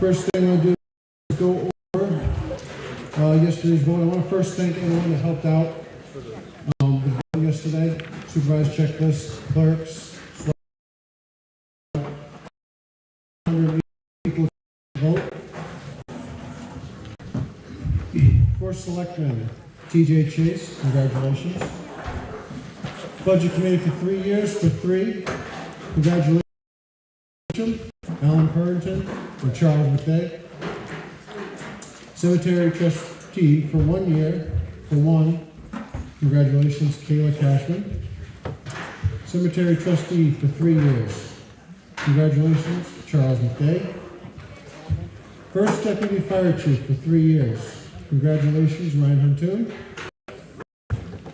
First thing I'm going to do is go over yesterday's vote. I want to first thank everyone that helped out the vote yesterday. Supervised checklist, clerks, 100 people vote. First selectman, TJ Chase, congratulations. Budget committee for 3 years for 3, congratulations. Alan Purrington and Charles McDay. Cemetery trustee for 1 year for 1, congratulations, Kayla Cashman. Cemetery trustee for 3 years, congratulations, Charles McDay. First deputy fire chief for 3 years, congratulations, Ryan Huntoon.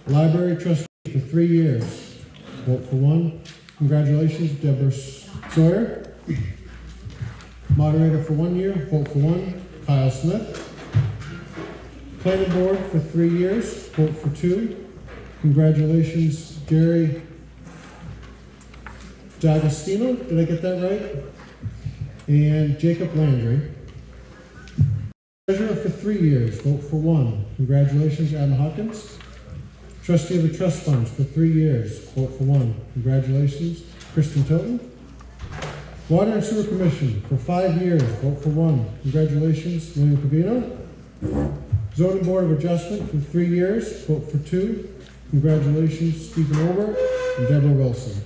Library trustee for 3 years, vote for 1, congratulations, Deborah Sawyer. Moderator for 1 year, vote for 1, Kyle Smith. Planning board for 3 years, vote for 2, congratulations, Jerry D'Agostino, did I get that right? And Jacob Landry. Treasurer for 3 years, vote for 1, congratulations, Adam Hawkins. Trustee of the trust funds for 3 years, vote for 1, congratulations, Kristen Tilton. Water and Sewer Commission for 5 years, vote for 1, congratulations, William Pavino. Zoning Board of Adjustment for 3 years, vote for 2, congratulations, Stephen Ober and Deborah Wilson.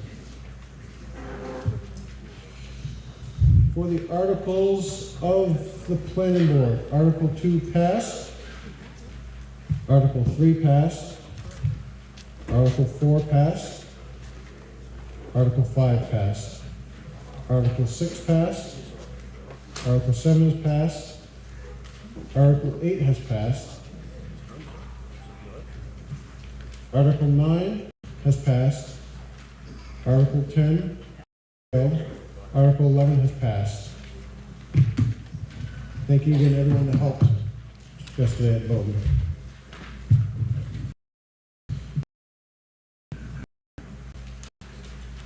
For the articles of the Planning Board, Article 2 passed, Article 3 passed, Article 4 passed, Article 5 passed. Article 6 passed, Article 7 has passed, Article 8 has passed, Article 9 has passed, Article 10 failed, Article 11 has passed. Thank you again everyone that helped yesterday at voting.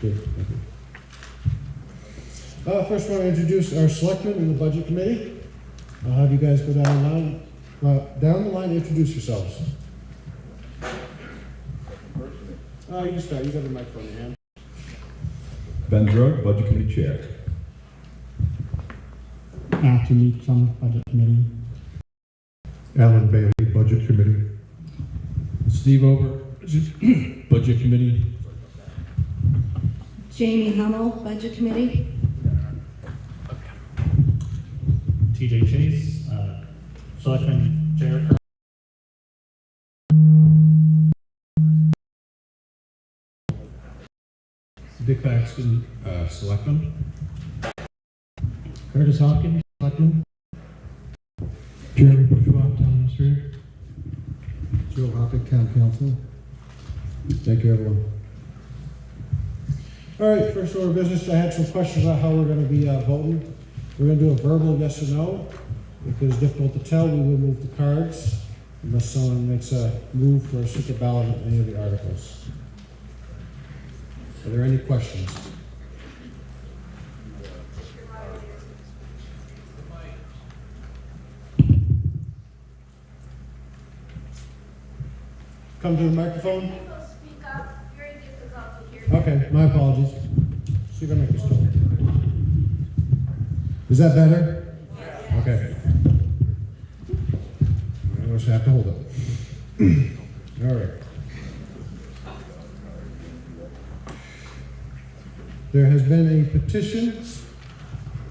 Good, thank you. First, I want to introduce our selectmen in the budget committee. I'll have you guys go down the line and introduce yourselves. You can start. You got the microphone in your hand. Ben Drug, Budget Committee Chair. Matthew Meacham, Budget Committee. Alan Bailey, Budget Committee. Steve Ober, Budget Committee. Jamie Hummel, Budget Committee. TJ Chase, Selectman Chair. Dick Paxton, Selectman. Curtis Hopkins, Selectman. Jeremy Bourgeois, Town Administrator. Joe Hoppick, Town Council. Thank you, everyone. All right, first order of business, I had some questions about how we're going to be voting. We're going to do a verbal yes or no. If it's difficult to tell, we will move the cards unless someone makes a move for a secret ballot on any of the articles. Are there any questions? Come to the microphone. Speak up. Very difficult to hear. Okay, my apologies. See if I make this talk. Is that better? Yes. Okay. I just have to hold it. All right. There has been a petition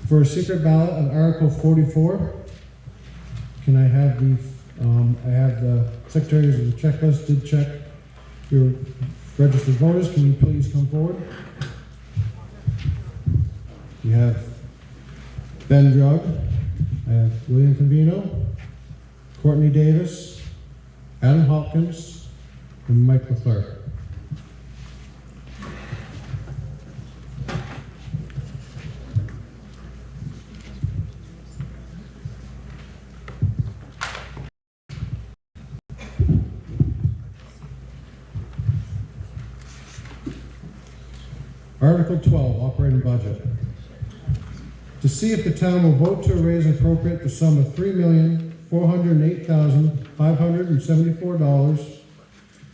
for a secret ballot on Article 44. Can I have I have the secretaries of the checklist did check your registered voters. Can you please come forward? You have Ben Drug, I have William Convino, Courtney Davis, Adam Hopkins, and Mike LeClerc. Article 12, operating budget. To to see if the town will vote to raise and appropriate the sum of $3,408,574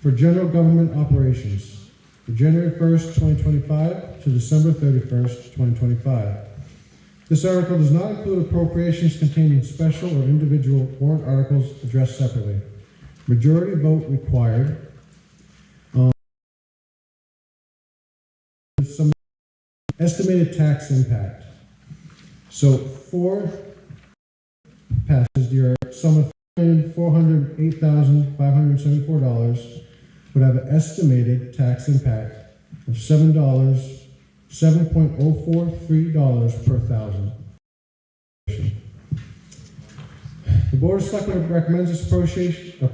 for general government operations for January 1st, 2025 to December 31st, 2025. This article does not include appropriations containing special or individual warrant articles addressed separately. Majority vote required. Some estimated tax impact. So for passes, your sum of $408,574 would have an estimated tax impact of $7.043 per thousand. The Board of Selectmen recommends this appropriation.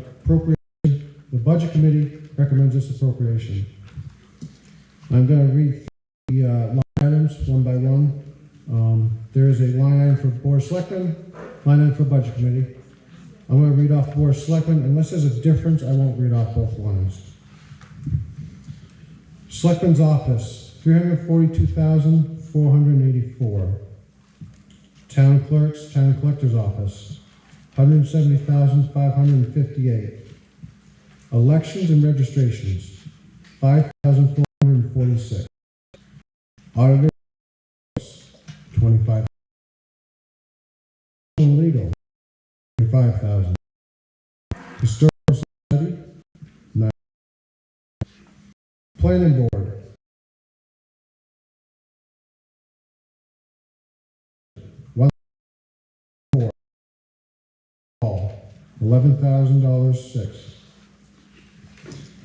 The Budget Committee recommends this appropriation. I'm going to read the line items one by one. There is a line item for Board of Selectmen, line item for Budget Committee. I'm going to read off Board of Selectmen. Unless there's a difference, I won't read off both lines. Selectmen's Office, $342,484. Town Clerk's, Town Collector's Office, $170,558. Elections and Registrations, $5,446. Auditor, $25,000. Legal, $25,000. Historical Society, $9,000. Planning Board, $11,006.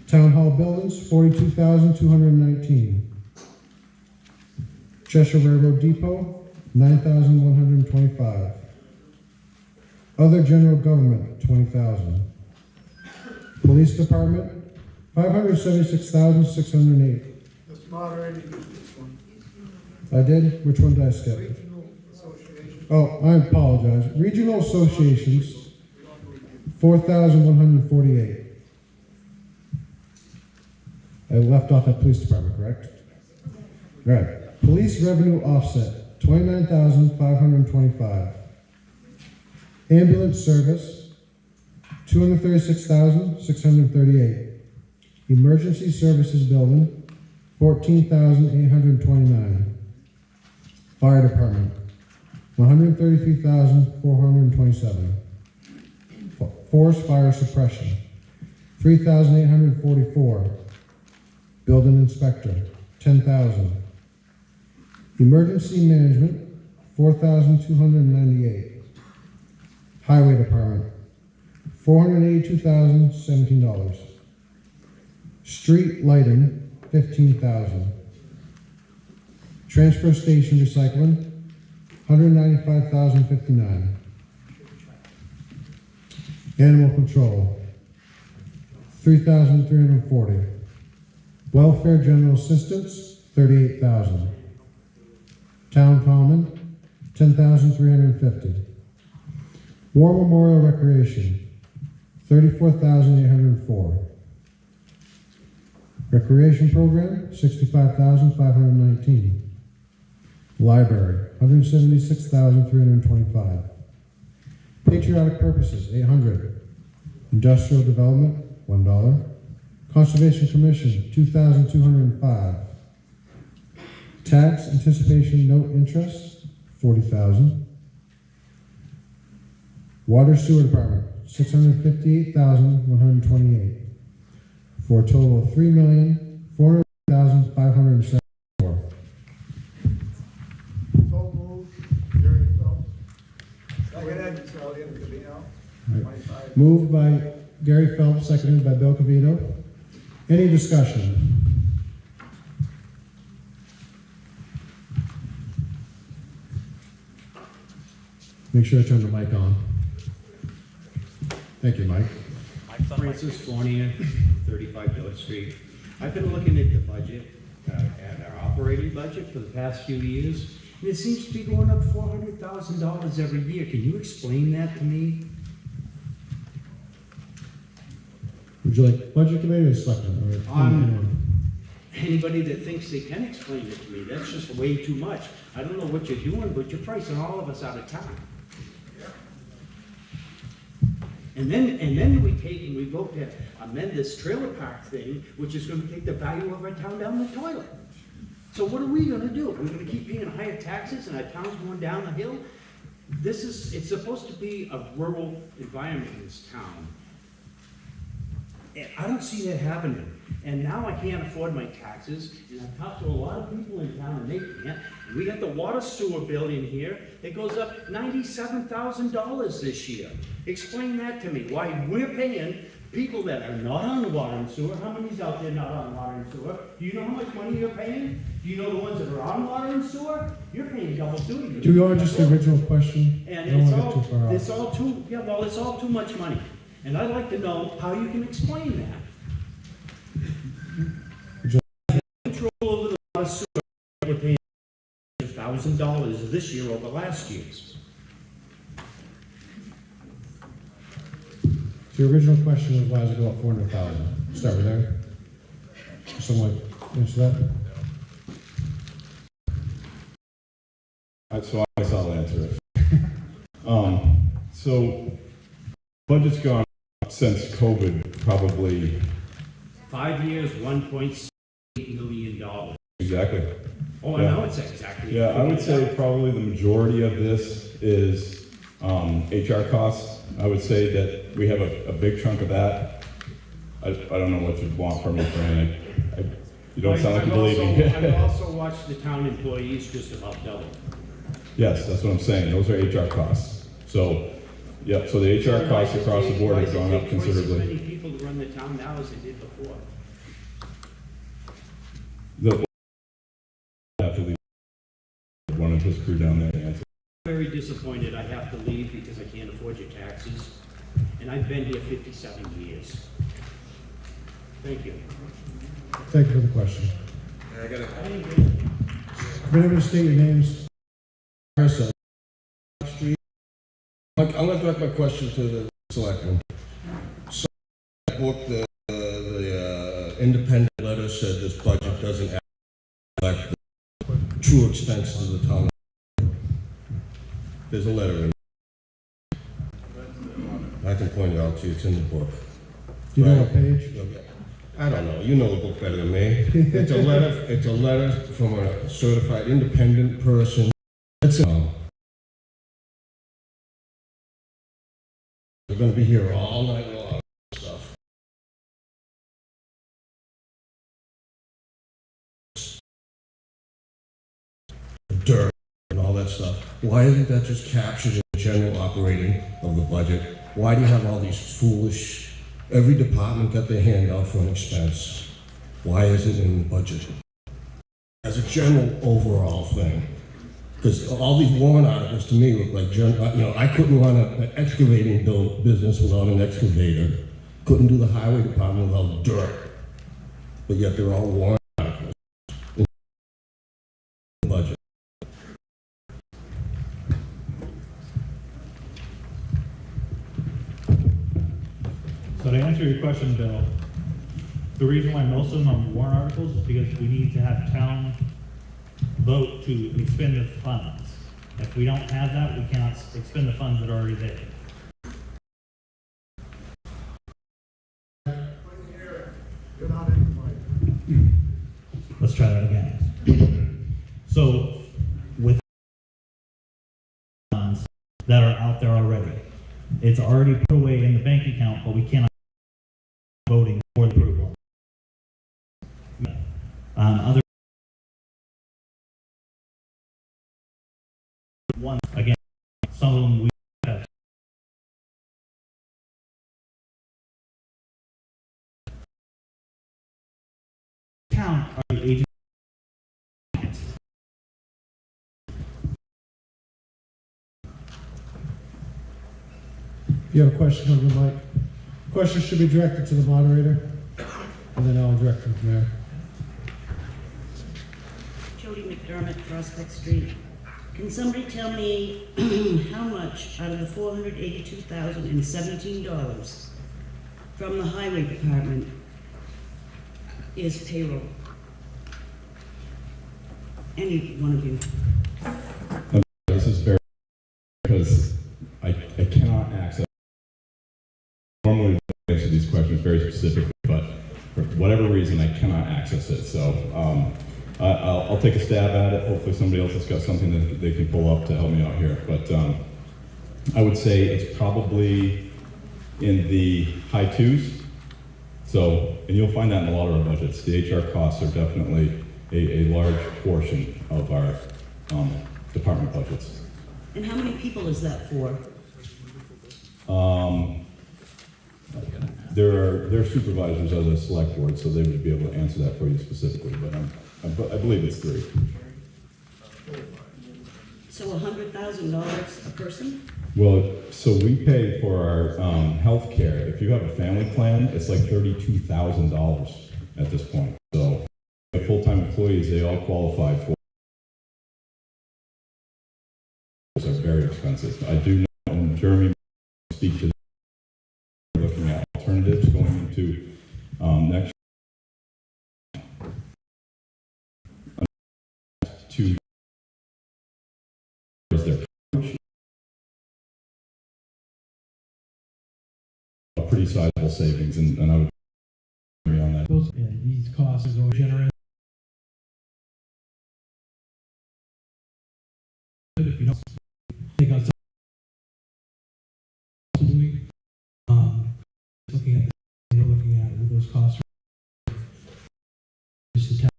Town Hall Buildings, $42,219. Cheshire Railroad Depot, $9,125. Other General Government, $20,000. Police Department, $576,608. Mr. Moderator, you did this one. I did? Which one did I skip? Regional Association. Oh, I apologize. Regional Associations, $4,148. I left off at Police Department, correct? Right. Police Revenue Offset, $29,525. Ambulance Service, $236,638. Emergency Services Building, $14,829. Fire Department, $133,427. Forest Fire Suppression, $3,844. Building Inspector, $10,000. Emergency Management, $4,298. Highway Department, $482,017. Street Lighting, $15,000. Transfer Station Recycling, $195,059. Animal Control, $3,340. Welfare General Assistance, $38,000. Town Common, $10,350. War Memorial Recreation, $34,804. Recreation Program, $65,519. Library, $176,325. Patriotic Purposes, $800. Industrial Development, $1. Conservation Commission, $2,205. Tax Anticipation Note Interest, $40,000. Water Sewer Department, $658,128. For a total of $3,400,574. So moved. Jerry Phelps. Seconded. Claudia Cavino. 25. Moved by Gary Phelps, seconded by Bill Cavino. Any discussion? Make sure I turn the mic on. Thank you, Mike. Francis Fournier, 35 Village Street. I've been looking at the budget, at our operating budget for the past few years, and it seems to be going up $400,000 every year. Can you explain that to me? Would you like Budget Committee or Selectmen? Anybody that thinks they can explain it to me, that's just way too much. I don't know what you're doing, but you're pricing all of us out of town. And then we take and we vote to amend this trailer park thing, which is gonna take the value of our town down the toilet. So what are we gonna do? We're gonna keep paying higher taxes and our town's going down the hill? It's supposed to be a rural environment in this town. And I don't see that happening. And now I can't afford my taxes, and I've talked to a lot of people in town and they can't. And we got the water sewer bill in here, it goes up $97,000 this year. Explain that to me, why we're paying people that are not on the water and sewer. How many's out there not on water and sewer? Do you know how much money you're paying? Do you know the ones that are on water and sewer? You're paying double duty. Do we want just the original question? And I don't it's wanna get too far off. it's all too much money. And I'd like to know how you can explain that. Control over the water sewer, we're paying $1,000 this year over last year's. The original question was, why does it go up 400,000? Start with there. Someone answer that? So I guess I'll answer it. So budget's gone up since COVID, probably 5 years, $1.8 million. exactly. Oh, I know it's exactly. Yeah, I would say probably the majority of this is HR costs. I would say that we have a big chunk of that. I don't know what you want from me for anything. You don't sound like you believe me. I've also watched the town employees just about double. Yes, that's what I'm saying. Those are HR costs. So, yeah, so the HR costs across the board have gone up Why considerably. does it take twice as many people to run the town now as it did before? Have to leave one of his crew down there to answer. Very disappointed I have to leave because I can't afford your taxes. And I've been here 57 years. Thank you. Thank you for the question. I got it. Remember to state your names. I'm gonna direct my question to the selectmen. So, that book, the independent letter said this budget doesn't reflect the true expenses of the town. There's a letter in. I can point it out to you, it's in the book. Do you know what page? I don't know, you know the book better than me. It's a letter from a certified independent person. We're gonna be here all night long, stuff. Dirt and all that stuff. Why isn't that just captured in the general operating of the budget? Why do you have all these foolish, every department got their hand out for an expense? Why is it in the budget? As a general overall thing. Because all these warrant articles to me look like, I couldn't run an excavating business without an excavator. Couldn't do the highway department without dirt. But yet they're all warrant articles in the budget. So to answer your question, Bill, the reason why most of them are warrant articles is because we need to have town vote to expend the funds. If we don't have that, we cannot expend the funds that are already there. You're not in the mic. Let's try that again. So with funds that are out there already, it's already put away in the bank account, but we cannot voting for the approval. Other one again, some of them we have. Town are the agents. You have a question on your mic? Question should be directed to the moderator, and then I'll direct them from there. Jody McDermott, Prospect Street. Can somebody tell me how much out of the $482,017 from the highway department is payroll? Any one of you. This is very, because I cannot access, normally I answer these questions very specifically, but for whatever reason, I cannot access it. So I'll take a stab at it. Hopefully somebody else has got something that they can pull up to help me out here. But I would say it's probably in the high twos. So, and you'll find that in a lot of our budgets. The HR costs are definitely a large portion of our department budgets. And how many people is that for? There are supervisors of the select board, so they would be able to answer that for you specifically, but I believe it's 3. So $100,000 a person? Well, so we pay for our health care. If you have a family plan, it's like $32,000 at this point. So the full-time employees, they all qualify for. Those are very expensive. I do know, and Jeremy speak to looking at alternatives going into next 2 years. Their coverage, a pretty sizable savings, and I would agree on that. These costs are going to generate. If you don't take on looking at what those costs are. Just to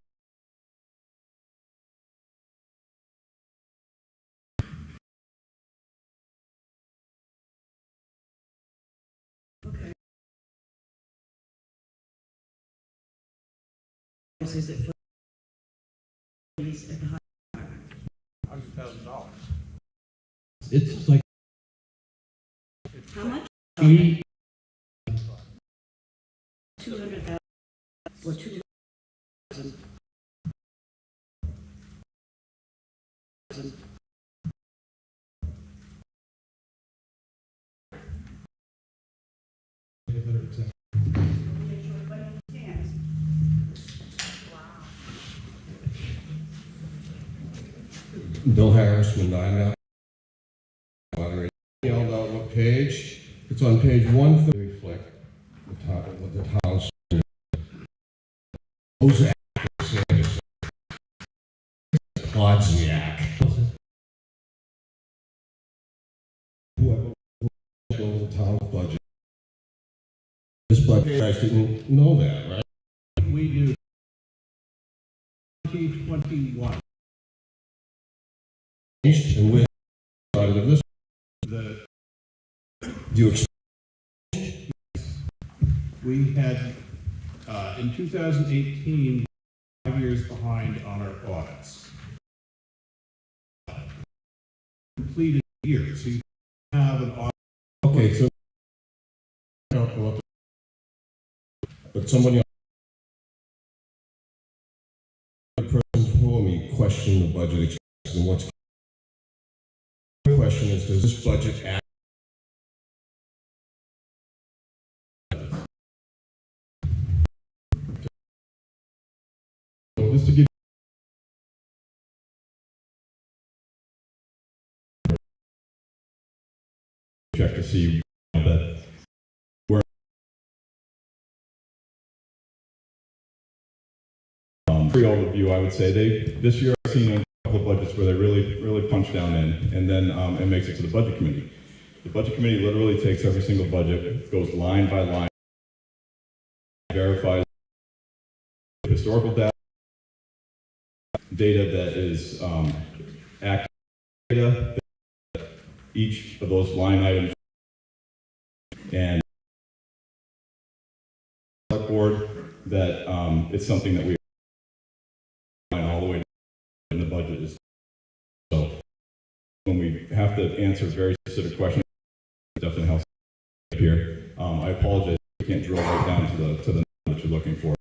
Okay. Is it for these at the high? $100,000. it's like How much? 80. 200,000 or 2,000. Bill Harris, Medina. Moderator. Yelled out what page? It's on page 130. Reflect what the town's. Bozak, Sanderson, Wozniak. Whoever controls the town's budget. This budget, you guys didn't know that, right? We do 2021. And we started of this. The, Do you expect we had, in 2018, 5 years behind on our audits. Completed years, so you have an audit. okay, so but somebody the person before me questioned the budget expense and what's the question is, does this budget act Just to give check to see that we're free overview, I would say this year I've seen a couple of budgets where they really punch down in, and then it makes it to the budget committee. The budget committee literally takes every single budget, goes line by line, verifies historical data that is accurate data, each of those line items, and select board that it's something that we all the way in the budget is. So when we have to answer very specific questions, it definitely helps here. I apologize, we can't drill right down to the number that you're looking for.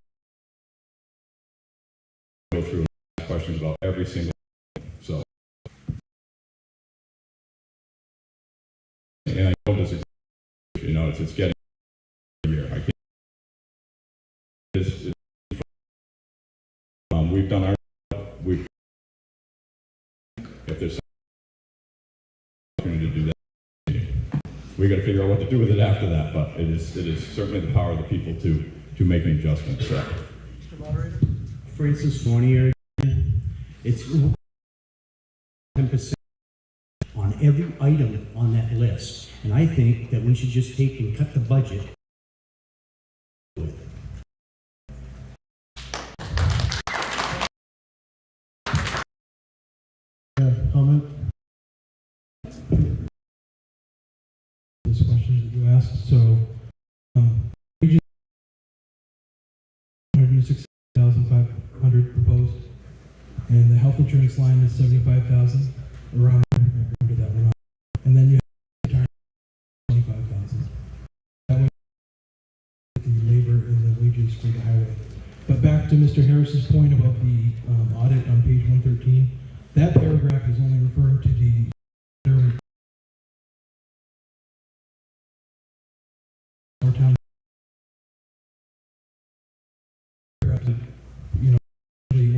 Go through questions about every single thing. So, and I don't disagree. You know, it's getting here. I can't. We've done our. We've if there's opportunity to do that, we got to figure out what to do with it after that. But it is certainly the power of the people to make an adjustment. So. Mr. Moderator? Francis Fournier, it's 10% on every item on that list. And I think that we should just take and cut the budget. Comment? This question that you asked, so, wages, 106,500 proposed, and the health insurance line is 75,000, around under that one, and then you have retirement 25,000. That way, the labor and the wages for the highway. But back to Mr. Harris's point about the audit on page 113, that paragraph is only referring to the our town, you know,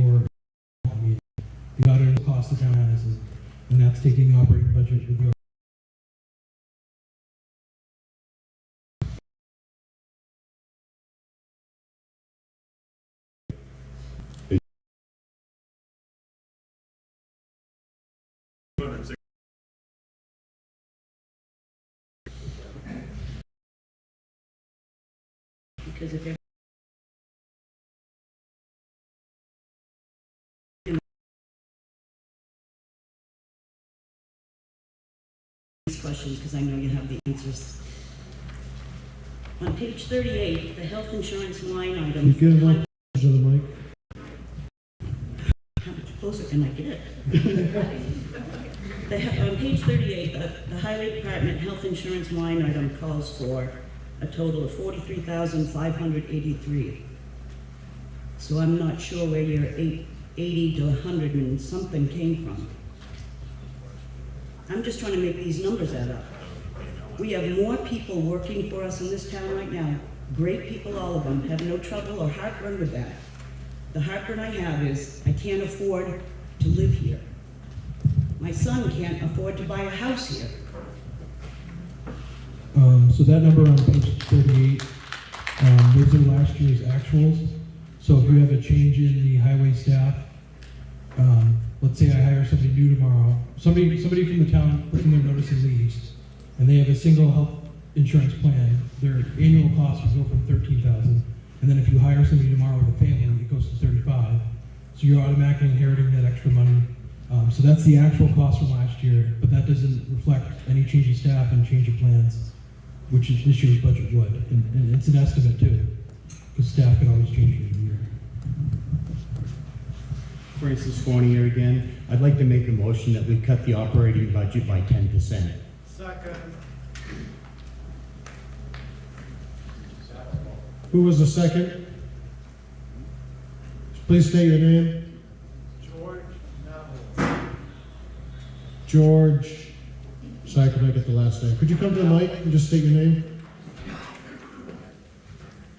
or I mean, the audit will cost the town has, and that's taking the operating budget with the. Because if these questions, because I know you have the answers. On page 38, the health insurance line item. You get one to the mic. How much closer can I get? On page 38, the highway department health insurance line item calls for a total of $43,583. So I'm not sure where your 80 to 100 and something came from. I'm just trying to make these numbers add up. We have more people working for us in this town right now. Great people, all of them. Have no trouble or heartburn with that. The heartburn I have is I can't afford to live here. My son can't afford to buy a house here. So that number on page 38, those are last year's actuals. So if you have a change in the highway staff, let's say I hire somebody new tomorrow, somebody from the town putting their notice and leaves, and they have a single health insurance plan, their annual cost would go from $13,000. And then if you hire somebody tomorrow with a family, it goes to $35,000. So you're automatically inheriting that extra money. So that's the actual cost from last year, but that doesn't reflect any change in staff and change of plans, which is this year's budget would. And it's an estimate too, because staff can always change year to year. Francis Fournier again. I'd like to make a motion that we cut the operating budget by 10%. Second. Who was the second? Please state your name. George Neville. George. Sorry, I could not get the last name. Could you come to the mic and just state your name?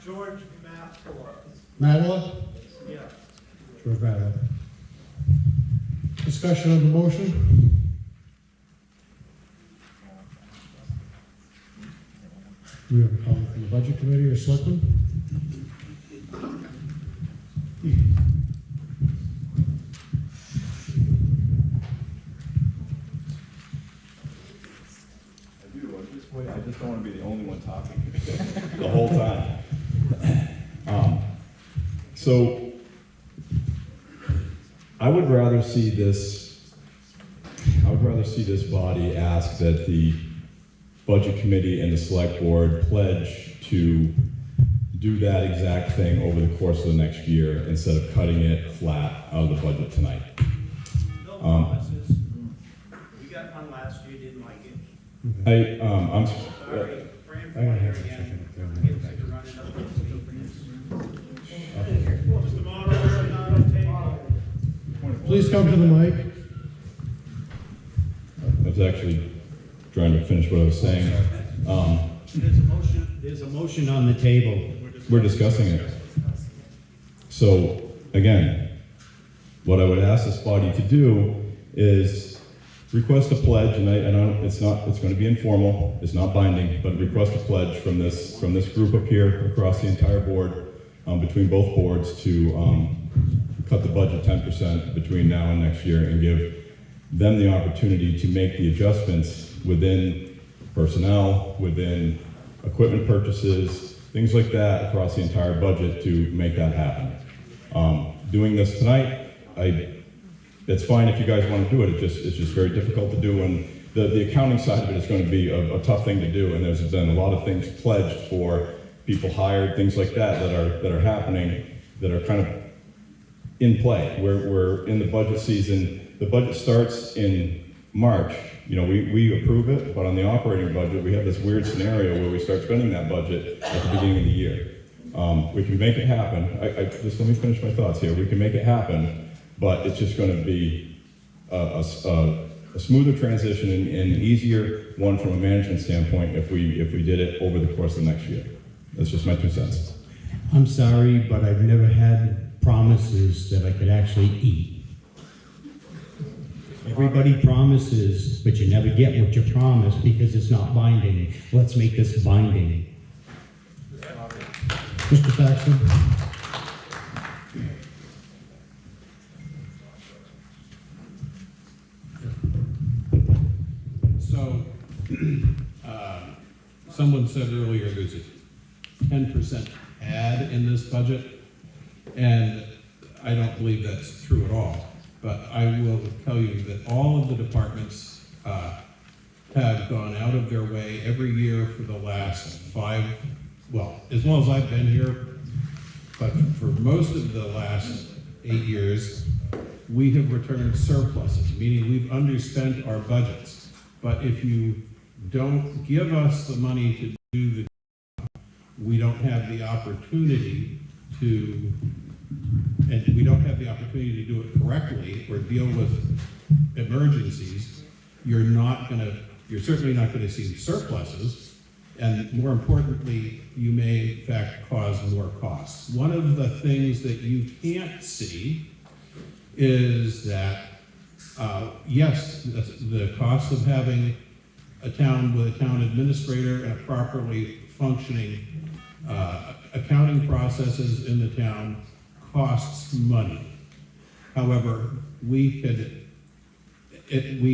George Matlow. Madeline? Yeah. George Madeline. Discussion on the motion? Do we have a comment from the budget committee or selectmen? I just don't want to be the only one talking the whole time. So I would rather see this body ask that the budget committee and the select board pledge to do that exact thing over the course of the next year instead of cutting it flat out of the budget tonight. We got one last year, didn't like it. I'm Sorry, Fran Fournier again. Get sick of running up those Mr. Moderator, not on table. Please come to the mic. I was actually trying to finish what I was saying. There's a motion on the table. We're discussing it. So, again, what I would ask this body to do is request a pledge, and it's going to be informal, it's not binding, but request a pledge from this group up here across the entire board, between both boards, to cut the budget 10% between now and next year, and give them the opportunity to make the adjustments within personnel, within equipment purchases, things like that across the entire budget to make that happen. Doing this tonight, it's fine if you guys want to do it. It's just very difficult to do, and the accounting side of it is going to be a tough thing to do. And there's been a lot of things pledged for people hired, things like that that are happening, that are kind of in play. We're in the budget season. The budget starts in March. You know, we approve it, but on the operating budget, we have this weird scenario where we start spending that budget at the beginning of the year. We can make it happen. Just let me finish my thoughts here. We can make it happen, but it's just going to be a smoother transition and an easier one from a management standpoint if we did it over the course of the next year. That's just my 2 cents. I'm sorry, but I've never had promises that I could actually eat. Everybody promises, but you never get what you promise because it's not binding. Let's make this binding. Mr. Thaxton? So, someone said earlier there's a 10% add in this budget, and I don't believe that's true at all. But I will tell you that all of the departments have gone out of their way every year for the last as long as I've been here, but for most of the last 8 years, we have returned surpluses, meaning we've underspent our budgets. But if you don't give us the money to do the job, we don't have the opportunity to do it correctly or deal with emergencies, you're certainly not gonna see surpluses, and more importantly, you may in fact cause more costs. One of the things that you can't see is that, yes, the cost of having a town with a town administrator and a properly functioning accounting processes in the town costs money. However, we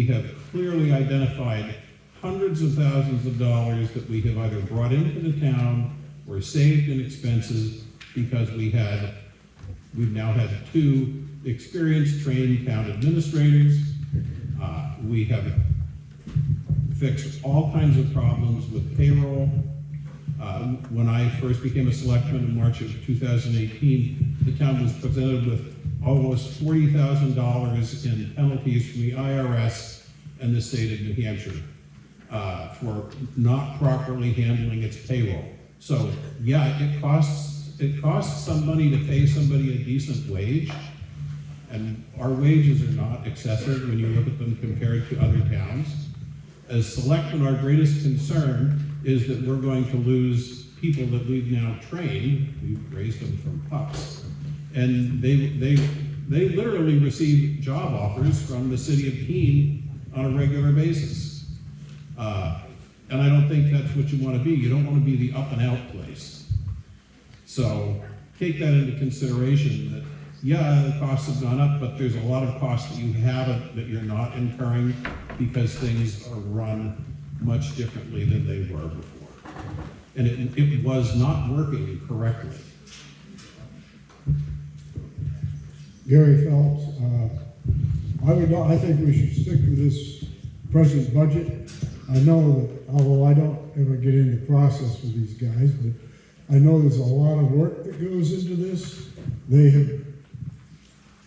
have clearly identified hundreds of thousands of dollars that we have either brought into the town or saved in expenses because we've now had 2 experienced, trained town administrators. We have fixed all kinds of problems with payroll. When I first became a selectman in March of 2018, the town was presented with almost $40,000 in penalties from the IRS and the state of New Hampshire for not properly handling its payroll. So yeah, it costs some money to pay somebody a decent wage, and our wages are not excessive when you look at them compared to other towns. As selectmen, our greatest concern is that we're going to lose people that we've now trained. We've raised them from pups, and they literally receive job offers from the city of Keene on a regular basis. And I don't think that's what you want to be. You don't want to be the up and out place. So take that into consideration that, yeah, the costs have gone up, but there's a lot of costs that you haven't, that you're not incurring because things are run much differently than they were before. And it was not working correctly. Gary Phelps, I think we should stick with this present budget. I know that, although I don't ever get into the process with these guys, but I know there's a lot of work that goes into this.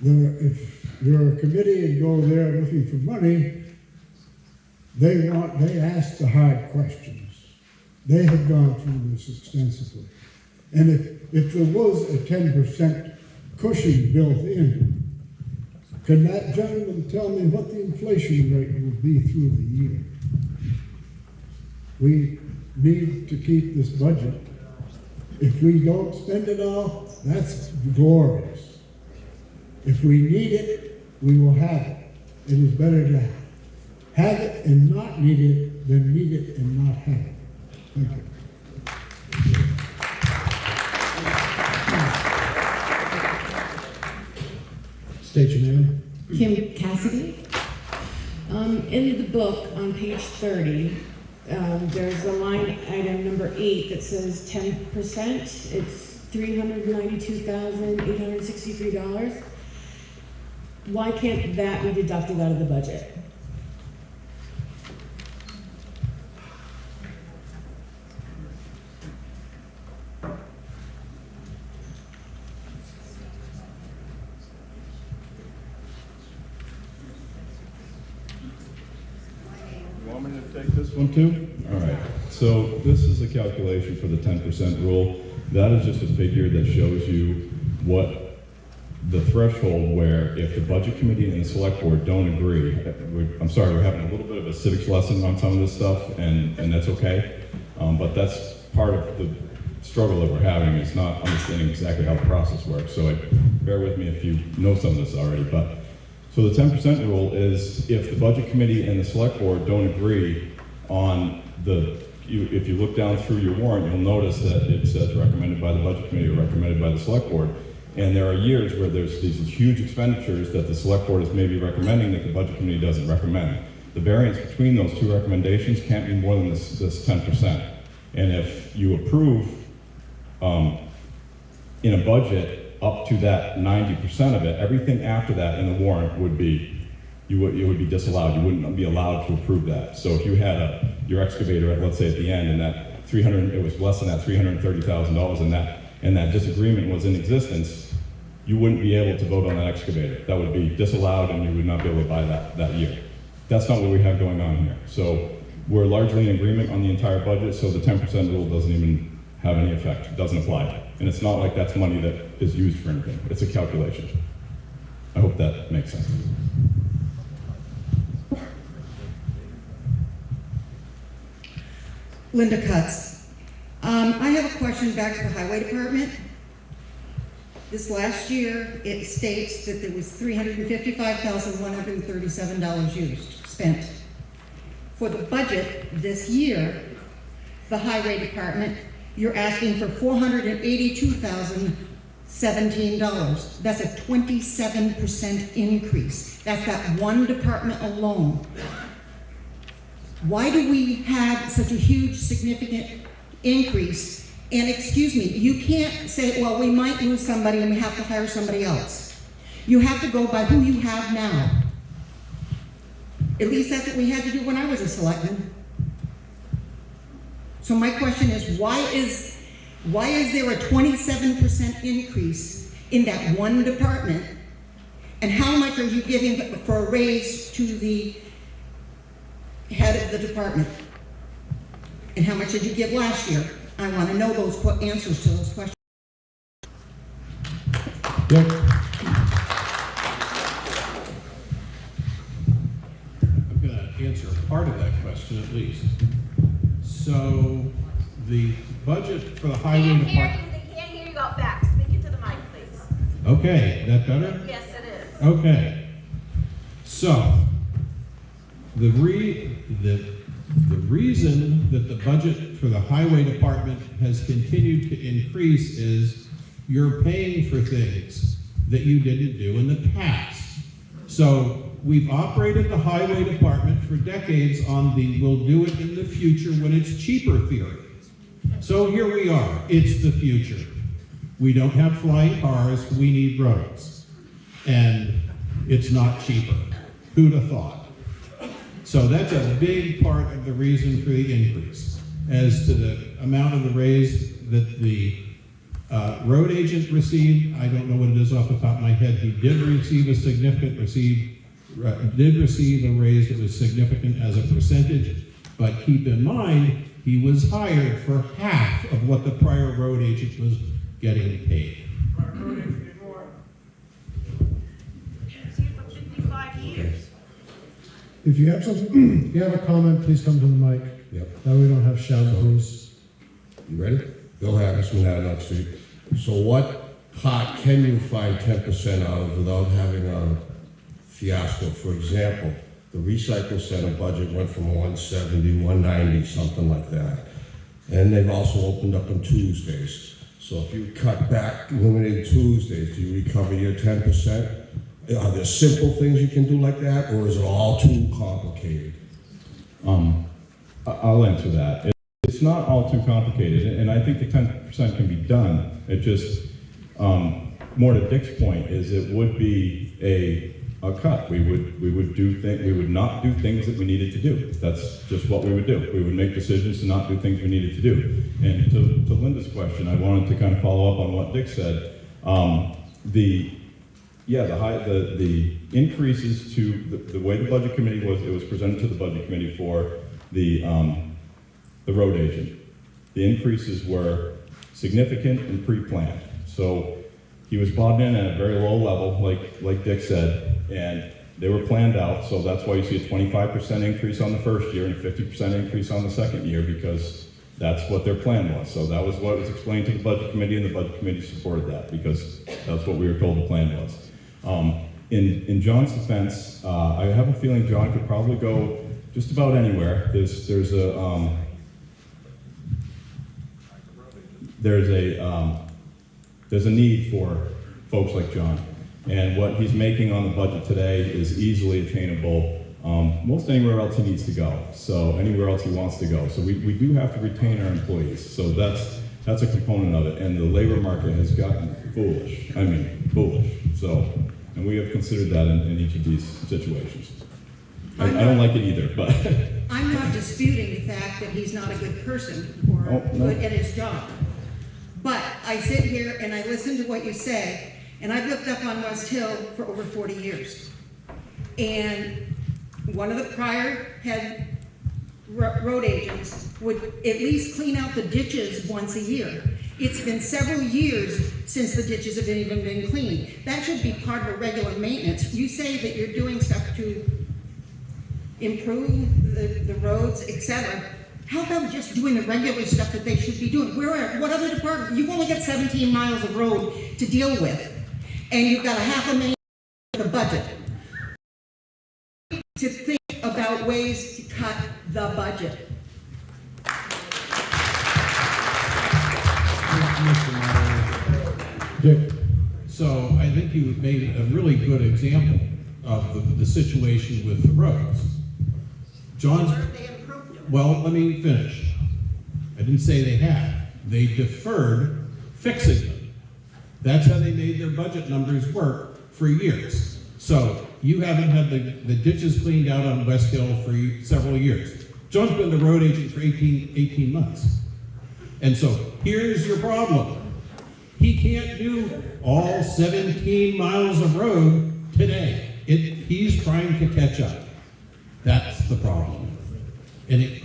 If you're a committee and go there looking for money, they ask the hard questions. They have gone through this extensively. And if there was a 10% cushion built in, can that gentleman tell me what the inflation rate will be through the year? We need to keep this budget. If we don't spend it all, that's glorious. If we need it, we will have it. It is better to have it and not need it than need it and not have it. Thank you. State your name. Kim Cassidy. In the book on page 30, there's a line item number 8 that says 10%. It's $392,863. Why can't that be deducted out of the budget? You want me to take this one too? All right. So this is a calculation for the 10% rule. That is just a figure that shows you what the threshold where if the budget committee and the select board don't agree, I'm sorry, we're having a little bit of a civics lesson on some of this stuff, and that's okay. But that's part of the struggle that we're having, is not understanding exactly how the process works. So bear with me if you know some of this already. But so the 10% rule is if the budget committee and the select board don't agree on if you look down through your warrant, you'll notice that it says recommended by the budget committee or recommended by the select board. And there are years where there's these huge expenditures that the select board is maybe recommending that the budget committee doesn't recommend. The variance between those two recommendations can't be more than this 10%. And if you approve in a budget up to that 90% of it, everything after that in the warrant would be, it would be disallowed. You wouldn't be allowed to approve that. So if you had your excavator at, let's say at the end, and that it was less than that $330,000, and that disagreement was in existence, you wouldn't be able to vote on that excavator. That would be disallowed, and you would not be able to buy that year. That's not what we have going on here. So we're largely in agreement on the entire budget, so the 10% rule doesn't even have any effect. It doesn't apply. And it's not like that's money that is used for anything. It's a calculation. I hope that makes sense. Linda Cutts. I have a question back to the Highway Department. This last year, it states that there was $355,137 spent. For the budget this year, the Highway Department, you're asking for $482,017. That's a 27% increase. That's that one department alone. Why do we have such a huge, significant increase? And excuse me, you can't say, well, we might lose somebody and we have to hire somebody else. You have to go by who you have now. At least that's what we had to do when I was a selectman. So my question is, why is there a 27% increase in that one department? And how much are you giving for a raise to the head of the department? And how much did you give last year? I want to know those answers to those questions. Yep. I'm going to answer part of that question at least. So the budget for the highway department. They can't hear you out back. Speak into the mic, please. Okay, that better? Yes, it is. Okay. So the reason that the budget for the highway department has continued to increase is you're paying for things that you didn't do in the past. So we've operated the highway department for decades on the we'll do it in the future when it's cheaper theory. So here we are, it's the future. We don't have flying cars, we need roads. And it's not cheaper. Who'd have thought? So that's a big part of the reason for the increase. As to the amount of the raise that the road agent received, I don't know what it is off the top of my head. He did receive a raise that was significant as a percentage, but keep in mind, he was hired for half of what the prior road agent was getting paid. Our road agent did more. See for 55 years. If you have something, if you have a comment, please come to the mic. Yep. That way we don't have shouting, please. You ready? Bill Harris, Manhattan Street. So what pot can you find 10% out of without having a fiasco? For example, The recycle center budget went from 170, 190, something like that. And they've also opened up on Tuesdays. So if you cut back, eliminate Tuesdays, do you recover your 10%? Are there simple things you can do like that, or is it all too complicated? I'll answer that. It's not all too complicated, and I think the 10% can be done. It just, more to Dick's point, is it would be a cut. We would not do things that we needed to do. That's just what we would do. We would make decisions to not do things we needed to do. And to Linda's question, I wanted to kind of follow up on what Dick said. The increases to the way the budget committee was, it was presented to the budget committee for the road agent. The increases were significant and pre-planned. So he was bought in at a very low level, like Dick said, and they were planned out. So that's why you see a 25% increase on the first year and a 50% increase on the second year, because that's what their plan was. So that was what was explained to the budget committee, and the budget committee supported that because that's what we were told the plan was. In John's defense, I have a feeling John could probably go just about anywhere. There's a need for folks like John, and what he's making on the budget today is easily attainable most anywhere else he needs to go. So anywhere else he wants to go. So we do have to retain our employees. So that's a component of it. And the labor market has gotten foolish. I mean, foolish. So, and we have considered that in each of these situations. I don't like it either, but. I'm not disputing the fact that he's not a good person or good at his job. But I sit here and I listen to what you say, and I've lived up on West Hill for over 40 years. And one of the prior head road agents would at least clean out the ditches once a year. It's been several years since the ditches have even been cleaned. That should be part of a regular maintenance. You say that you're doing stuff to improve the roads, etc. How about just doing the regular stuff that they should be doing? What other department? You've only got 17 miles of road to deal with, and you've got $500,000 for the budget. To think about ways to cut the budget. Dick. So I think you made a really good example of the situation with the roads. John's, well, let me finish. I didn't say they had. They deferred fixing them. That's how they made their budget numbers work for years. So you haven't had the ditches cleaned out on West Hill for several years. John's been the road agent for 18 months. And so here's your problem. He can't do all 17 miles of road today. He's trying to catch up. That's the problem. And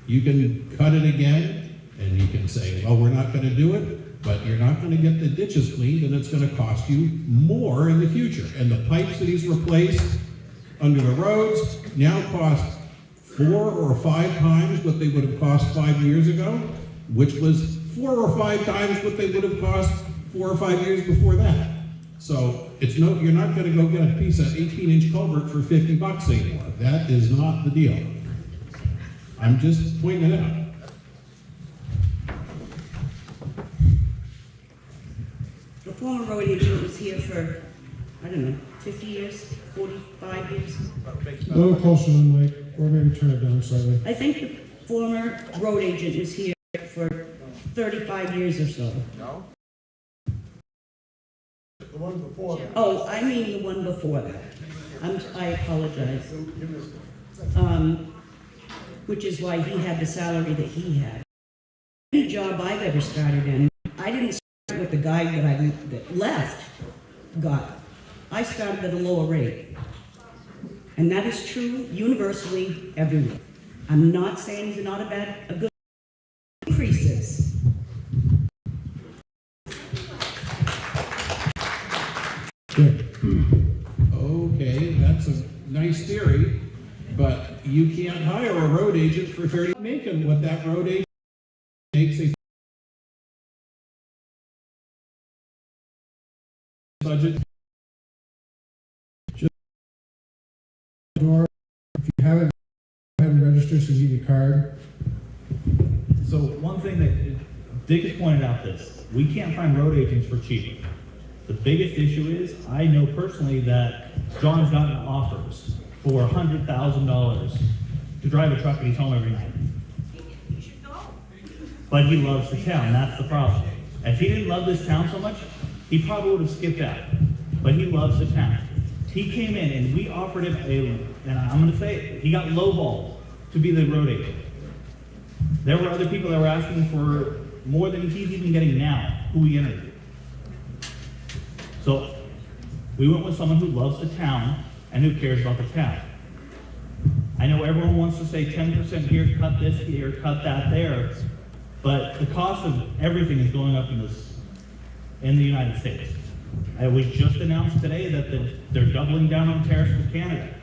you can cut it again, and you can say, well, we're not going to do it, but you're not going to get the ditches cleaned, and it's going to cost you more in the future. And the pipes that he's replaced under the roads now cost 4 or 5 times what they would have cost 5 years ago, which was 4 or 5 times what they would have cost 4 or 5 years before that. So you're not going to go get a piece of 18-inch culvert for $50 anymore. That is not the deal. I'm just pointing it out. The former road agent was here for, I don't know, 50 years, 45 years. A little closer to the mic, or maybe turn it down slightly. I think the former road agent was here for 35 years or so. No? The one before that. Oh, I mean the one before that. I apologize. Which is why he had the salary that he had. Any job I've ever started in, I didn't start with the guy that left got. I started at a lower rate. And that is true universally everywhere. I'm not saying they're not a good increases. Okay, that's a nice theory, but you can't hire a road agent for 30 making what that road agent makes a budget. register so you get your card. So one thing that Dick has pointed out this, we can't find road agents for cheap. The biggest issue is, I know personally that John's gotten offers for $100,000 to drive a truck and he's home every night. You should go. But he loves the town, that's the problem. If he didn't love this town so much, he probably would have skipped out. But he loves the town. He came in and we offered him and I'm gonna say it, he got lowballed to be the road agent. There were other people that were asking for more than he's even getting now, who we interviewed. So we went with someone who loves the town and who cares about the town. I know everyone wants to say 10% here, cut this here, cut that there, but the cost of everything is going up in the United States. It was just announced today that they're doubling down on tariffs with Canada.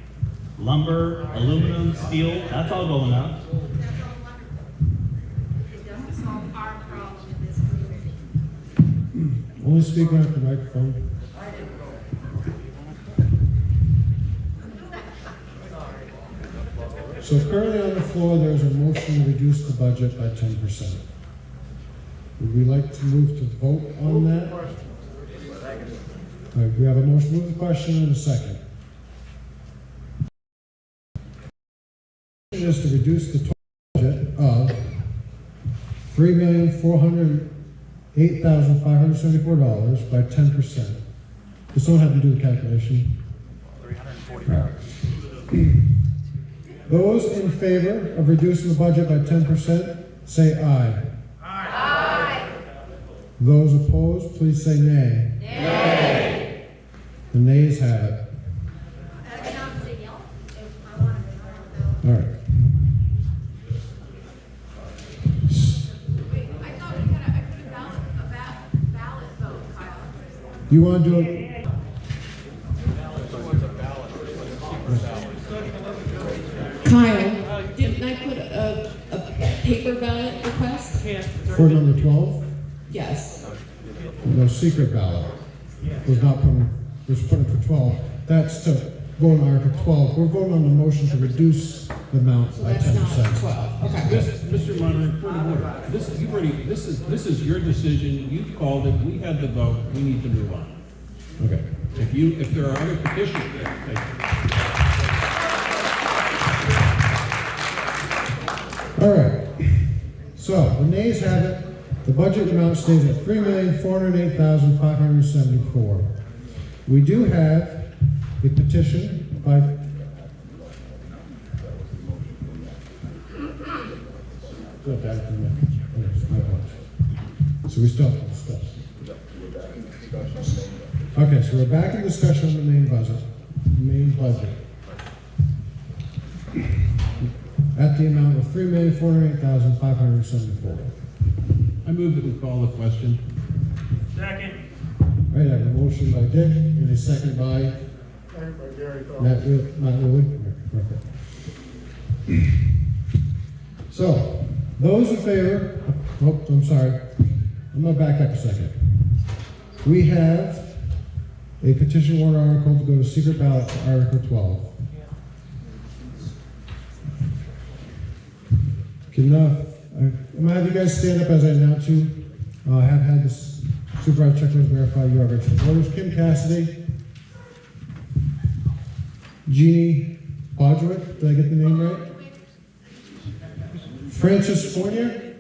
Lumber, aluminum, steel, that's all going up. That's all wonderful. It doesn't solve our problem in this community. Only speak at the microphone. So currently on the floor, there's a motion to reduce the budget by 10%. Would we like to move to vote on that? All right, we have a motion, move the question in a second. The motion is to reduce the total budget of $3,408,574 by 10%. Does someone have to do the calculation? $340. Those in favor of reducing the budget by 10%, say aye. Aye. Those opposed, please say nay. Nay. The nays have it. All right. I thought we had a ballot vote, Kyle. You want to do it? Kyle, didn't I put a paper ballot request? For number 12? Yes. No, secret ballot. Was not put in, was put in for 12. That's to vote on Article 12. We're voting on the motion to reduce the amount So by that's 10%. not 12, okay. Mr. Monroe, point of order. This is your decision. You've called it. We had the vote. We need to move on. Okay. If there are other petitions, thank you. All right. So the nays have it. The budget amount stays at $3,408,574. We do have a petition by so we still have to discuss. Okay, so we're back in discussion on the main budget. At the amount of $3,408,574. I move that we call the question. Second. All right, I have a motion by Dick and a second by Matt Woolley. Perfect. So, those in favor, oh, I'm sorry. I'm going to back up a second. We have a petition warrant article to go to secret ballot for Article 12. I'm going to have you guys stand up as I announce you. I have had this supervisor checklist verify you are registered voters. Kim Cassidy, Jeannie Bodrick, did I get the name right? Francis Fournier,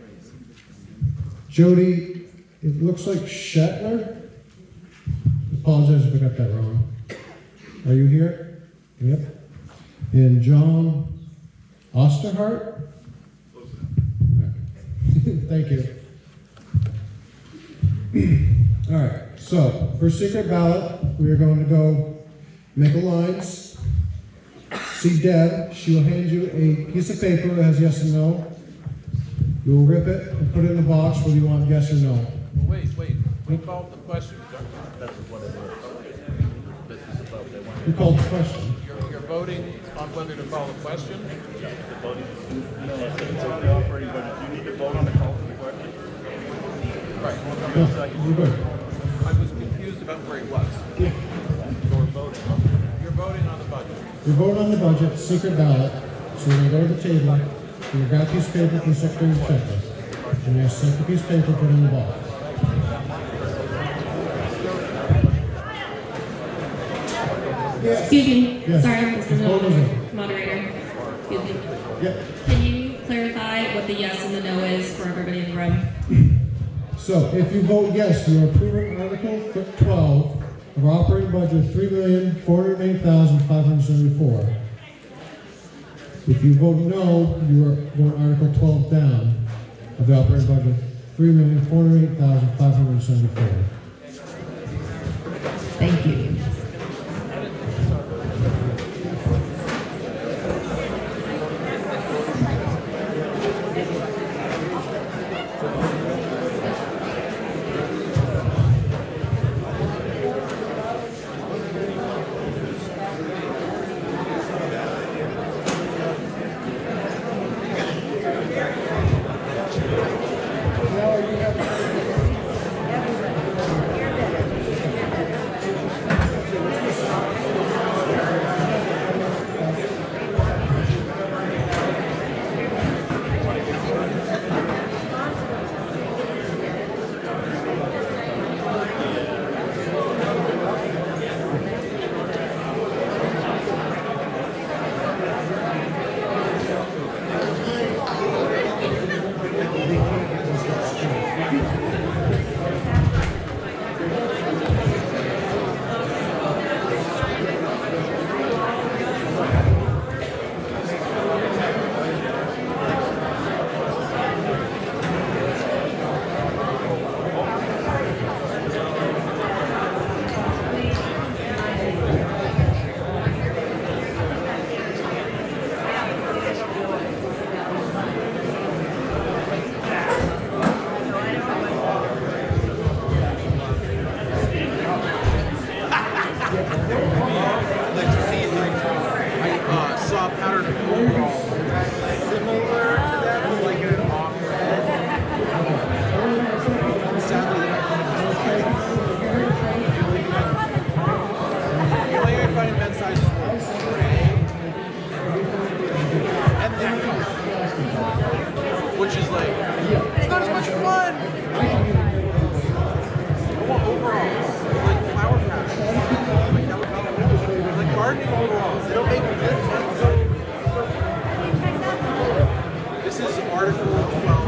Jody, it looks like Shatler. Apologize if I got that wrong. Are you here? Yep. And John Osterhart. Thank you. All right, so for secret ballot, we are going to go make a lines. See Deb, she will hand you a piece of paper that has yes and no. You will rip it and put it in the box whether you want yes or no. Wait. We called the question. That's what it is. This is about they want. You called the question. You're voting on whether to call the question? The voting it's okay for anybody. Do you need to vote on the call for the question? Right. No, you're good. I was confused about where he was. Yeah. You're voting on the budget. You're voting on the budget, secret ballot. So we're going to go to the table. You got a piece of paper from the Secretary's checklist. And you second piece of paper, put in the box. Excuse me. Yes. Sorry, Mr. Hold on a Hill, second. moderator. Excuse me. Yep. Can you clarify what the yes and the no is for everybody in the room? So if you vote yes, you are approving Article 12 of operating budget of $3,408,574. If you vote no, you are going Article 12 down of the operating budget, $3,408,574. Thank you. Which is like, it's not as much fun! I want overalls, like flower patches, like that would be like gardening overalls. They don't make good. This is Article 12.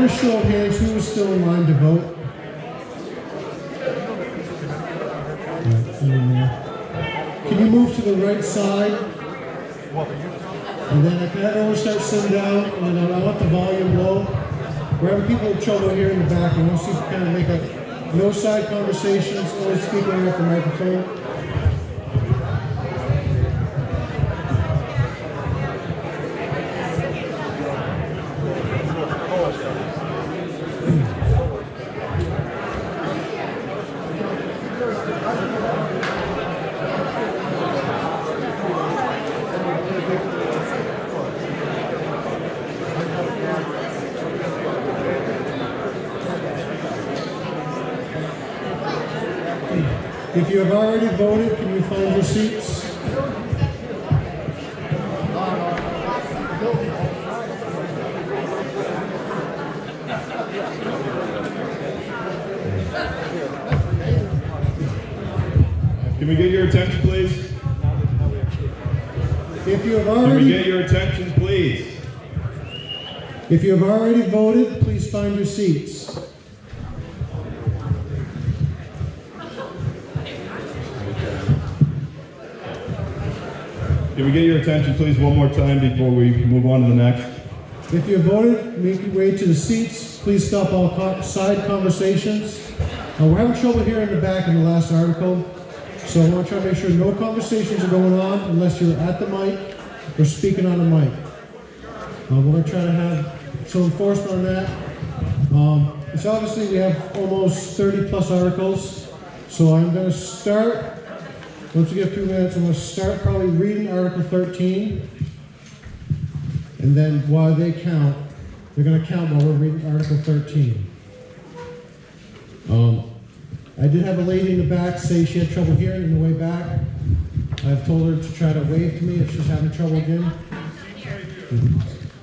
heard a show of hands, who was still in line to vote? Right, in there. Can you move to the right side? And then I can have everyone start sitting down, and then I want the volume low. We're having people with trouble here in the back, and I want to see if you kind of make a no side conversations, only speaking at the microphone. If you have already voted, can you find your seats? Can we get your attention, please? If you have Can we already, get your attention, please? if you have already voted, please find your seats. Can we get your attention, please, one more time before we move on to the next? If you have voted, make your way to the seats. Please stop all side conversations. We're having trouble here in the back in the last article, so I want to try to make sure no conversations are going on unless you're at the mic or speaking on the mic. We're going to try to have some enforcement on that. So obviously we have almost 30 plus articles, so I'm going to start. Once we get a few minutes, I'm going to start probably reading Article 13, and then while they count, they're going to count while we're reading Article 13. I did have a lady in the back say she had trouble hearing on the way back. I've told her to try to wave to me if she's having trouble again.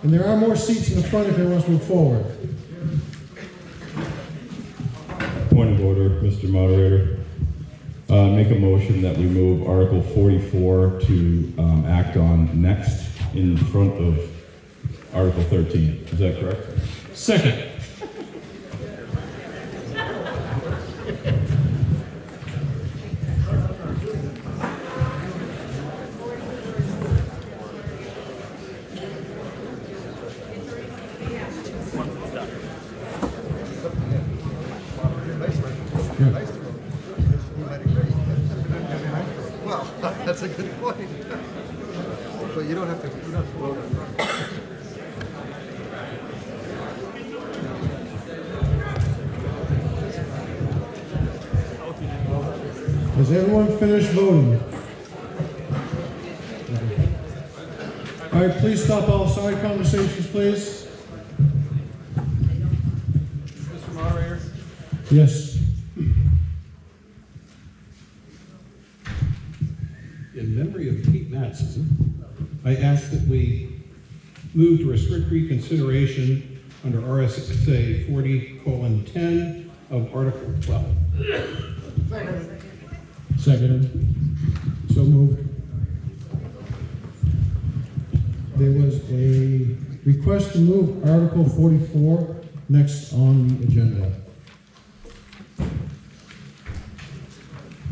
And there are more seats in the front if anyone wants to move forward. Point of order, Mr. Moderator. Make a motion that we move Article 44 to act on next in front of Article 13. Is that correct? Second. Well, that's a good point. But you don't have to vote on that. Has everyone finished voting? All right, please stop all side conversations, please. Mr. Moderator? Yes. In memory of Pete Mattson, I ask that we move to restrict reconsideration under RSA 40:10 of Article 12. Seconded. So moved. There was a request to move Article 44 next on the agenda.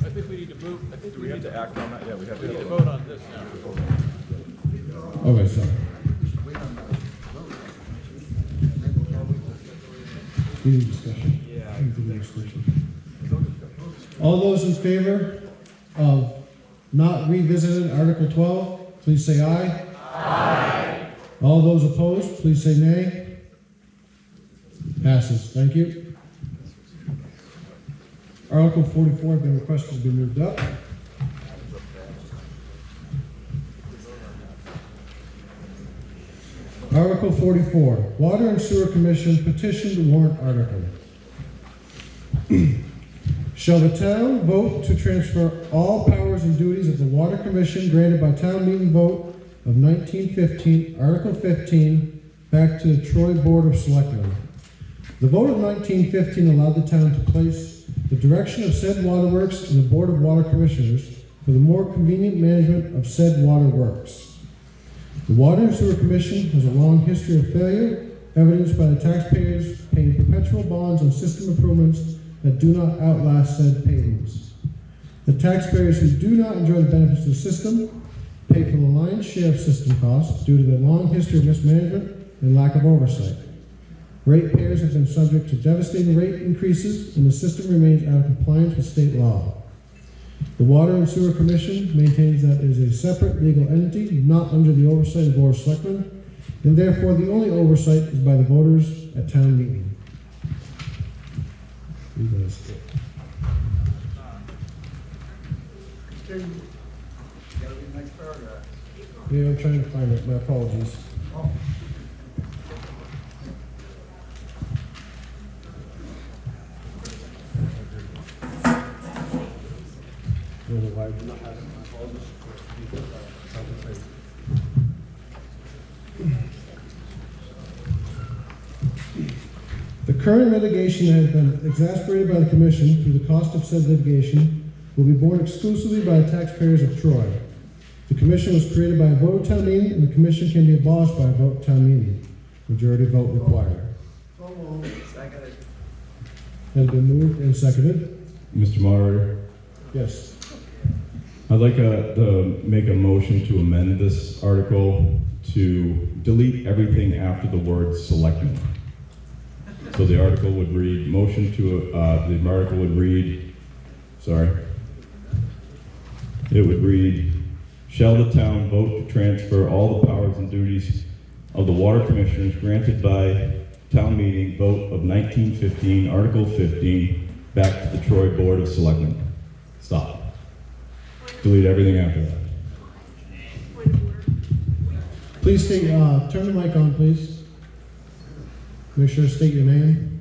I think we need to move, I think do we have to act on that? Yeah, we have to vote on this now. Okay, sorry. Any discussion? Any discussion? All those in favor of not revisiting Article 12, please say aye. Aye. All those opposed, please say nay. Passes. Thank you. Article 44 has been requested to be moved up. Article 44, Water and Sewer Commission petition to warrant article. Shall the town vote to transfer all powers and duties of the Water Commission granted by town meeting vote of 1915, Article 15, back to the Troy Board of Selectmen? The vote of 1915 allowed the town to place the direction of said waterworks in the Board of Water Commissioners for the more convenient management of said waterworks. The Water and Sewer Commission has a long history of failure evidenced by the taxpayers paying perpetual bonds on system improvements that do not outlast said payments. The taxpayers who do not enjoy the benefits of the system pay for the lion's share of system costs due to their long history of mismanagement and lack of oversight. Ratepayers have been subject to devastating rate increases, and the system remains out of compliance with state law. The Water and Sewer Commission maintains that it is a separate legal entity, not under the oversight of the Board of Selectmen, and therefore the only oversight is by the voters at town meeting. You guys. Yeah, I'm trying to find it. My apologies. The current litigation has been exasperated by the Commission through the cost of said litigation will be borne exclusively by the taxpayers of Troy. The Commission was created by a vote of town meeting, and the Commission can be abolished by a vote of town meeting. Majority vote required. Has been moved and seconded. Mr. Moderator, Yes. I'd like to make a motion to amend this article to delete everything after the word selectmen. So the article would read, it would read, shall the town vote to transfer all the powers and duties of the water commissioners granted by town meeting vote of 1915, Article 15, back to the Troy Board of Selectmen. Stop. Delete everything after that. Please state, turn the mic on, please. Make sure to state your name.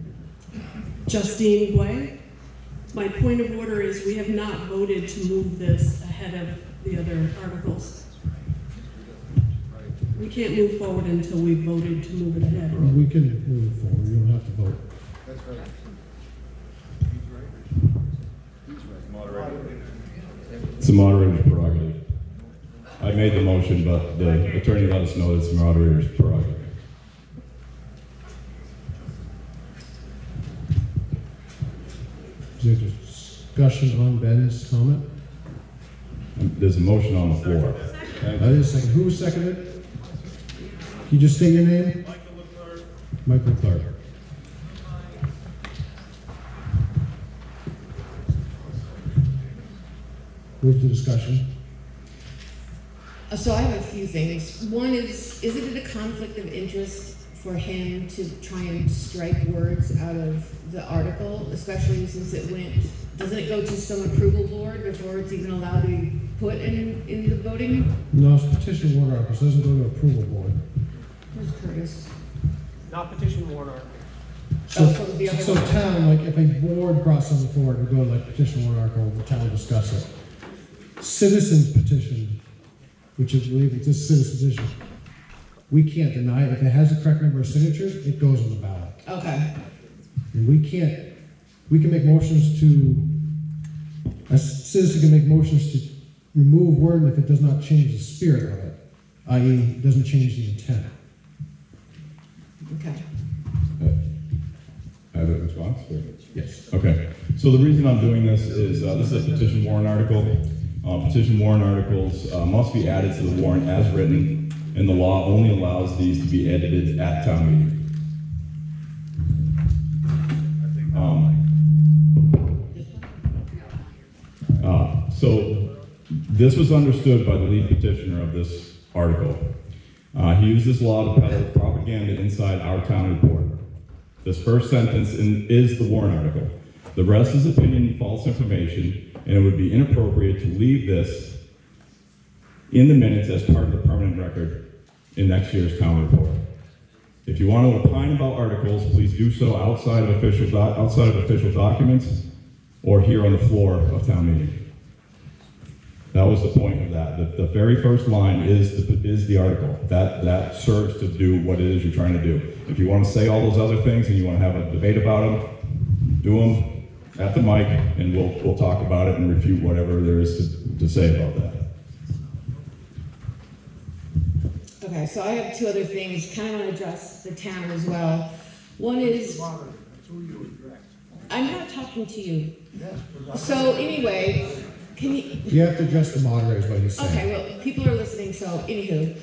Justine Guay. My point of order is we have not voted to move this ahead of the other articles. We can't move forward until we voted to move it ahead. We can move it forward. You don't have to vote. That's right. He's right. Moderator. It's the moderator's prerogative. I made the motion, but the attorney let us know it's the moderator's prerogative. Is there discussion on Ben's comment? There's a motion on the floor. That is second. Who seconded? Can you just state your name? Michael Clark. Move to discussion. So I have a few things. One is it a conflict of interest for him to try and strike words out of the article, especially since doesn't it go to some approval board before it's even allowed to be put in the voting? No, it's petition warrant articles. It doesn't go to approval board. Where's Curtis? Not petition warrant article. So town, like if a board brought something forward, we go to like petition warrant article, the town will discuss it. Citizens petition, which is believe it's a citizen petition. We can't deny it. If it has the correct number of signatures, it goes on the ballot. Okay. And we can make motions a citizen can make motions to remove word if it does not change the spirit of it, i.e. doesn't change the intent. Okay. I have a response? Yes. Okay. So the reason I'm doing this is this is a petition warrant article. Petition warrant articles must be added to the warrant as written, and the law only allows these to be edited at town meeting. So this was understood by the lead petitioner of this article. He used this law to peddle propaganda inside our town report. This first sentence is the warrant article. The rest is opinion and false information, and it would be inappropriate to leave this in the minutes as part of the permanent record in next year's town report. If you want to opine about articles, please do so outside of official documents or here on the floor of town meeting. That was the point of that. The very first line is the article. That serves to do what it is you're trying to do. If you want to say all those other things and you want to have a debate about them, do them at the mic, and we'll talk about it and refute whatever there is to say about that. Okay, so I have two other things, kind of want to address the town as well. One is, I'm not talking to you. So anyway, can you? You have to address the moderators, what he's saying. Okay, well, people are listening, so anywho.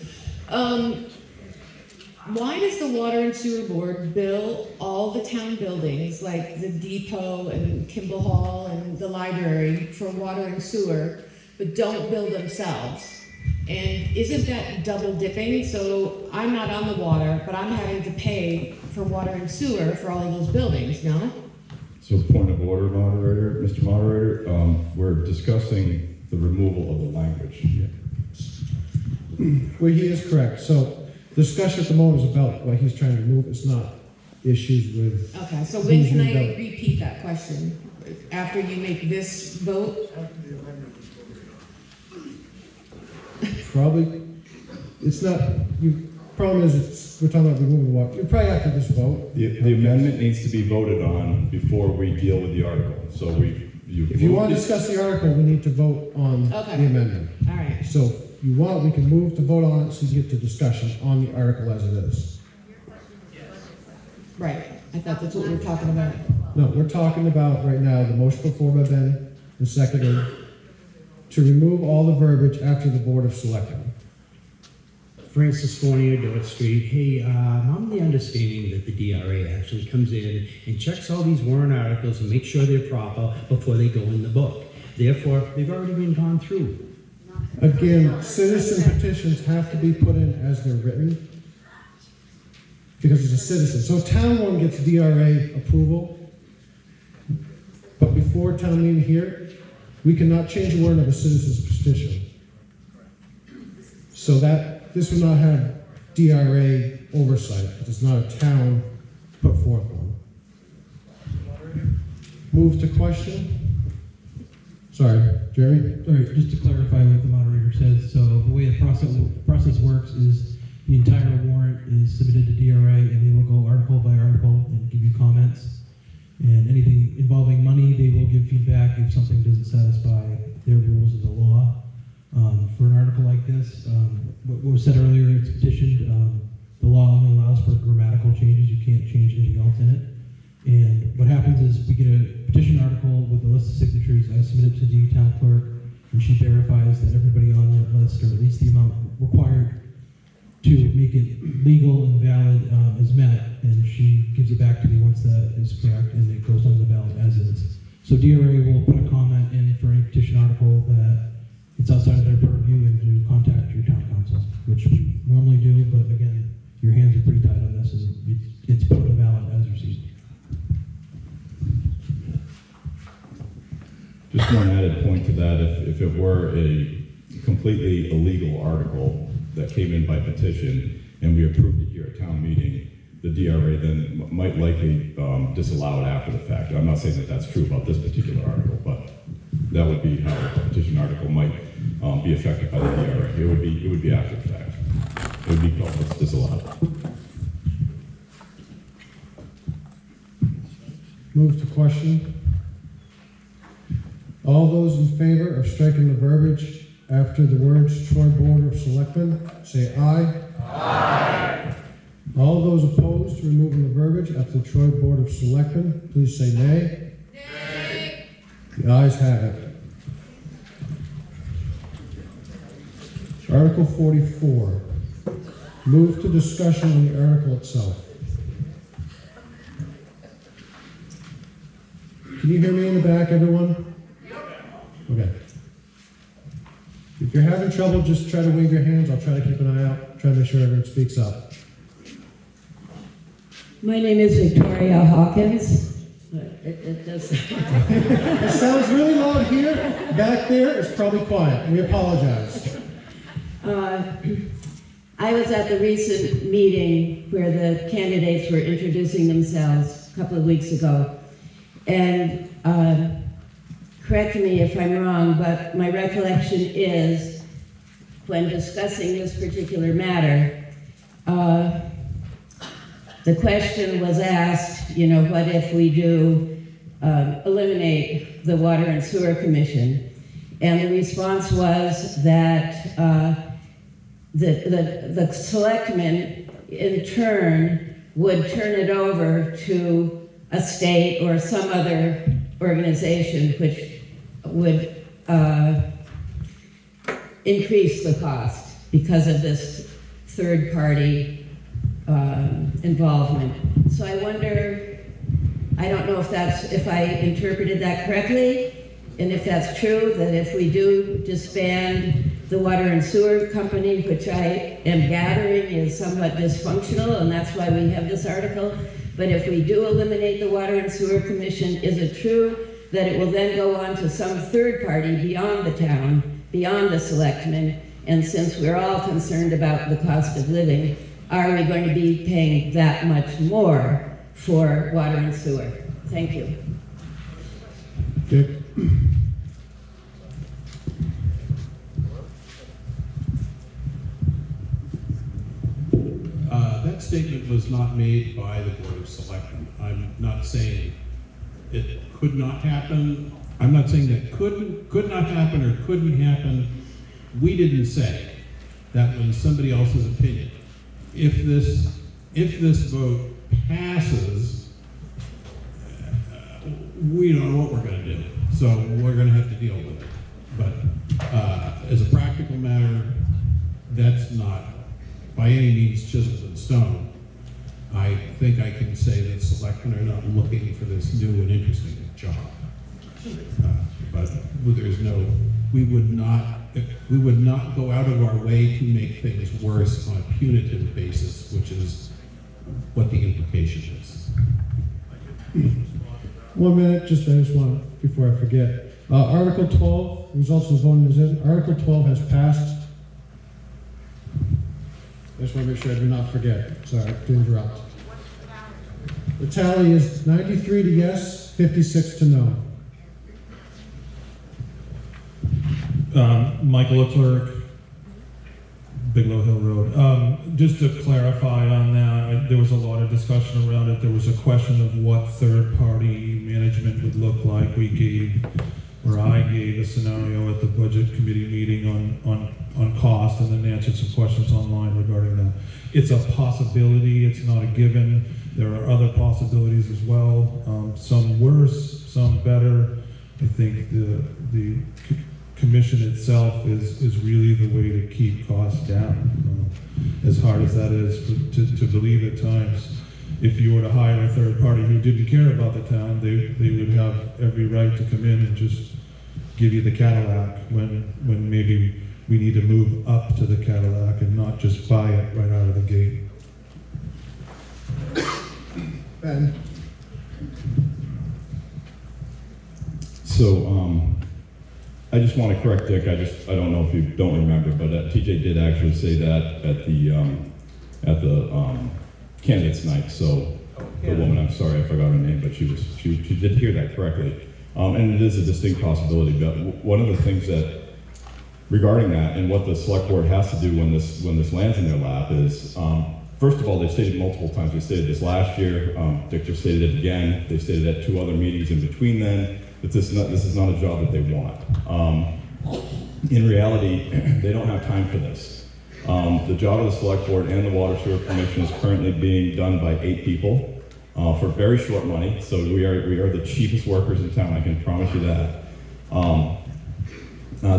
Why does the Water and Sewer Board bill all the town buildings, like the depot and Kimball Hall and the library, for water and sewer, but don't bill themselves? And isn't that double dipping? So I'm not on the water, but I'm having to pay for water and sewer for all of those buildings, no? So point of order, moderator, Mr. Moderator, we're discussing the removal of the language. Well, he is correct. So discussion at the moment is about what he's trying to remove. It's not issues with. Okay, so when can I bill. repeat that question? After you make this vote? Probably, it's not, problem is, we're talking about removing the water. You probably have to just vote. The amendment needs to be voted on before we deal with the article. So If you want to discuss the article, we need to vote on the Okay. amendment. All right. So if you want, we can move to vote on it so you get to discussion on the article as it is. Right, I thought that's what we were talking about. No, we're talking about right now the motion before by Ben and seconded to remove all the verbiage after the Board of Selectmen. Francis Fournier, Dorset Street. Hey, I'm on the understanding that the DRA actually comes in and checks all these warrant articles and makes sure they're proper before they go in the book. Therefore, they've already been gone through. Again, citizen petitions have to be put in as they're written because it's a citizen. So town one gets DRA approval, but before town meeting here, we cannot change a word of a citizen's petition. So that, this would not have DRA oversight, because it's not a town put forth one. Move to question? Sorry, Jerry? Sorry, just to clarify what the moderator says, so the way the process works is the entire warrant is submitted to DRA and they will go article by article and give you comments. And anything involving money, they will give feedback if something doesn't satisfy their rules of the law. For an article like this, what was said earlier, it's petitioned. The law only allows for grammatical changes. You can't change anything else in it. And what happens is we get a petition article with a list of signatures. I submit it to the town clerk, and she verifies that everybody on that list, or at least the amount required to make it legal and valid, is met. And she gives it back to me once that is correct, and it goes on the ballot as is. So DRA will put a comment in for any petition article that it's outside of their purview and to contact your town council, which we normally do, but again, your hands are pretty tight on this, and it's put on the ballot as received. Just one added point to that, if it were a completely illegal article that came in by petition and we approved it here at town meeting, the DRA then might likely disallow it after the fact. I'm not saying that that's true about this particular article, but that would be how a petition article might be affected by the DRA. It would be after the fact. It would be called disallowed. Move to question. All those in favor of striking the verbiage after the words Troy Board of Selectmen, say aye. Aye. All those opposed to removing the verbiage after the Troy Board of Selectmen, please say nay. Nay. The ayes have it. Article 44. Move to discussion on the article itself. Can you hear me in the back, everyone? Okay. If you're having trouble, just try to wave your hands. I'll try to keep an eye out, try to make sure everyone speaks up. My name is Victoria Hawkins. It does. It sounds really loud here. Back there, it's probably quiet. We apologize. I was at the recent meeting where the candidates were introducing themselves a couple of weeks ago. And correct me if I'm wrong, but my recollection is when discussing this particular matter, the question was asked, you know, what if we do eliminate the Water and Sewer Commission? And the response was that the selectmen in turn would turn it over to a state or some other organization which would increase the cost because of this third-party involvement. So I wonder, I don't know if I interpreted that correctly, and if that's true, that if we do disband the water and sewer company, which I am gathering is somewhat dysfunctional, and that's why we have this article, but if we do eliminate the Water and Sewer Commission, is it true that it will then go on to some third party beyond the town, beyond the selectmen, and since we're all concerned about the cost of living, are we going to be paying that much more for water and sewer? Thank you. Dick? That statement was not made by the Board of Selectmen. I'm not saying it could not happen. I'm not saying that could not happen or couldn't happen. We didn't say. That was somebody else's opinion. If this vote passes, we don't know what we're going to do. So we're going to have to deal with it. But as a practical matter, that's not by any means chiseled in stone. I think I can say that selectmen are not looking for this new and interesting job. But there's no, we would not go out of our way to make things worse on a punitive basis, which is what the implication is. 1 minute, I just want, before I forget. Article 12, results of the voting is in. Article 12 has passed. I just want to make sure I do not forget. Sorry to interrupt. The tally is 93 to yes, 56 to no. Michael Leclerc, Bigelow Hill Road. Just to clarify on that, there was a lot of discussion around it. There was a question of what third-party management would look like. We gave, or I gave, a scenario at the budget committee meeting on cost, and then answered some questions online regarding that. It's a possibility. It's not a given. There are other possibilities as well. Some worse, some better. I think the commission itself is really the way to keep costs down. As hard as that is to believe at times, if you were to hire a third party who didn't care about the town, they would have every right to come in and just give you the Cadillac when maybe we need to move up to the Cadillac and not just buy it right out of the gate. Ben? So, I just want to correct Dick. I don't know if you don't remember, but TJ did actually say that at the candidates night. So the woman, I'm sorry, I forgot her name, but she did hear that correctly. And it is a distinct possibility. But one of the things that regarding that and what the select board has to do when this lands in their lap is, first of all, they stated multiple times. They stated this last year. Dick just stated it again. They stated at 2 other meetings in between then. That this is not a job that they want. In reality, they don't have time for this. The job of the select board and the Water Sewer Commission is currently being done by 8 people for very short money. So we are the cheapest workers in town, I can promise you that.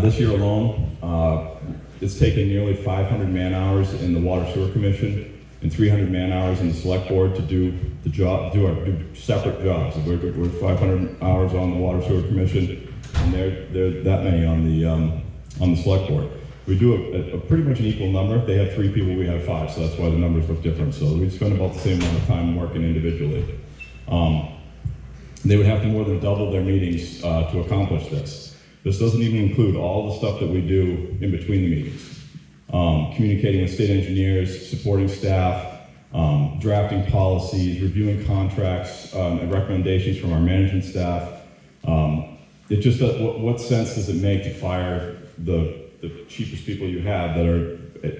This year alone, it's taken nearly 500 man hours in the Water Sewer Commission and 300 man hours in the select board to do the job, do separate jobs. We're 500 hours on the Water Sewer Commission, and they're that many on the select board. We do a pretty much an equal number. They have 3 people, we have 5, so that's why the numbers look different. So we spend about the same amount of time working individually. They would have to more than double their meetings to accomplish this. This doesn't even include all the stuff that we do in between the meetings. Communicating with state engineers, supporting staff, drafting policies, reviewing contracts, and recommendations from our management staff. It just, what sense does it make to fire the cheapest people you have that are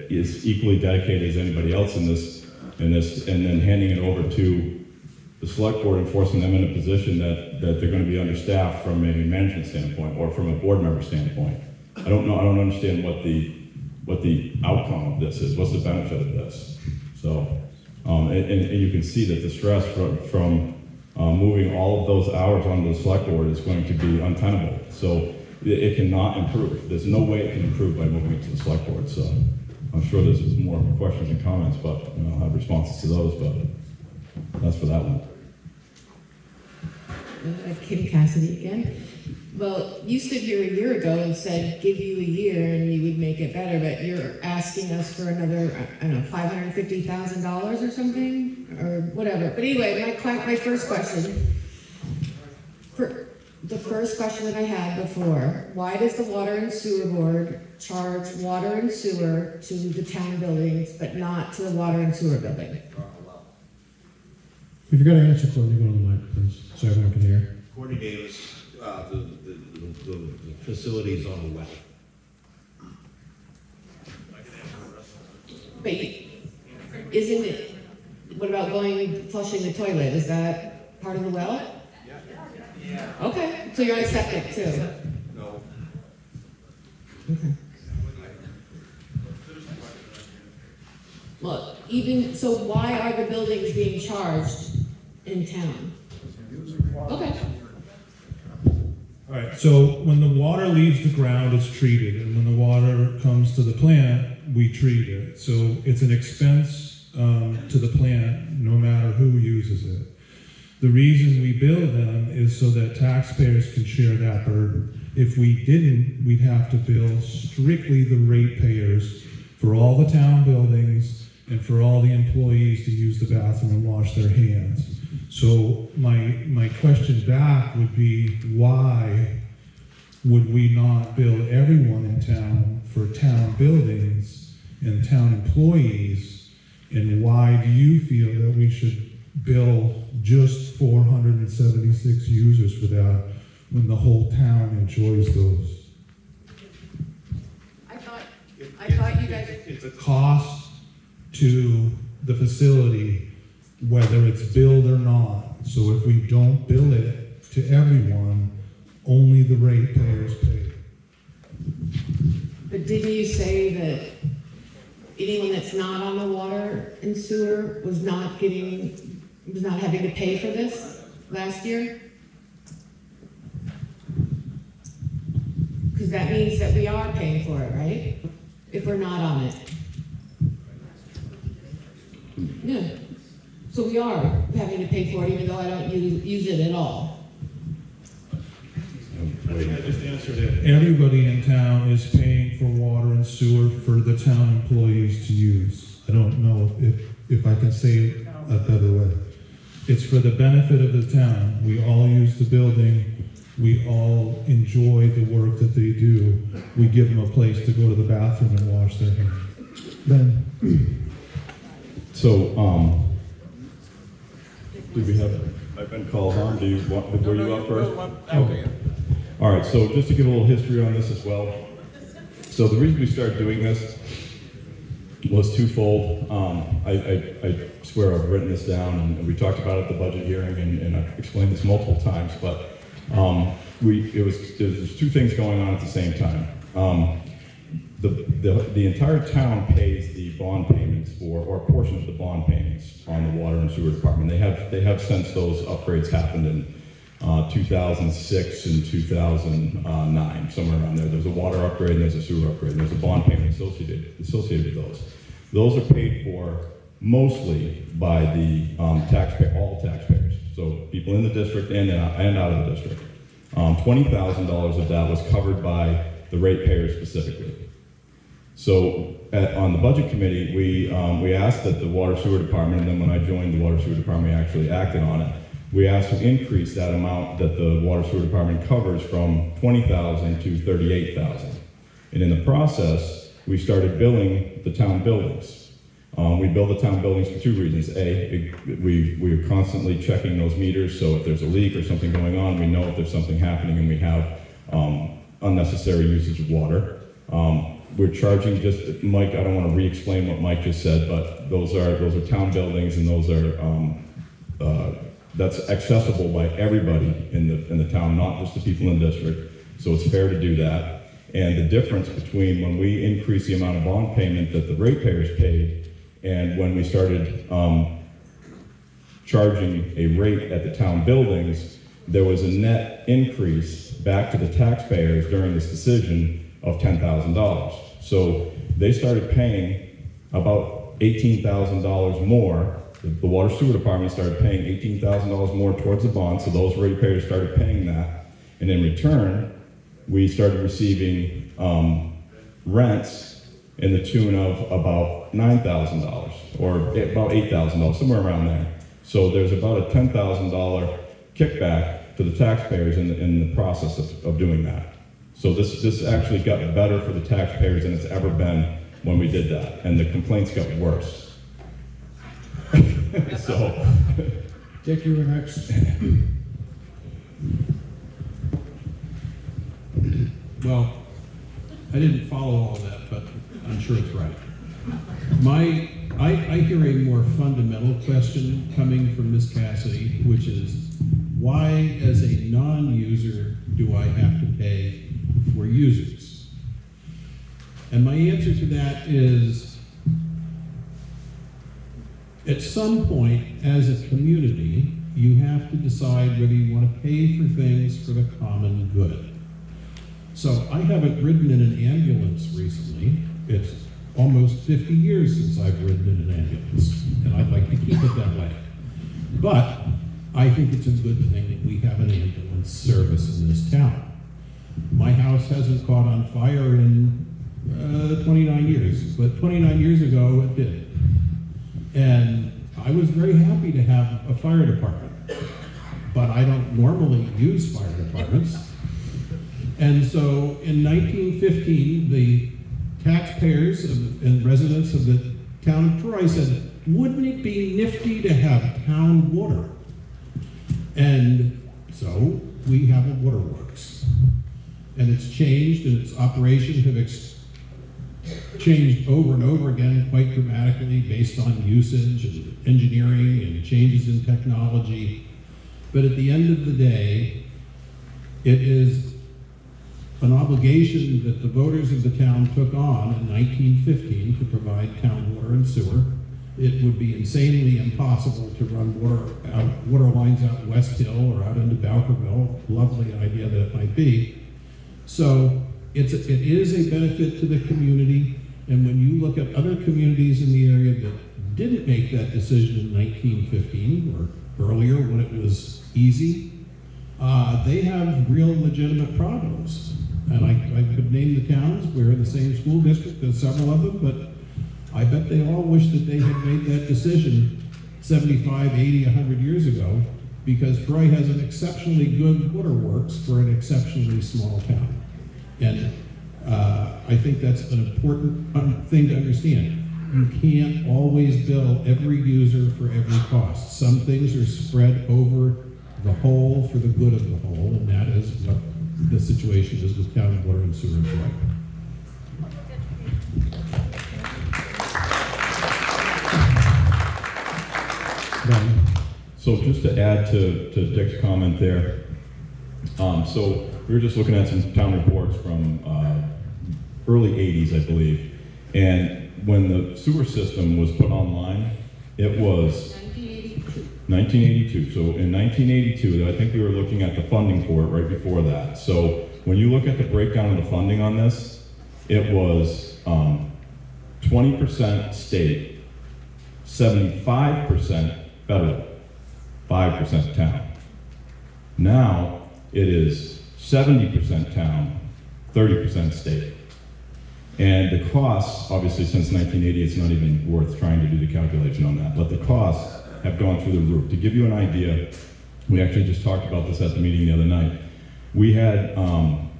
is equally dedicated as anybody else in this, and then handing it over to the select board and forcing them in a position that they're going to be understaffed from a management standpoint or from a board member standpoint? I don't understand what the what the outcome of this is, what's the benefit of this. So, and you can see that the stress from moving all of those hours onto the select board is going to be untenable. So it cannot improve. There's no way it can improve by moving it to the select board. So I'm sure there's more questions and comments, but I'll have responses to those, but that's for that one. Kitty Cassidy again. Well, you stood here a year ago and said, give you a year and you would make it better, but you're asking us for another, I don't know, $550,000 or something, or whatever. But anyway, my first question, the first question that I had before, why does the Water and Sewer Board charge water and sewer to the town buildings, but not to the water and sewer building? If you're gonna answer, Courtney, go on the mic, please, so everyone can hear. Courtney Davis, the facilities on the well. But isn't it, what about flushing the toilet? Is that part of the well? Yeah. Okay, so you're on septic too? No. Okay. Well, so why are the buildings being charged in town? Okay. All right, so when the water leaves the ground, it's treated, and when the water comes to the plant, we treat it. So it's an expense to the plant, no matter who uses it. The reason we bill them is so that taxpayers can share that burden. If we didn't, we'd have to bill strictly the ratepayers for all the town buildings and for all the employees to use the bathroom and wash their hands. So my question back would be, why would we not bill everyone in town for town buildings and town employees? And why do you feel that we should bill just 476 users for that when the whole town enjoys those? I thought you guys... It's a cost to the facility, whether it's billed or not. So if we don't bill it to everyone, only the ratepayers pay. But didn't you say that anyone that's not on the water and sewer was not having to pay for this last year? Because that means that we are paying for it, right? If we're not on it. Yeah. So we are having to pay for it even though I don't use it at all. I think I just answered it. Everybody in town is paying for water and sewer for the town employees to use. I don't know if I can say it a better way. It's for the benefit of the town. We all use the building. We all enjoy the work that they do. We give them a place to go to the bathroom and wash their hands. Ben. So, do we have, I've been called on, were you up first? Okay. All right, so just to give a little history on this as well. So the reason we started doing this was twofold. I swear I've written this down, and we talked about it at the budget hearing, and I've explained this multiple times, but there's two things going on at the same time. The entire town pays the bond payments or a portion of the bond payments on the water and sewer department. They have since those upgrades happened in 2006 and 2009, somewhere around there. There's a water upgrade and there's a sewer upgrade, and there's a bond payment associated with those. Those are paid for mostly by the all taxpayers. So people in the district and out of the district. $20,000 of that was covered by the ratepayers specifically. So on the budget committee, we asked that the water sewer department, and then when I joined the water sewer department, we actually acted on it. We asked to increase that amount that the water sewer department covers from $20,000 to $38,000. And in the process, we started billing the town buildings. We bill the town buildings for two reasons. We are constantly checking those meters, so if there's a leak or something going on, we know if there's something happening and we have unnecessary usage of water. We're charging Mike, I don't want to re-explain what Mike just said, but those are town buildings, and those are, that's accessible by everybody in the town, not just the people in the district. So it's fair to do that. And the difference between when we increased the amount of bond payment that the ratepayers paid and when we started charging a rate at the town buildings, there was a net increase back to the taxpayers during this decision of $10,000. So they started paying about $18,000 more. The water sewer department started paying $18,000 more towards the bond, so those ratepayers started paying that. And in return, we started receiving rents in the tune of about $9,000 or about $8,000, somewhere around there. So there's about a $10,000 kickback to the taxpayers in the process of doing that. So this actually got better for the taxpayers than it's ever been when we did that, and the complaints got worse. So, Dick, you were next. Well, I didn't follow all that, but I'm sure it's right. I hear a more fundamental question coming from Ms. Cassidy, which is, why as a non-user do I have to pay for users? And my answer to that is, at some point, as a community, you have to decide whether you want to pay for things for the common good. So I haven't ridden in an ambulance recently. It's almost 50 years since I've ridden in an ambulance, and I'd like to keep it that way. But I think it's a good thing that we have an ambulance service in this town. My house hasn't caught on fire in 29 years, but 29 years ago it did. And I was very happy to have a fire department, but I don't normally use fire departments. And so in 1915, the taxpayers and residents of the town of Troy said, wouldn't it be nifty to have town water? And so we have a waterworks. And it's changed, and its operations have changed over and over again quite dramatically based on usage and engineering and changes in technology. But at the end of the day, it is an obligation that the voters of the town took on in 1915 to provide town water and sewer. It would be insanely impossible to run water lines out West Hill or out into Bowkerville, lovely idea that it might be. So it is a benefit to the community, and when you look at other communities in the area that didn't make that decision in 1915 or earlier when it was easy, they have real legitimate problems. And I could name the towns. We're in the same school district as several of them, but I bet they all wish that they had made that decision 75, 80, 100 years ago, because Troy has an exceptionally good waterworks for an exceptionally small town. And I think that's an important thing to understand. You can't always bill every user for every cost. Some things are spread over the whole for the good of the whole, and that is what the situation is with town water and sewer in Troy. So just to add to Dick's comment there, so we were just looking at some town reports from early 80s, I believe, and when the sewer system was put online, it was 1982. So in 1982, I think we were looking at the funding for it right before that. So when you look at the breakdown of the funding on this, it was 20% state, 75% federal, 5% town. Now it is 70% town, 30% state. And the costs, obviously since 1980, it's not even worth trying to do the calculation on that, but the costs have gone through the roof. To give you an idea, we actually just talked about this at the meeting the other night. We had some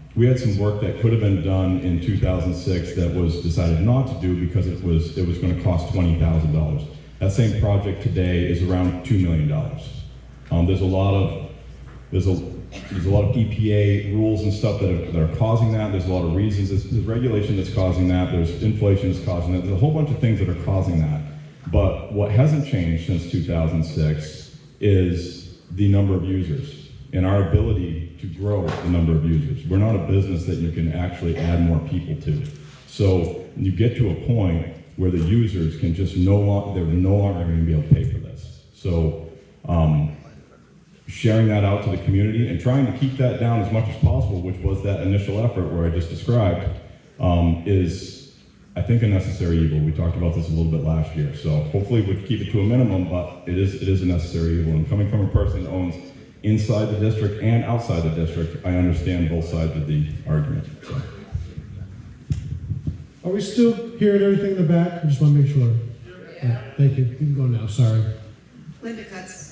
work that could have been done in 2006 that was decided not to do because it was going to cost $20,000. That same project today is around $2 million. There's a lot of EPA rules and stuff that are causing that. There's a lot of reasons. There's regulation that's causing that. There's inflation that's causing that. There's a whole bunch of things that are causing that. But what hasn't changed since 2006 is the number of users. in our ability to grow the number of users. We're not a business that you can actually add more people to. So you get to a point where the users can just they're no longer going to be able to pay for this. So sharing that out to the community and trying to keep that down as much as possible, which was that initial effort where I just described, is, I think, a necessary evil. We talked about this a little bit last year. So hopefully we keep it to a minimum, but it is a necessary evil. And coming from a person that owns inside the district and outside the district, I understand both sides of the argument. So. Are we still hearing everything in the back? I just want to make sure. Yeah. Thank you. You can go now. Sorry. Linda Cutts.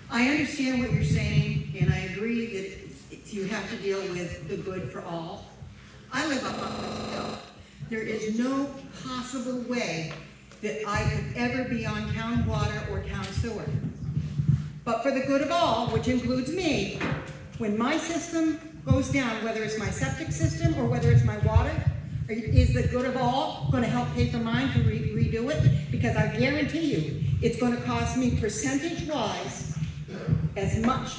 I understand what you're saying, and I agree that you have to deal with the good for all. I live up on this hill. There is no possible way that I could ever be on town water or town sewer. But for the good of all, which includes me, when my system goes down, whether it's my septic system or whether it's my water, is the good of all going to help pay for mine to redo it? Because I guarantee you, it's going to cost me percentage-wise as much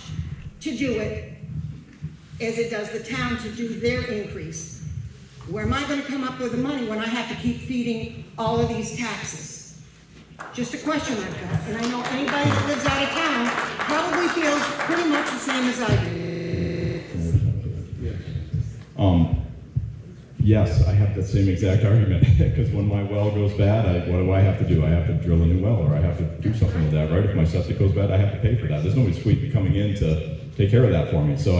to do it as it does the town to do their increase. Where am I going to come up with the money when I have to keep feeding all of these taxes? Just a question I've got, and I know anybody that lives out of town probably feels pretty much the same as I do. Yes, I have that same exact argument, because when my well goes bad, what do I have to do? I have to drill a new well, or I have to do something with that, right? If my septic goes bad, I have to pay for that. There's nobody sweet coming in to take care of that for me. So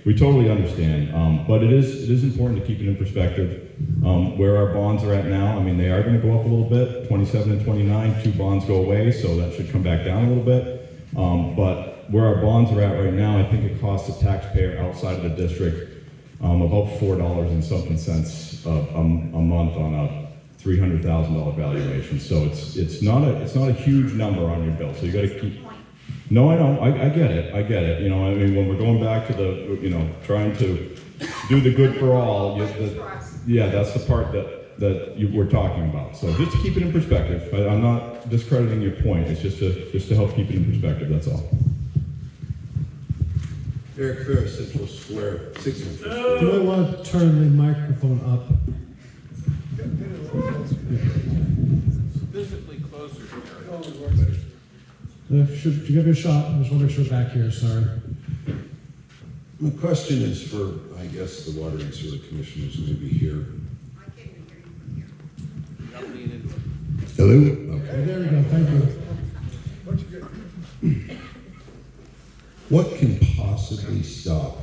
we totally understand, but it is important to keep it in perspective. Where our bonds are at now, I mean, they are going to go up a little bit, 27 and 29, 2 bonds go away, so that should come back down a little bit. But where our bonds are at right now, I think it costs a taxpayer outside of the district about $4 and something cents a month on a $300,000 valuation. So it's not a huge number on your bill. So you got to keep. No, I know. I get it. You know, I mean, when we're going back to the, you know, trying to do the good for all, yeah, that's the part that we're talking about. So just to keep it in perspective. I'm not discrediting your point. It's just to help keep it in perspective. That's all. Eric Ferris, Central Square, 6 You might want to turn the microphone up. Physically closer Should you give it a shot? I just want to make sure back here, sorry. My question is for, I guess, the Water and Sewer Commissioners maybe here. Hello? Okay. There we go, thank you. What can possibly stop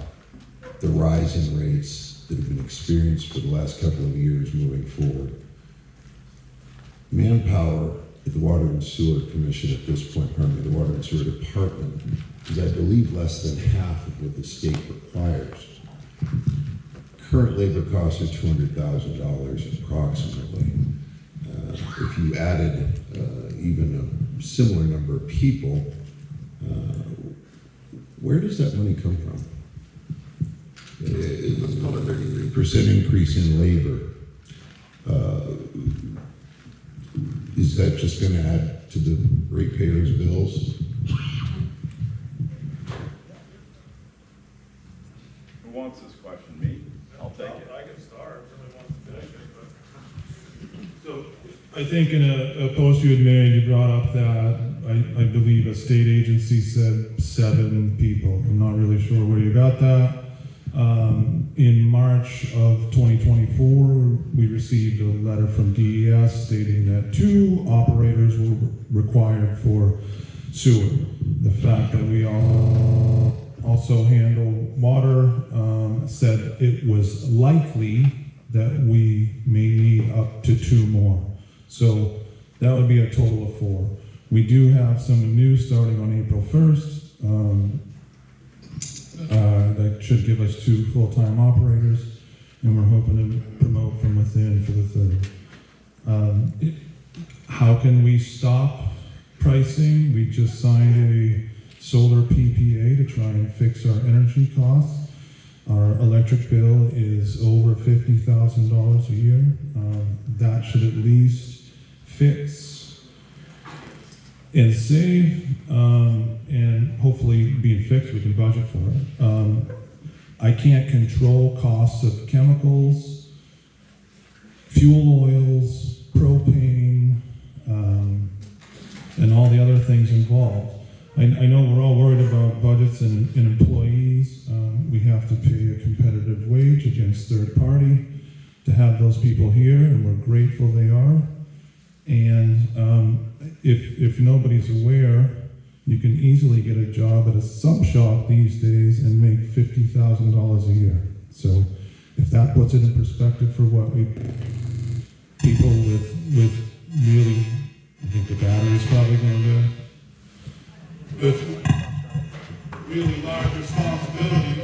the rise in rates that have been experienced for the last couple of years moving forward? Manpower at the Water and Sewer Commission at this point, pardon me, the Water and Sewer Department, is I believe less than half of what the state requires. Current labor costs are $200,000 approximately. If you added even a similar number of people, where does that money come from? Let's call it 33% increase in labor. Is that just going to add to the ratepayers' bills? Who wants this question? Me? I'll take it. I can start. So I think in a post you had made, you brought up that I believe a state agency said 7 people. I'm not really sure where you got that. In March of 2024, we received a letter from DES stating that 2 operators were required for sewer. The fact that we also handle water said it was likely that we may need up to 2 more. So that would be a total of 4. We do have some news starting on April 1st. That should give us 2 full-time operators, and we're hoping to promote from within for the 3rd. How can we stop pricing? We just signed a solar PPA to try and fix our energy costs. Our electric bill is over $50,000 a year. That should at least fix and save, and hopefully being fixed, we can budget for it. I can't control costs of chemicals, fuel oils, propane, and all the other things involved. I know we're all worried about budgets and employees. We have to pay a competitive wage against third party to have those people here, and we're grateful they are. And if nobody's aware, you can easily get a job at a sub shop these days and make $50,000 a year. So if that puts it in perspective for what we, people with really, I think the battery's probably going to, with really large responsibility,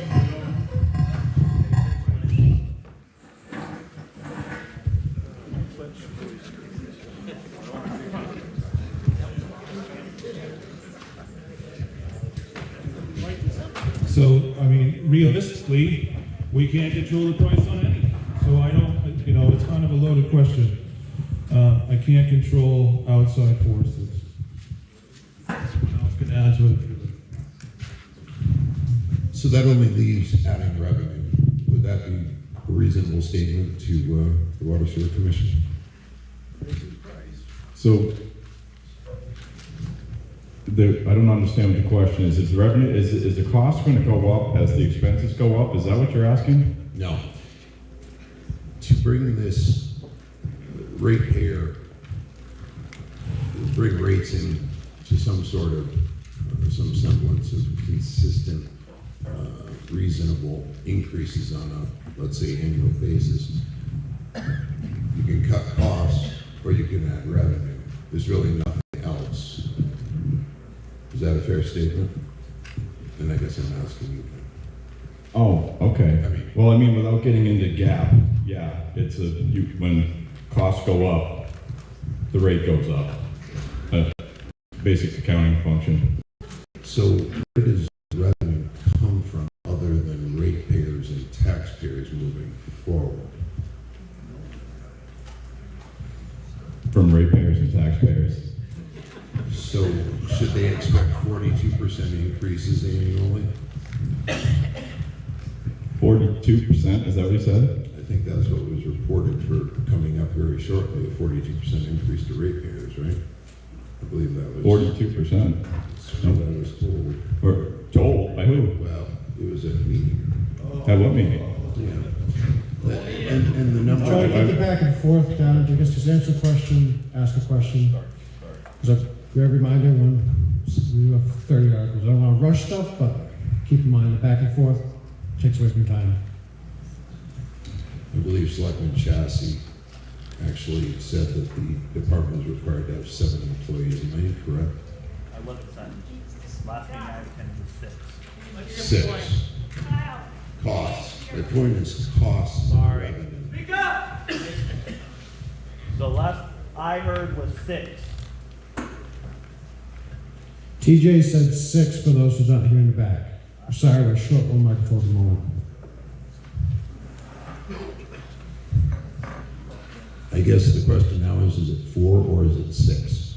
So, I mean, realistically, we can't control the price on anything. So I don't, you know, it's kind of a loaded question. I can't control outside forces. I was going to add to it. So that only leaves adding revenue. Would that be a reasonable statement to the Water Sewer Commission? So, I don't understand what the question is. Is the revenue, is the cost going to go up as the expenses go up? Is that what you're asking? No. To bring this ratepayer, bring rates in to some sort of, some semblance of consistent, reasonable increases on a, let's say, annual basis. You can cut costs or you can add revenue. There's really nothing else. Is that a fair statement? And I guess I'm asking you. Oh, okay. Well, I mean, without getting into GAAP, yeah, it's when costs go up, the rate goes up. Basic accounting function. So where does revenue come from other than ratepayers and taxpayers moving forward? From ratepayers and taxpayers. So should they expect 42% increases annually? 42%, is that what you said? I think that's what was reported for coming up very shortly, a 42% increase to ratepayers, right? I believe that was 42%. That's what I was told. Or told by who? Well, it was at a meeting. At what meeting? Yeah. And the number. Try to keep it back and forth, down. Just answer a question, ask a question. Because I reminder when we have 30 articles. I don't want to rush stuff, but keep in mind the back and forth takes away from time. I believe Selectman Chassis actually said that the department is required to have 7 employees. Am I incorrect? I looked at that. Last meeting I attended was 6. 6. Costs. The point is costs. Sorry. Speak up! So last I heard was 6. TJ said 6 for those who don't hear in the back. I'm sorry, we're short one microphone at the moment. I guess the question now is it 4 or is it 6?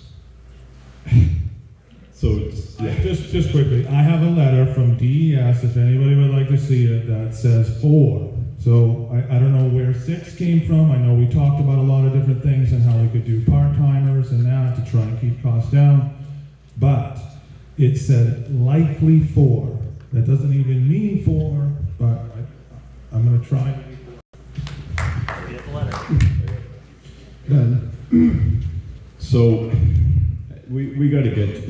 So, Just quickly, I have a letter from DES, if anybody would like to see it, that says 4. So I don't know where 6 came from. I know we talked about a lot of different things and how we could do part-timers and that to try and keep costs down. But it said likely 4. That doesn't even mean 4, but I'm going to try. Get the letter. Then, so we got to get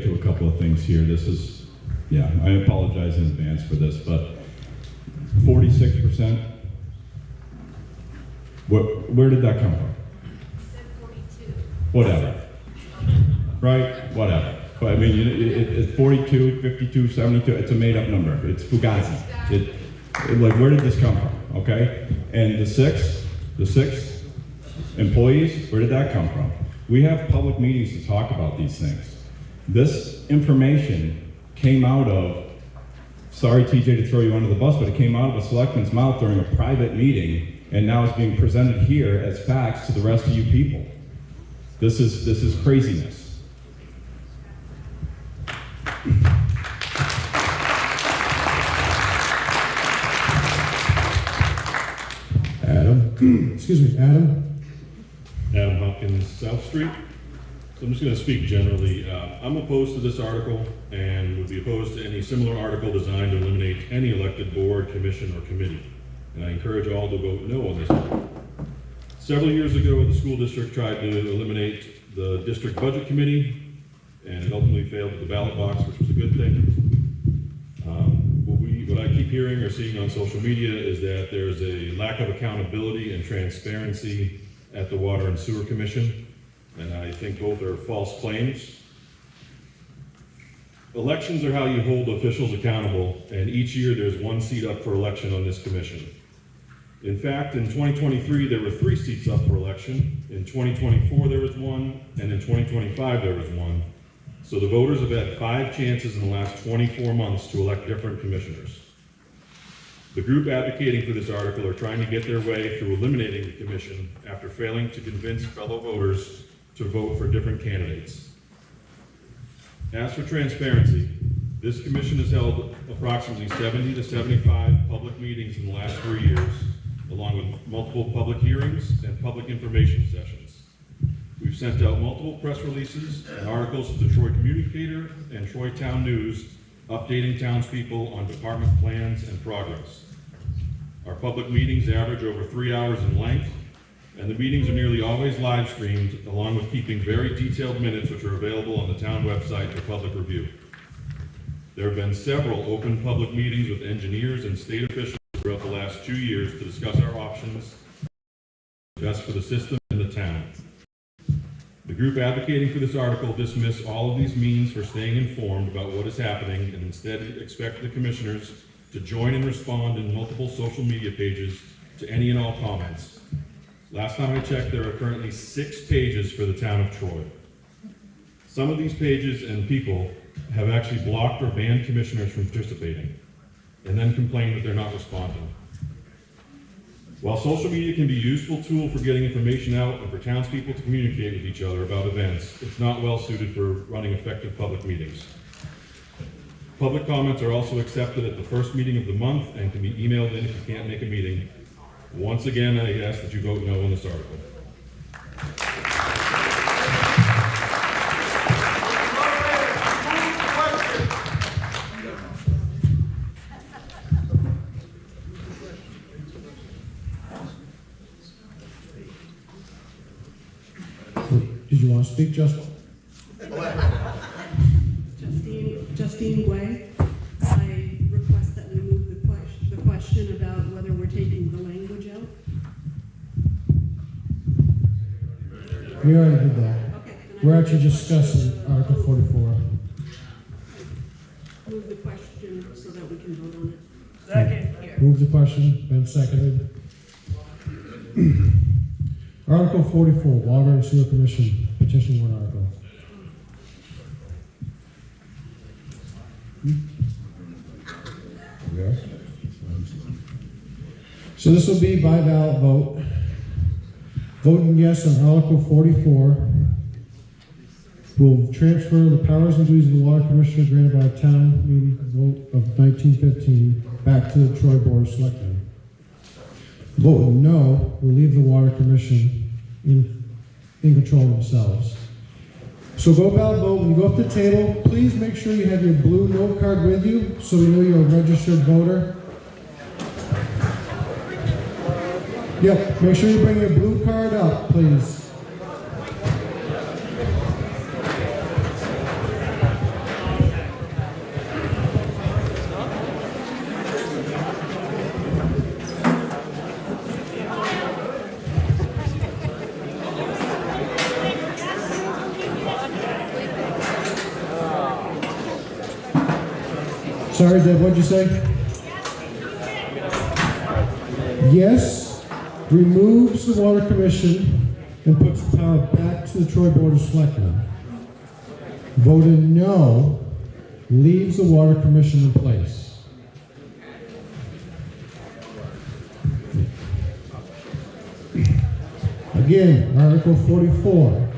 to a couple of things here. This is, yeah, I apologize in advance for this, but 46%. Where did that come from? Whatever. Right? Whatever. But I mean, it's 42, 52, 72. It's a made-up number. It's Fugazi. Like, where did this come from? Okay. And the six employees, where did that come from? We have public meetings to talk about these things. This information came out of, sorry TJ to throw you under the bus, but it came out of a selectman's mouth during a private meeting, and now it's being presented here as facts to the rest of you people. This is craziness. Excuse me, Adam? Adam Hopkins, South Street. So I'm just going to speak generally. I'm opposed to this article and would be opposed to any similar article designed to eliminate any elected board, commission, or committee. And I encourage all to vote no on this article. Several years ago, the school district tried to eliminate the district budget committee, and it ultimately failed at the ballot box, which was a good thing. What I keep hearing or seeing on social media is that there's a lack of accountability and transparency at the Water and Sewer Commission, and I think both are false claims. Elections are how you hold officials accountable, and each year there's one seat up for election on this commission. In fact, in 2023, there were 3 seats up for election. In 2024, there was 1, and in 2025, there was 1. So the voters have had 5 chances in the last 24 months to elect different commissioners. The group advocating for this article are trying to get their way through eliminating the commission after failing to convince fellow voters to vote for different candidates. As for transparency, this commission has held approximately 70 to 75 public meetings in the last 3 years, along with multiple public hearings and public information sessions. We've sent out multiple press releases and articles to the Troy Communicator and Troy Town News, updating townspeople on department plans and progress. Our public meetings average over 3 hours in length, and the meetings are nearly always live streamed, along with keeping very detailed minutes which are available on the town website for public review. There have been several open public meetings with engineers and state officials throughout the last 2 years to discuss our options, best for the system and the town. The group advocating for this article dismiss all of these means for staying informed about what is happening and instead expect the commissioners to join and respond in multiple social media pages to any and all comments. Last time I checked, there are currently 6 pages for the town of Troy. Some of these pages and people have actually blocked or banned commissioners from participating, and then complain that they're not responding. While social media can be a useful tool for getting information out and for townspeople to communicate with each other about events, it's not well suited for running effective public meetings. Public comments are also accepted at the first meeting of the month and can be emailed in if you can't make a meeting. Once again, I ask that you vote no on this article. Did you want to speak, Justin? Justine Guay. I request that we move the question about whether we're taking the language out. We already did that. We're actually discussing Article 44. Move the question so that we can vote on it. Second. Move the question, been seconded. Article 44, Water and Sewer Commission, petition warrant article. Yes. So this will be by ballot vote. Voting yes on Article 44 will transfer the powers and duties of the Water Commissioner granted by a town meeting vote of 1915 back to the Troy Board of Selectmen. Voting no will leave the Water Commission in control of themselves. So go ballot vote. When you go up to the table, please make sure you have your blue note card with you so we know you're a registered voter. Yep, make sure you bring your blue card up, please. Sorry, Deb, what'd you say? Yes removes the Water Commission and puts the power back to the Troy Board of Selectmen. Voted no leaves the Water Commission in place. Again, Article 44.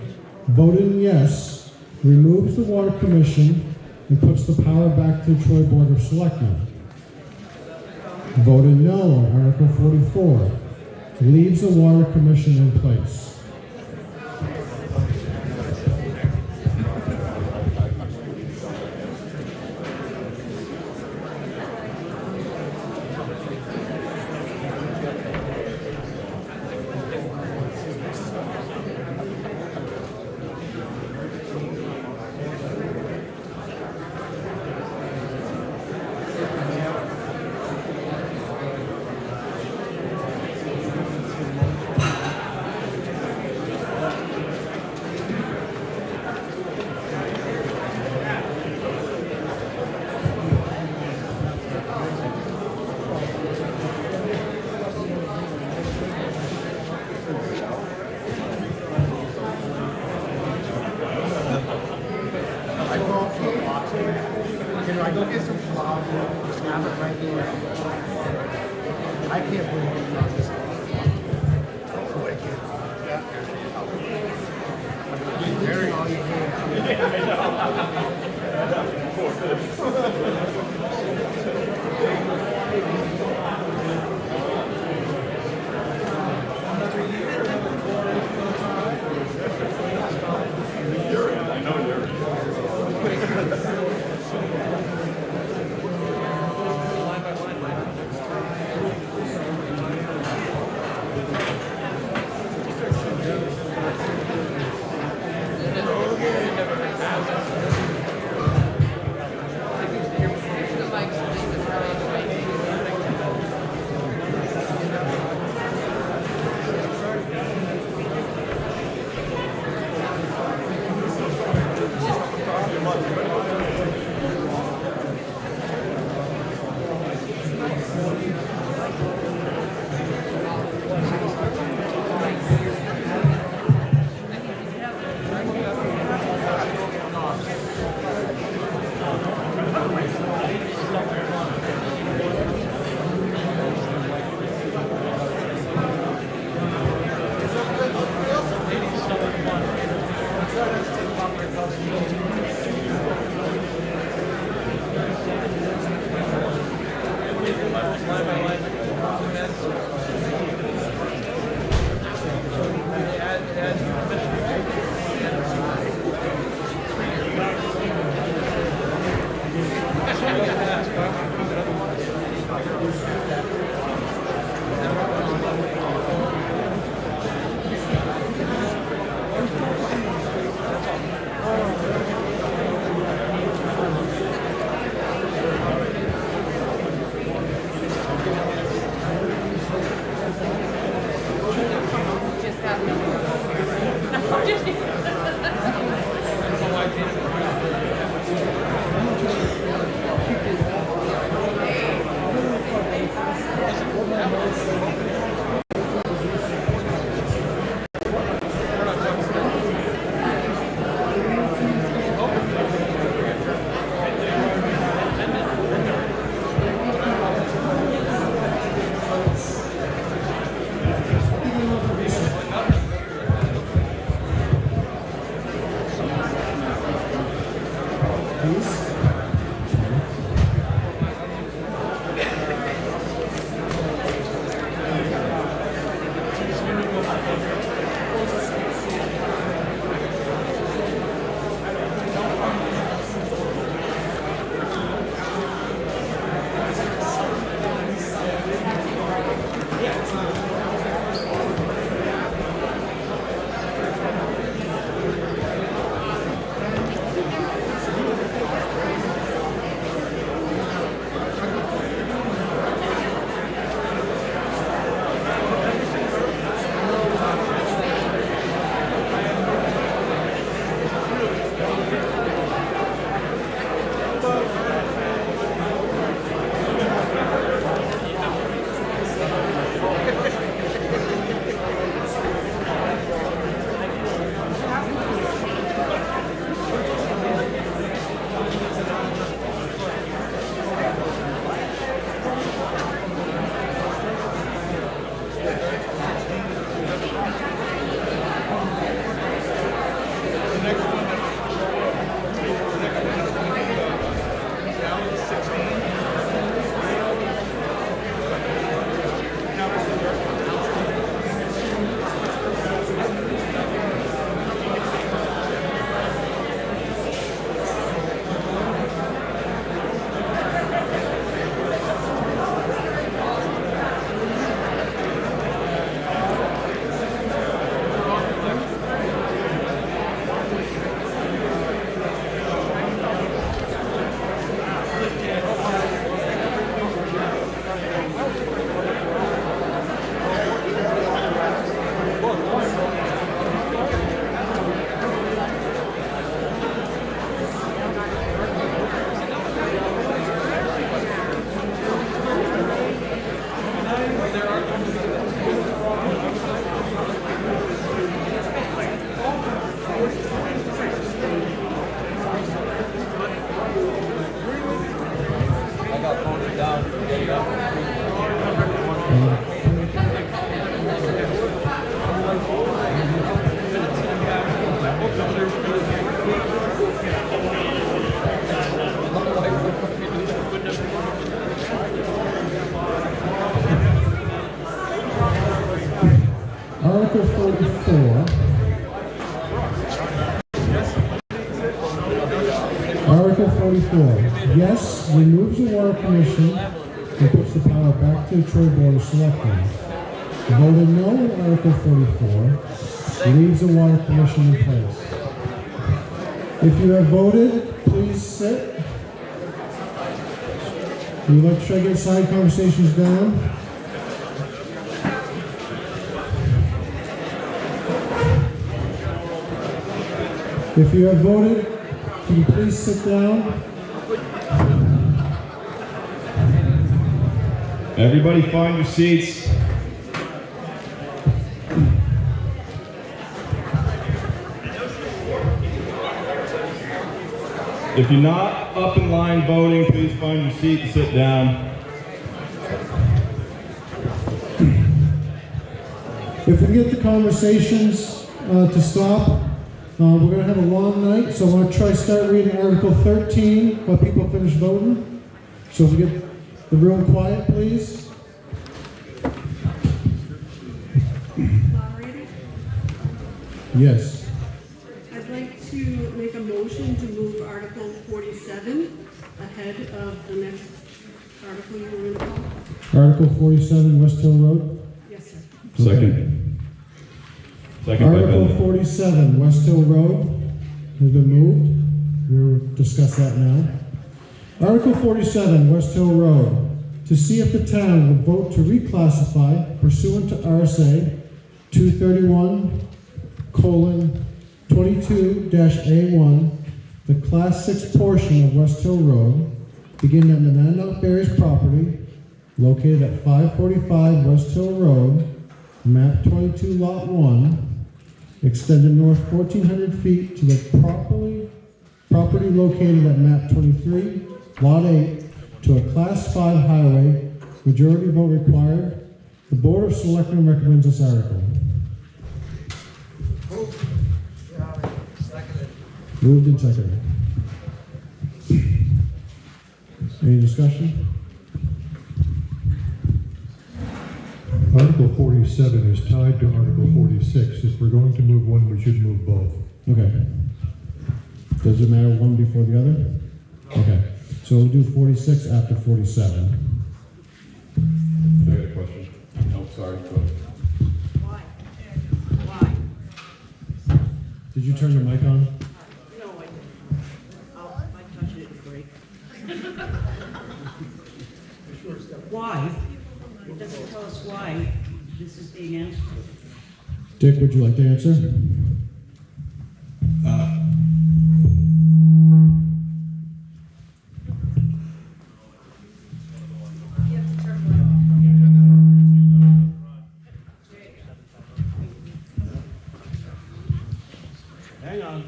Voted yes removes the Water Commission and puts the power back to the Troy Board of Selectmen. Voted no on Article 44. leaves the Water Commission in place. Can I go get some flour? Just have it right here. I can't believe it. Not this one. Wicked. Very all you I know you're. Article 44. Article 44. Yes, removes the Water Commission and puts the power back to the Troy Board of Selectmen. Voted no on Article 44 leaves the Water Commission in place. If you have voted, please sit. Would you like to try to get side conversations down? If you have voted, can you please sit down? Everybody find your seats. If you're not up in line voting, please find your seat and sit down. If we can get the conversations to stop, we're going to have a long night, so I want to try to start reading Article 13 while people finish voting. So if we get the room quiet, please. Moderator, Yes. I'd like to make a motion to move Article 47 ahead of the next article you were going to call. Article 47, West Hill Road. Yes, sir. Second. Second by Article Bender. 47, West Hill Road has been moved. We'll discuss that now. Article 47, West Hill Road, to see if the town would vote to reclassify pursuant to RSA 231:22-A1, the Class 6 portion of West Hill Road, beginning at Monadnock Berry's property, located at 545 West Hill Road, map 22, lot 1, extended north 1,400 feet to the property located at map 23, lot 8, to a Class 5 highway, majority vote required. The Board of Selectmen recommends this article. Moved and seconded. Any discussion? Article 47 is tied to Article 46. If we're going to move one, we should move both. Okay. Does it matter one before the other? Okay. So we'll do 46 after 47. I got a question. Oh, sorry. Go ahead. Why? Did you turn the mic on? No, I didn't. I touched it, it break. Why? It doesn't tell us why this is being answered. Dick, would you like to answer? Hang on.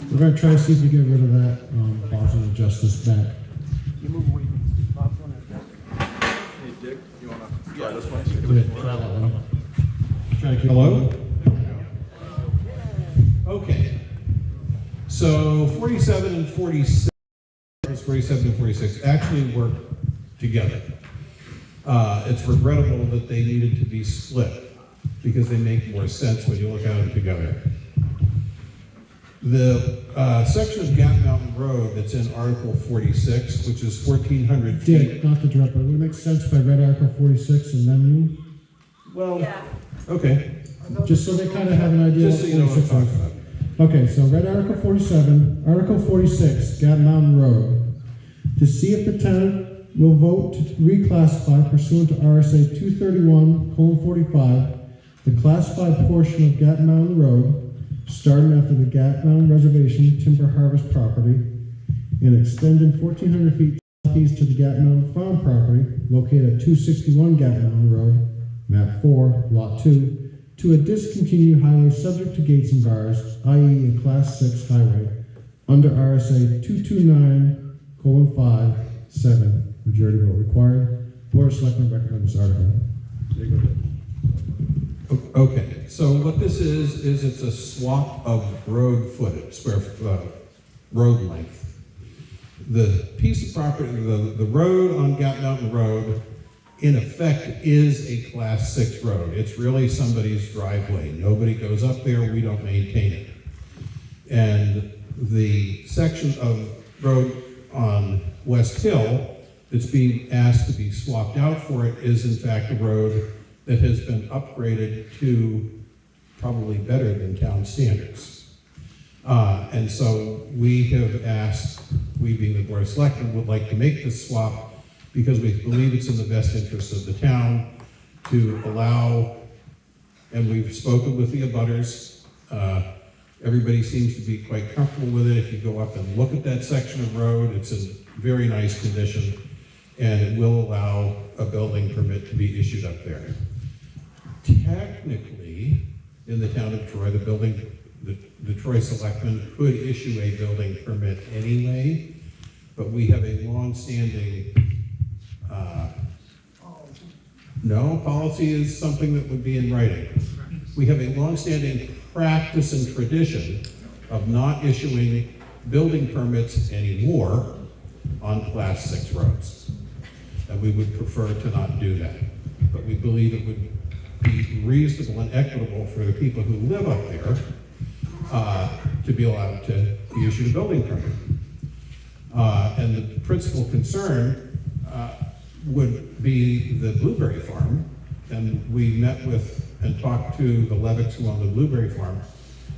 We're going to try to see if we get rid of that. Bob's going to adjust this back. You move away. Bob's gonna adjust. Hey, Dick, you wanna try this one? Try that one. Try to keep Hello? going. Okay. So 47 and 46, 47 and 46 actually work together. It's regrettable that they needed to be split because they make more sense when you look at them together. The section of Gap Mountain Road that's in Article 46, which is 1,400 feet. Dick, not to interrupt, but would it make sense if I read Article 46 and then you? Well, okay. Just so they kind of have an idea. Just so you know what I'm talking about. Okay, so read Article 47, Article 46, Gap Mountain Road. To see if the town will vote to reclassify pursuant to RSA 231:45 the classified portion of Gat Mountain Road, starting after the Gat Mountain Reservation Timber Harvest property, and extending 1,400 feet southeast to the Gat Mountain Farm property, located at 261 Gat Mountain Road, map 4, lot 2, to a discontinued highway subject to gates and bars, i.e. a class 6 highway, under RSA 229:5-7, majority vote required. Board of Selectmen recommend this article. Okay, so what this is it's a swap of road footage, road length. The piece of property, the road on Gat Mountain Road, in effect, is a class 6 road. It's really somebody's driveway. Nobody goes up there, we don't maintain it. And the section of road on West Hill that's being asked to be swapped out for it is in fact a road that has been upgraded to probably better than town standards. And so we have asked, we being the Board of Selectmen, would like to make this swap because we believe it's in the best interest of the town to allow, and we've spoken with the abutters, everybody seems to be quite comfortable with it. If you go up and look at that section of road, it's in very nice condition, and it will allow a building permit to be issued up there. Technically, in the town of Troy, the Troy Selectmen could issue a building permit anyway, but we have a long-standing, no, policy is something that would be in writing. We have a long-standing practice and tradition of not issuing building permits anymore on class 6 roads. And we would prefer to not do that. But we believe it would be reasonable and equitable for the people who live up there to be allowed to be issued a building permit. And the principal concern would be the blueberry farm. And we met with and talked to the Levicks who own the blueberry farm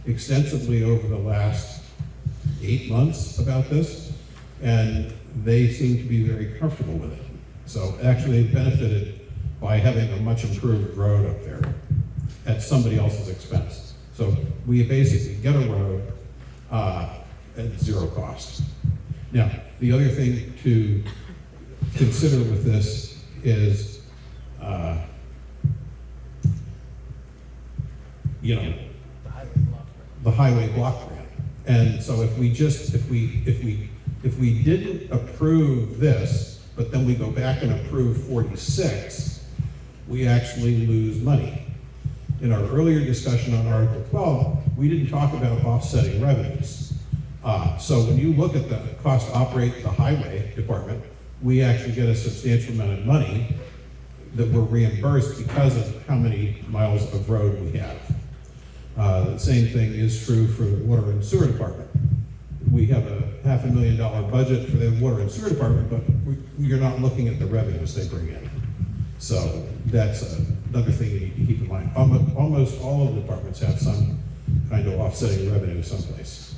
extensively over the last 8 months about this, and they seem to be very comfortable with it. So actually they benefited by having a much improved road up there at somebody else's expense. So we basically get a road at zero cost. Now, the other thing to consider with this is, the highway block grant. And so if we didn't approve this, but then we go back and approve 46, we actually lose money. In our earlier discussion on Article 12, we didn't talk about offsetting revenues. So when you look at the cost to operate the highway department, we actually get a substantial amount of money that we're reimbursed because of how many miles of road we have. The same thing is true for the water and sewer department. We have a $500,000 budget for the water and sewer department, but you're not looking at the revenues they bring in. So that's another thing you need to keep in mind. Almost all of the departments have some kind of offsetting revenue someplace.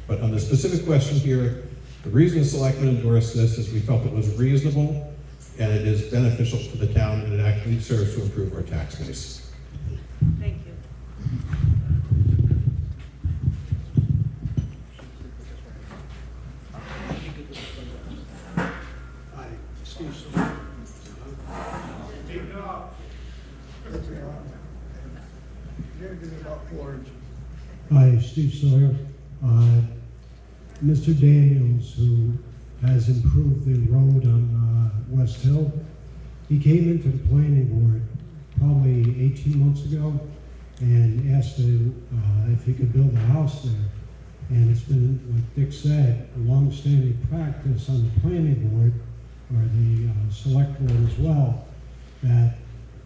But on the specific question here, the reason the selectmen endorsed this is we felt it was reasonable and it is beneficial to the town and it actually serves to improve our tax base. Thank you. Hi, Steve Sawyer. Mr. Daniels, who has improved the road on West Hill, he came into the planning board probably 18 months ago and asked if he could build a house there. And it's been, like Dick said, a long-standing practice on the planning board, or the select board as well, that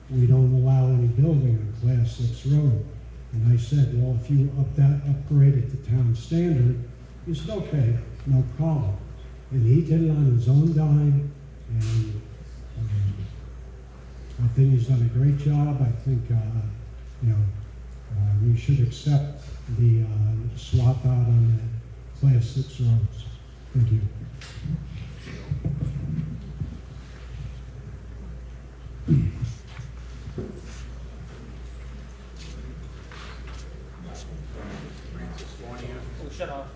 we don't allow any building on Class 6 road. And I said, well, if you upgrade it to town standard, he said, okay, no problem. And he did it on his own dime, and I think he's done a great job. I think, we should accept the swap out on the Class 6 roads. Thank you. Shut off.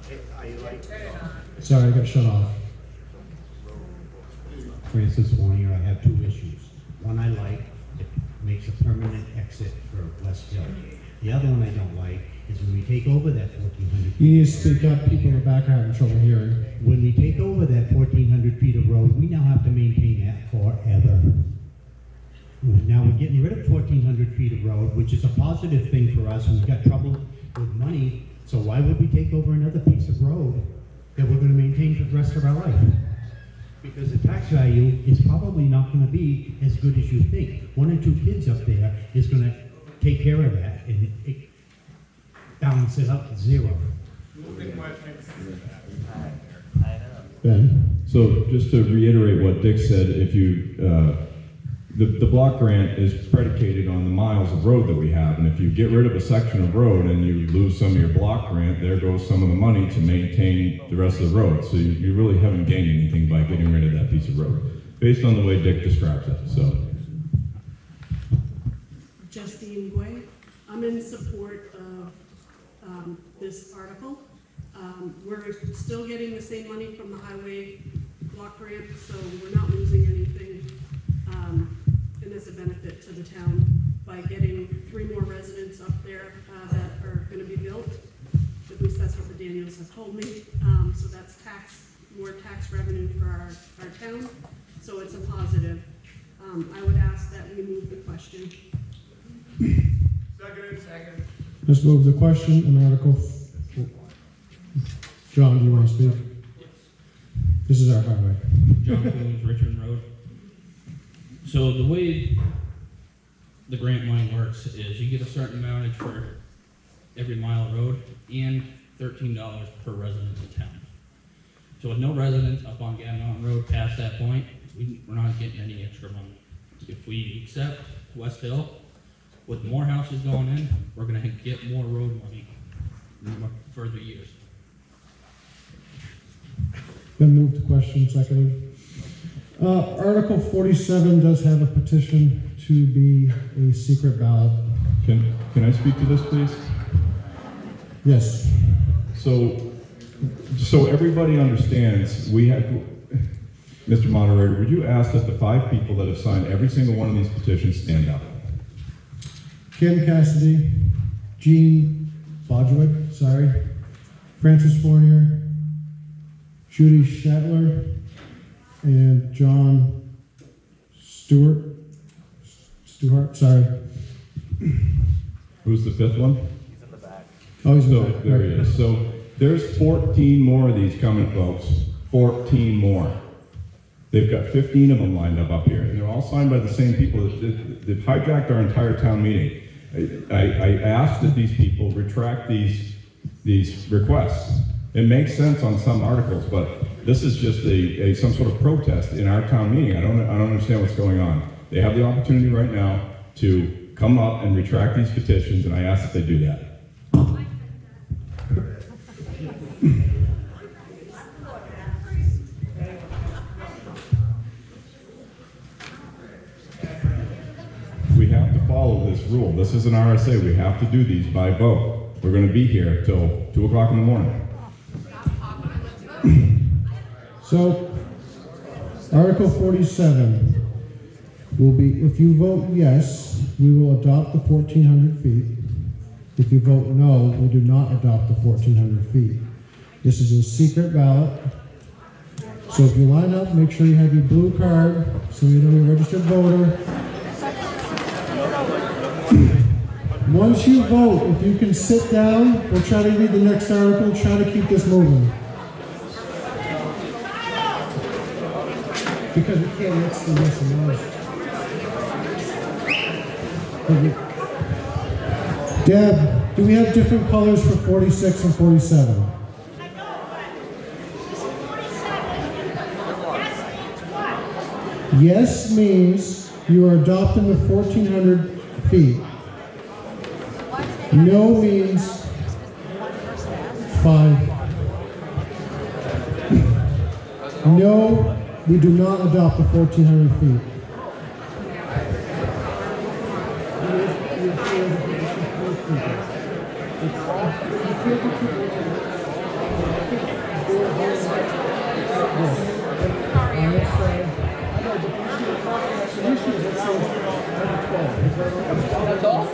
Sorry, I got shut off. Francis Warnier, I have two issues. One I like, it makes a permanent exit for West Hill. The other one I don't like is when we take over that 1,400 You need to speak up, people in the back are having trouble hearing. When we take over that 1,400 feet of road, we now have to maintain that forever. Now we're getting rid of 1,400 feet of road, which is a positive thing for us, and we've got trouble with money, so why would we take over another piece of road that we're gonna maintain for the rest of our life? Because the tax value is probably not gonna be as good as you think. 1 or 2 kids up there is gonna take care of that and it balance it out to zero. Ben? So just to reiterate what Dick said, if you, the block grant is predicated on the miles of road that we have, and if you get rid of a section of road and you lose some of your block grant, there goes some of the money to maintain the rest of the road. So you really haven't gained anything by getting rid of that piece of road, based on the way Dick describes it, so. Justine Guay. I'm in support of this article. We're still getting the same money from the highway block grant, so we're not losing anything. And it's a benefit to the town by getting 3 more residents up there that are going to be built. At least that's what the Daniels have told me. So that's more tax revenue for our town. So it's a positive. I would ask that we move the question. Second. Let's move the question and Article. John, do you want to speak? This is our highway. John Coons, Richmond Road. So the way the grant money works is you get a certain amount for every mile of road and $13 per resident in town. So with no residents up on Gavin Mountain Road past that point, we're not getting any extra money. If we accept West Hill, with more houses going in, we're gonna get more road money in further years. Ben moved the question, seconded. Article 47 does have a petition to be a secret ballot. Can I speak to this, please? Yes. So everybody understands, we have, Mr. Moderator, would you ask that the 5 people that have signed every single one of these petitions stand up? Kim Cassidy, Jean Bodgewick, Francis Fournier, Judy Shatler, and John Stewart, Who's the 5th one? He's in the back. Oh, he's in the back. There he is. So there's 14 more of these coming, folks. 14 more. They've got 15 of them lined up here, and they're all signed by the same people. They've hijacked our entire town meeting. I asked that these people retract these requests. It makes sense on some articles, but this is just some sort of protest in our town meeting. I don't understand what's going on. They have the opportunity right now to come up and retract these petitions, and I ask that they do that. We have to follow this rule. This is an RSA. We have to do these by vote. We're going to be here till 2 o'clock in the morning. So, Article 47 will be, if you vote yes, we will adopt the 1,400 feet. If you vote no, we do not adopt the 1,400 feet. This is a secret ballot. So if you line up, make sure you have your blue card so you know you're a registered voter. Once you vote, if you can sit down, we'll try to read the next article, try to keep this moving. Because we can't mix the yes and no's. Deb, do we have different colors for 46 and 47? Yes means you are adopting the 1,400 feet. No means 5. No, we do not adopt the 1,400 feet. That's all?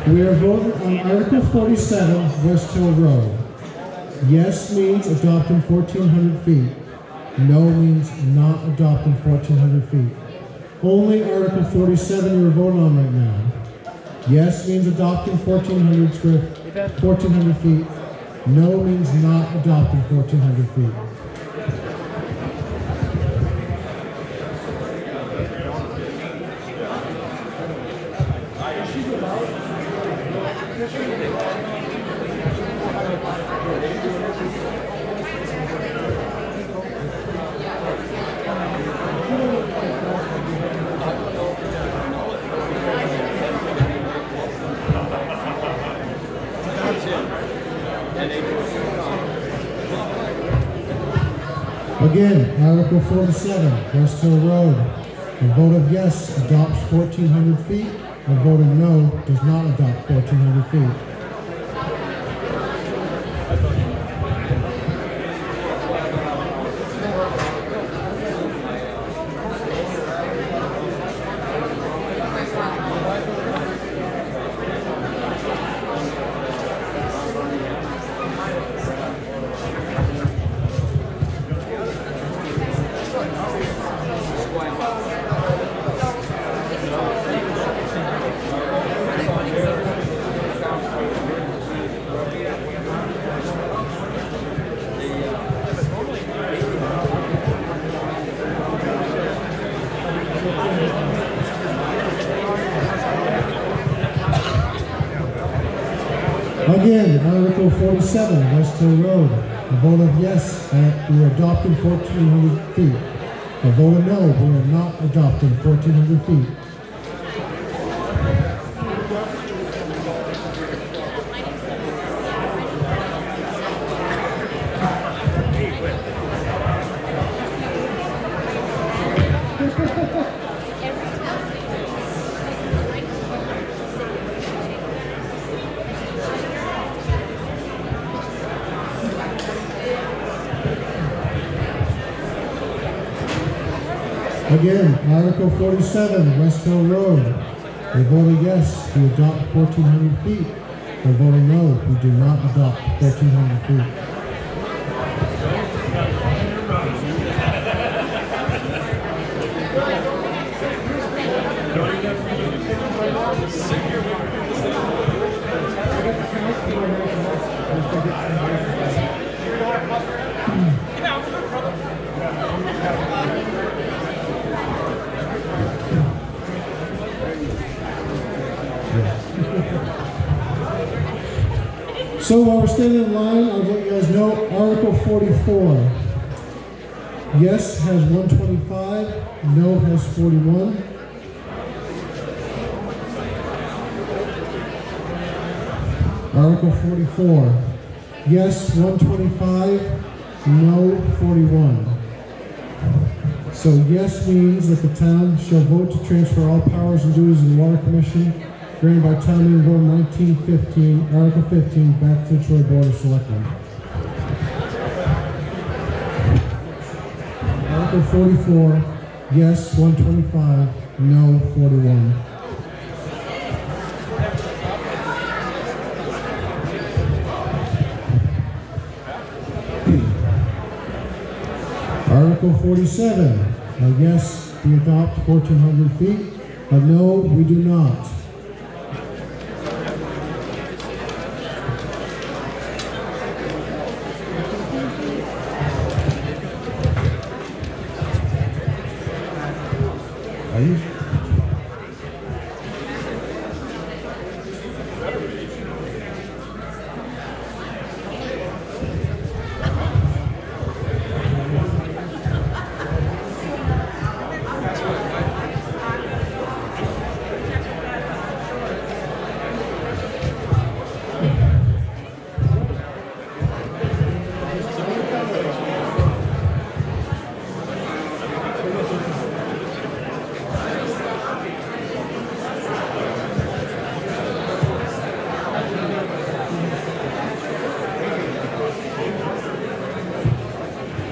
We are voting on Article 47, West Hill Road. Yes means adopting 1,400 feet. No means not adopting 1,400 feet. Only Article 47 you're voting on right now. Yes means adopting 1,400 feet. No means not adopting 1,400 feet. Again, Article 47, West Hill Road. A vote of yes adopts 1,400 feet. A vote of no does not adopt 1,400 feet. Again, Article 47, West Hill Road. A vote of yes, we are adopting 1,400 feet. A vote of no, we are not adopting 1,400 feet. Again, Article 47, West Hill Road. We voted yes, we adopt 1,400 feet. We voted no, we do not adopt 1,400 feet. So while we're standing in line, I'll let you guys know Article 44. Yes has 125, no has 41. Article 44. Yes 125, no 41. So yes means that the town shall vote to transfer all powers and duties of the Water Commission granted by town meeting vote 1915, Article 15, back to the Troy Board of Selectmen. Article 44, yes 125, no 41. Article 47, a yes, we adopt 1,400 feet. A no, we do not. Are you?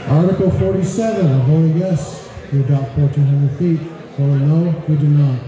Article 47, a vote yes, we adopt 1,400 feet. Vote no, we do not.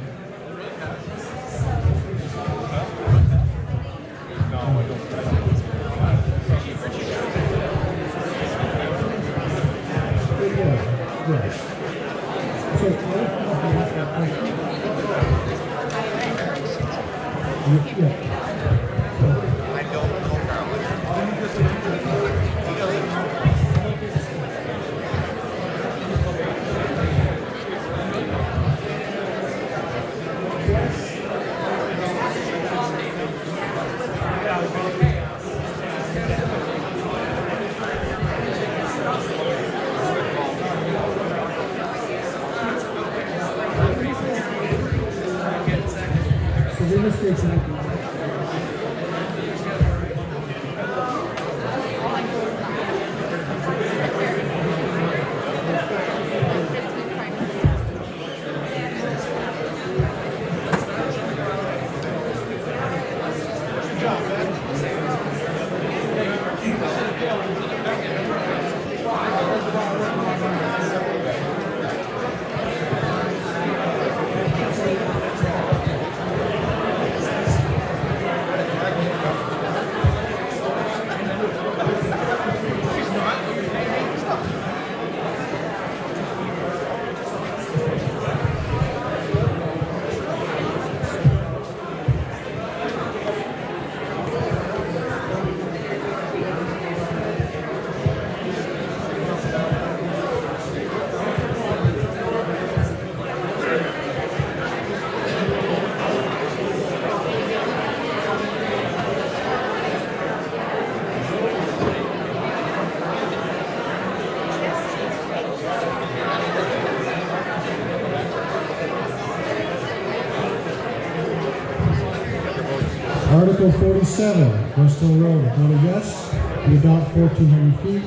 Article 47, West Hill Road. Vote a yes, we adopt 1,400 feet.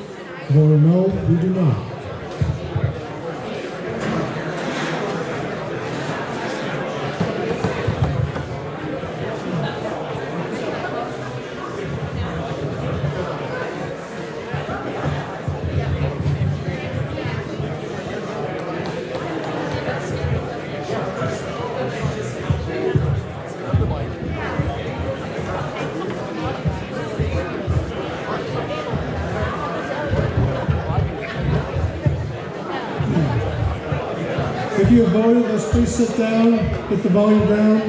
Vote a no, we do not. If you have voted, let's please sit down, get the volume down.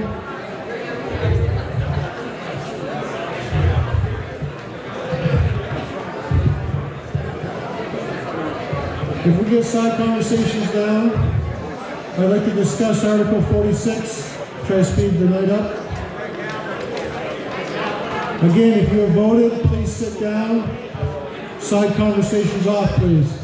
If we get side conversations down, I'd like to discuss Article 46, try to speed the night up. Again, if you have voted, please sit down. Side conversations off, please.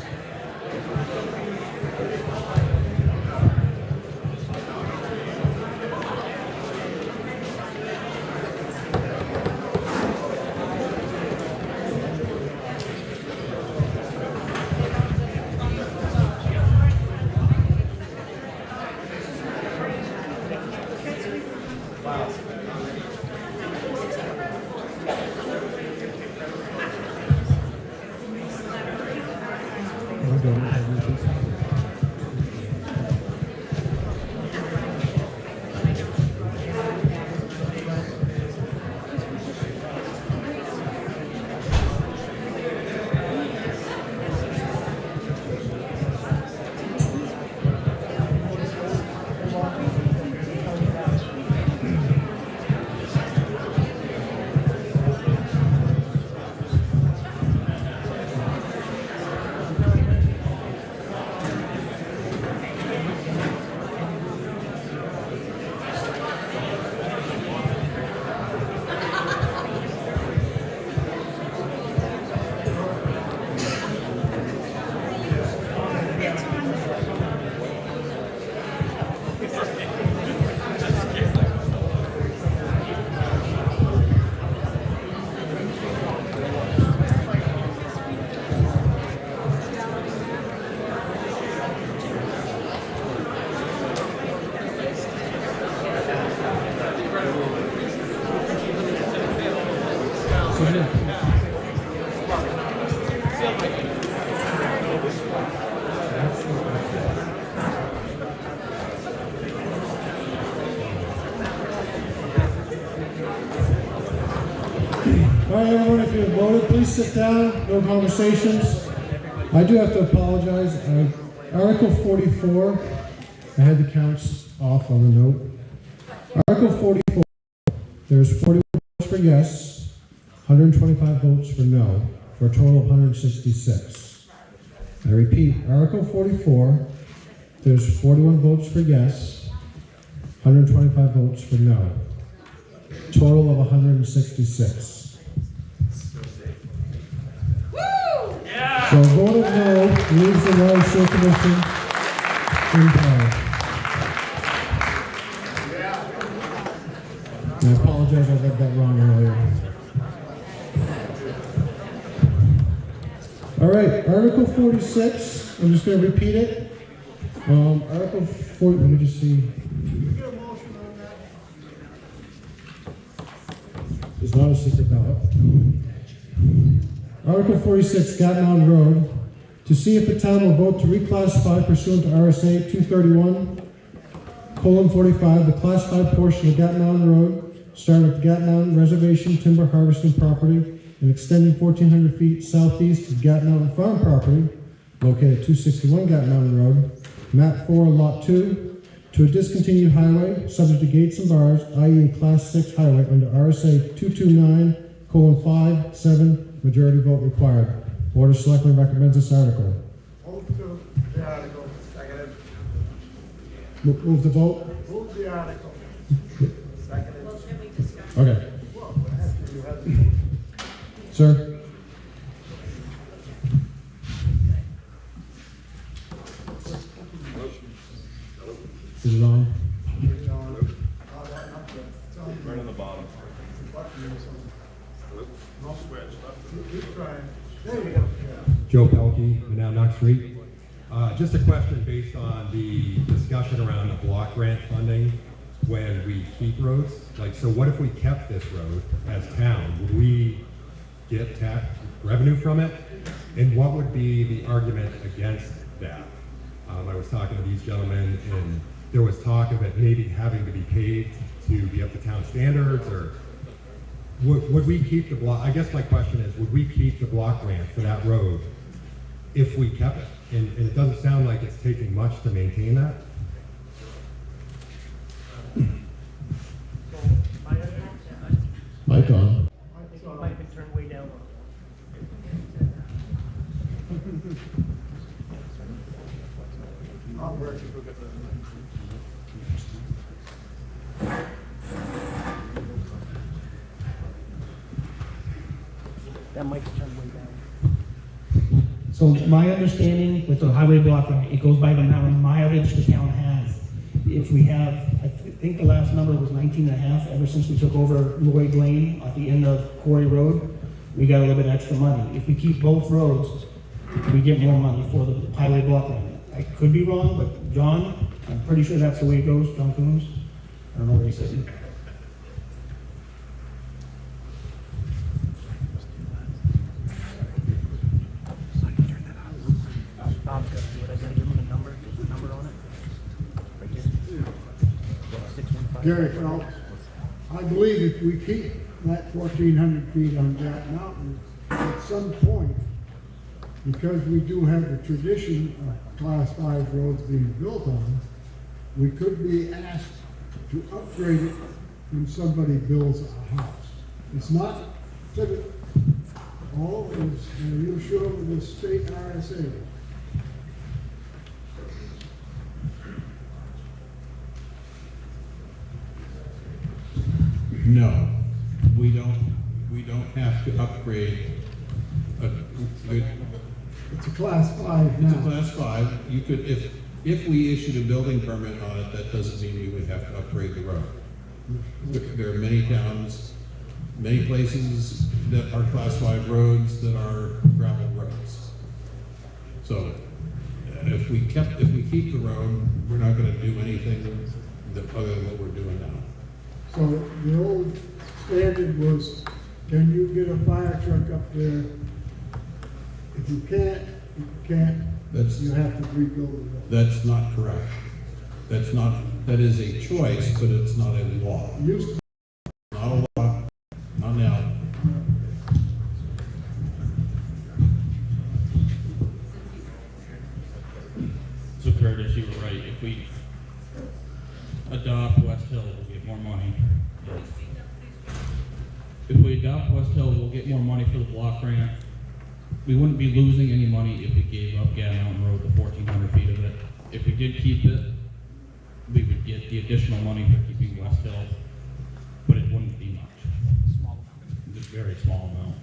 you have voted, please sit down, no conversations. I do have to apologize. Article 44, I had the counts off on the note. Article 44, there's 41 votes for yes, 125 votes for no, for a total of 166. I repeat, Article 44, there's 41 votes for yes, 125 votes for no, total of 166. So a vote of no leaves the Water Sewer Commission in power. I apologize, I read that wrong earlier. All right, Article 46, I'm just going to repeat it. Article 40, let me just see. It's not a secret ballot. Article 46, Gatton Mountain Road, to see if the town will vote to reclassify pursuant to RSA 231:45, the classified portion of Gatton Mountain Road, starting at the Gatton Mountain Reservation Timber Harvesting Property and extending 1,400 feet southeast to Gatton Mountain Farm Property, located at 261 Gatton Mountain Road, map 4, lot 2, to a discontinued highway, subject to gates and bars, i.e. a class 6 highway under RSA 229:5-7, majority vote required. Board of Selectmen recommends this article. Move to the article. Seconded. Move the vote? Move the article. Seconded. Okay. Sir? Is it on? Right on the bottom. No switch. There you go. Joe Pelkey, Monadnock Street. Just a question based on the discussion around the block grant funding when we keep roads. Like, so what if we kept this road as town? Would we get tax revenue from it? And what would be the argument against that? I was talking to these gentlemen and there was talk of it maybe having to be paid to be up to town standards, or would we keep the block? I guess my question is, would we keep the block grant for that road if we kept it? And it doesn't sound like it's taking much to maintain that. Mic on. Might be turned way down. I'll work it. That might be turned way down. So my understanding with the highway block grant, it goes by the amount of mileage the town has. If we have, I think the last number was 19 and a half, ever since we took over Lloyd Lane at the end of Quarry Road, we got a little bit extra money. If we keep both roads, we get more money for the highway block grant. I could be wrong, but John, I'm pretty sure that's the way it goes, John Coombs. I don't know where he's sitting. Bob's got to do it. I got to give him a number on it. Right here. 615. Gary Phelps, I believe if we keep that 1,400 feet on that mountain, at some point, because we do have the tradition of class 5 roads being built on, we could be asked to upgrade it when somebody builds a house. It's not typical. All is, are you sure with the state RSA? No, we don't have to upgrade. It's a class 5 now. It's a class 5. You could, if we issued a building permit on it, that doesn't mean we would have to upgrade the road. There are many towns, many places that are class 5 roads that are gravel roads. So if we keep the road, we're not going to do anything other than what we're doing now. So the old standard was, can you get a fire truck up there? If you can't, you have to rebuild the road. That's not correct. That is a choice, but it's not a law. Used to Not a law, not now. Curtis, you were right. If we adopt West Hill, we'll get more money. If we adopt West Hill, we'll get more money for the block grant. We wouldn't be losing any money if we gave up Gad Mountain Road, the 1,400 feet of it. If we did keep it, we would get the additional money for keeping West Hill, but it wouldn't be much. Just a very small amount.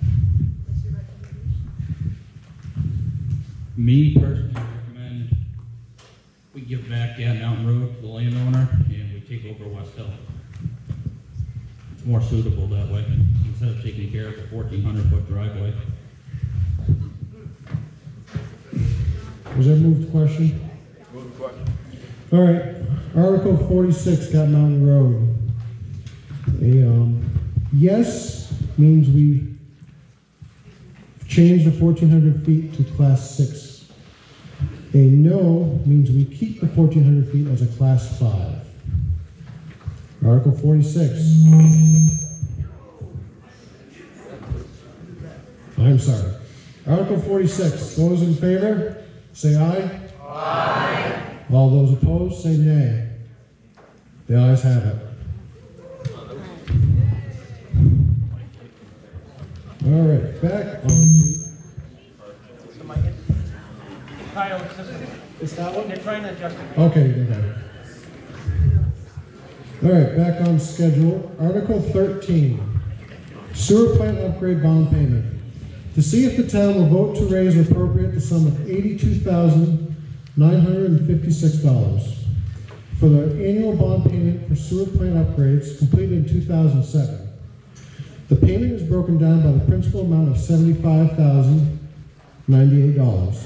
Me personally recommend we give back Gad Mountain Road to the landowner and we take over West Hill. It's more suitable that way, instead of taking care of the 1,400-foot driveway. Was that moved to question? Move the question. All right, Article 46, Gad Mountain Road. A yes means we change the 1,400 feet to Class 6. A no means we keep the 1,400 feet as a Class 5. Article 46. I'm sorry. Article 46. Those in favor, say aye. Aye. All those opposed, say nay. The ayes have it. All right, back on to... Kyle, it's that one? They're trying to adjust it. Okay. All right, back on schedule. Article 13, sewer plant upgrade bond payment. To see if the town will vote to raise or appropriate the sum of $82,956 for the annual bond payment for sewer plant upgrades completed in 2007. The payment is broken down by the principal amount of $75,098,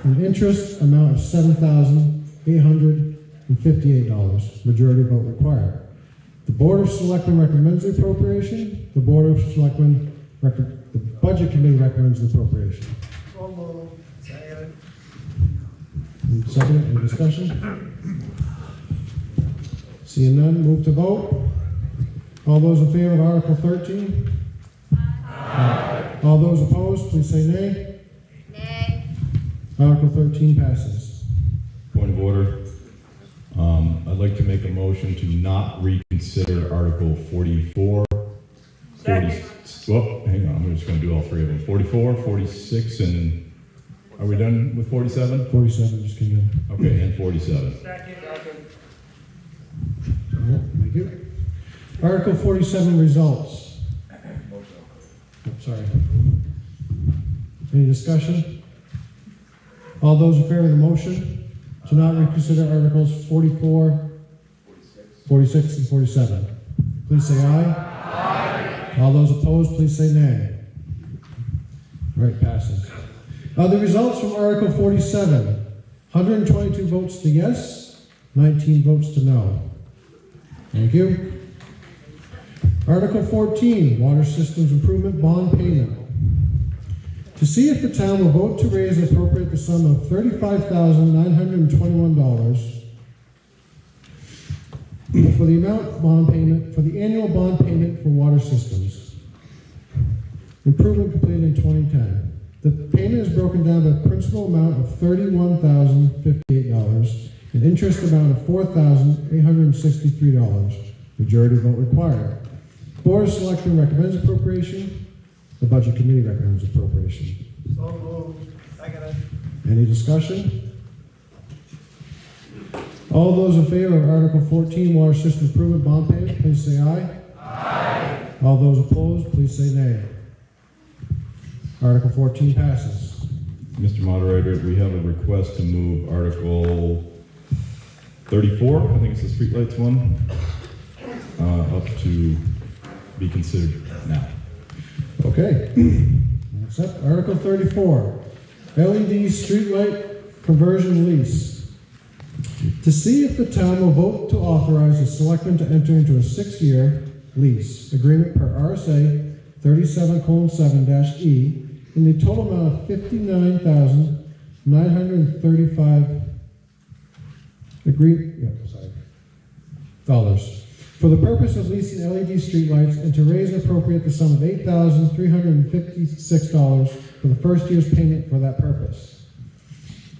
and interest amount of $7,858, majority vote required. The Board of Selectmen recommends the appropriation. The Board of Selectmen, the Budget Committee recommends the appropriation. So moved. Second. Second, any discussion? Seeing none, move to vote. All those in favor of Article 13? Aye. All those opposed, please say nay. Nay. Article 13 passes. Point of order. I'd like to make a motion to not reconsider Article 44. 40, well, hang on, I'm just going to do all three of them. 44, 46, and are we done with 47? 47 just came in. Okay, and 47. Second. Thank you. Article 47 results. Oh, sorry. Any discussion? All those in favor of the motion to not reconsider Articles 44, 46, and 47, please say aye. Aye. All those opposed, please say nay. All right, passes. The results from Article 47, 122 votes to yes, 19 votes to no. Thank you. Article 14, Water Systems Improvement Bond Payment. To see if the town will vote to raise and appropriate the sum of $35,921 for the amount bond payment, for the annual bond payment for water systems. Improvement completed in 2010. The payment is broken down by principal amount of $31,058 and interest amount of $4,863. Majority vote required. Board of Selectmen recommends appropriation. The Budget Committee recommends appropriation. So moved. Second. Any discussion? All those in favor of Article 14, Water System Improvement Bond Payment, please say aye. Aye. All those opposed, please say nay. Article 14 passes. Mr. Moderator, we have a request to move Article 34, I think it's the streetlights one, up to be considered now. Okay. Accept Article 34, LED streetlight conversion lease. To see if the town will vote to authorize the selectmen to enter into a 6-year lease agreement per RSA 37:7-E in the total amount of $59,935 dollars for the purpose of leasing LED streetlights and to raise and appropriate the sum of $8,356 for the first year's payment for that purpose.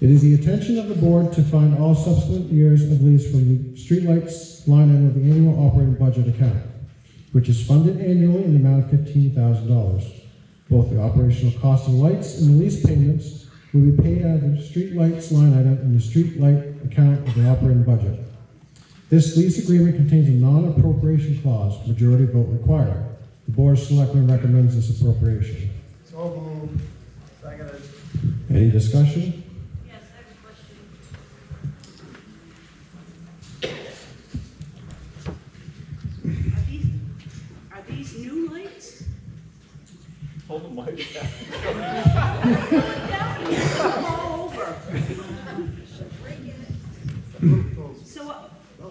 It is the intention of the board to fund all subsequent years of lease from the streetlights line item of the annual operating budget account, which is funded annually in the amount of $15,000. Both the operational cost of lights and the lease payments will be paid out of the streetlights line item in the streetlight account of the operating budget. This lease agreement contains a non-appropriation clause, majority vote required. The Board of Selectmen recommends this appropriation. So moved. Seconded. Any discussion? Yes, I have a question. Are these new lights? Hold the mic All over.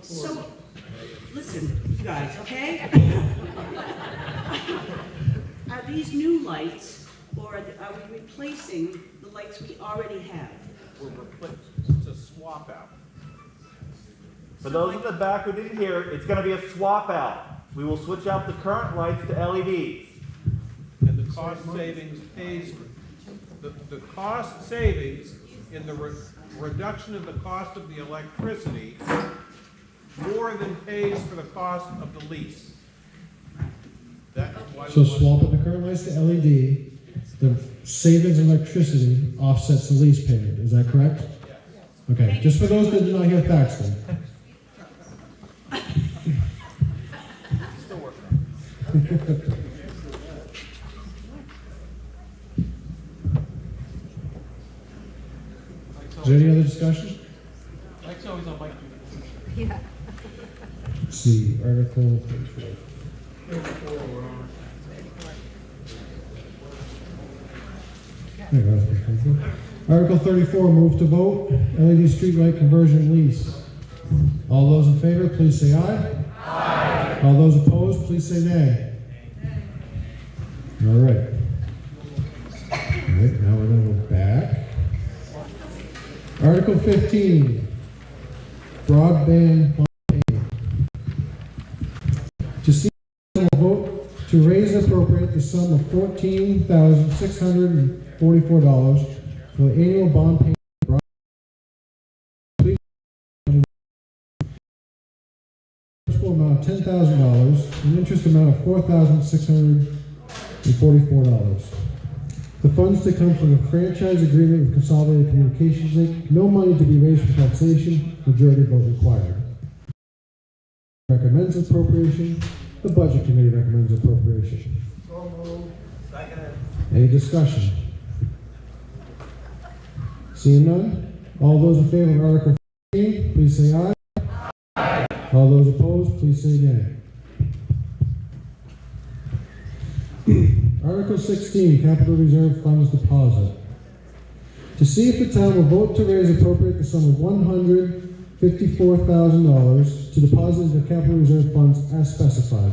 So, listen, you guys, okay? Are these new lights, or are we replacing the lights we already have? We're replacing. It's a swap out. For those in the back who didn't hear, it's going to be a swap out. We will switch out the current lights to LEDs. And the cost savings pays, the cost savings in the reduction of the cost of the electricity more than pays for the cost of the lease. That's why. So swapping the current lights to LED, the savings in electricity offsets the lease payment, is that correct? Yes. Okay, just for those that did not hear facts then. Still working. Is there any other discussion? Mike's always on mic duty. Yeah. Let's see, Article 34. Article 34, move to vote, LED streetlight conversion lease. All those in favor, please say aye. Aye. All those opposed, please say nay. All right. All right, now we're going to go back. Article 15, broadband. To see a vote to raise and appropriate the sum of $14,644 for the annual bond payment. Principal amount of $10,000 and interest amount of $4,644. The funds to come from the franchise agreement with Consolidated Communications Inc. No money to be raised for taxation. Majority vote required. Recommends appropriation. The Budget Committee recommends appropriation. So moved. Seconded. Any discussion? Seeing none, all those in favor of Article 15, please say aye. Aye. All those opposed, please say nay. Article 16, Capital Reserve Funds Deposit. To see if the town will vote to raise appropriate the sum of $154,000 to deposit into Capital Reserve Funds as specified.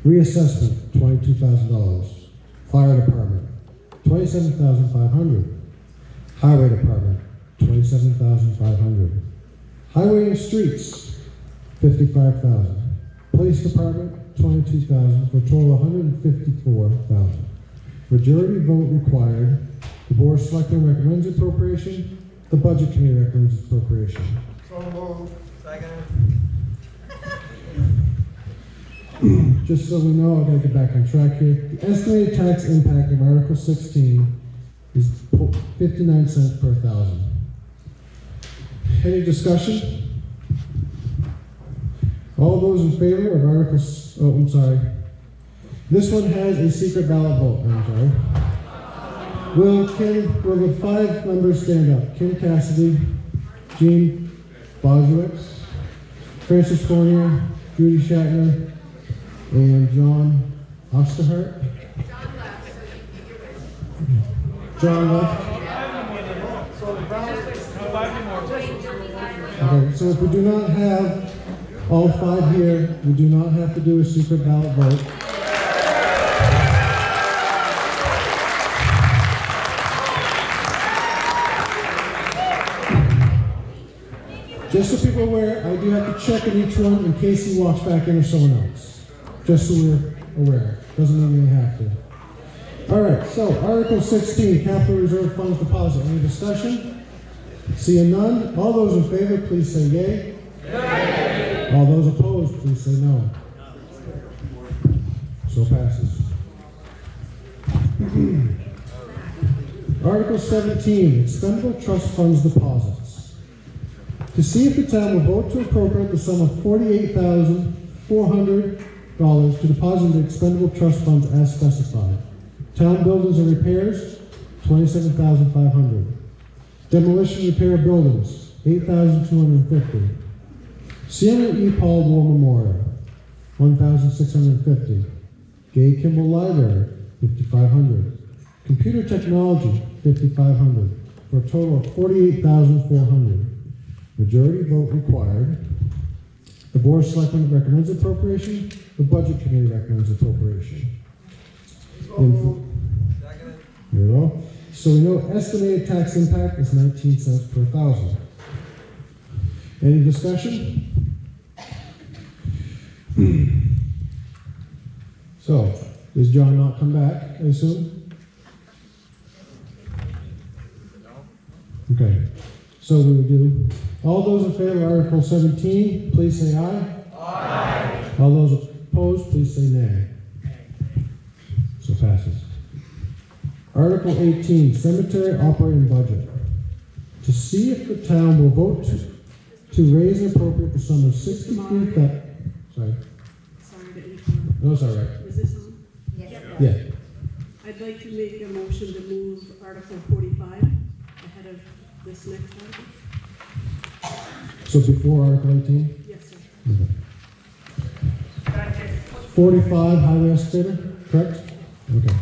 Reassessment, $22,000. Fire Department, $27,500. Highway Department, $27,500. Highway and Streets, $55,000. Police Department, $22,000 for a total of $154,000. Majority vote required. The Board of Selectmen recommends appropriation. The Budget Committee recommends appropriation. So moved. Seconded. Just so we know, I've got to get back on track here. The estimated tax impact of Article 16 is 59 cents per thousand. Any discussion? All those in favor of Article, I'm sorry. This one has a secret ballot vote, I'm sorry. Will the 5 members stand up? Kim Cassidy, Jean Bozowitz, Francis Fournier, Judy Shatner, and John Osterhart. John left. Okay, so if we do not have all 5 here, we do not have to do a secret ballot vote. Just so people are aware, I do have to check in each one in case he walks back in or someone else. Just so we're aware. Doesn't mean we have to. All right, so Article 16, Capital Reserve Funds Deposit. Any discussion? Seeing none, all those in favor, please say yea. Yea. All those opposed, please say no. So passes. Article 17, expendable trust funds deposits. To see if the town will vote to appropriate the sum of $48,400 to deposit into expendable trust funds as specified. Town buildings and repairs, $27,500. Demolition repair of buildings, $8,250. Sienna E. Paul War Memorial, $1,650. Gay Kimball Library, $5,500. Computer technology, $5,500. For a total of $48,400. Majority vote required. The Board of Selectmen recommends appropriation. The Budget Committee recommends appropriation. Here we go. So we know estimated tax impact is 19 cents per thousand. Any discussion? So, does John not come back, I assume? Okay. So we will do, all those in favor of Article 17, please say aye. Aye. All those opposed, please say nay. So passes. Article 18, cemetery operating budget. To see if the town will vote to raise and appropriate the sum of $63,000. Sorry. Sorry to interrupt. No, it's all right. Is this on? Yes. Yeah. I'd like to make a motion to move Article 45 ahead of this next article. So before Article 18? Yes, sir. Okay. 45, highway excavator, correct? Okay.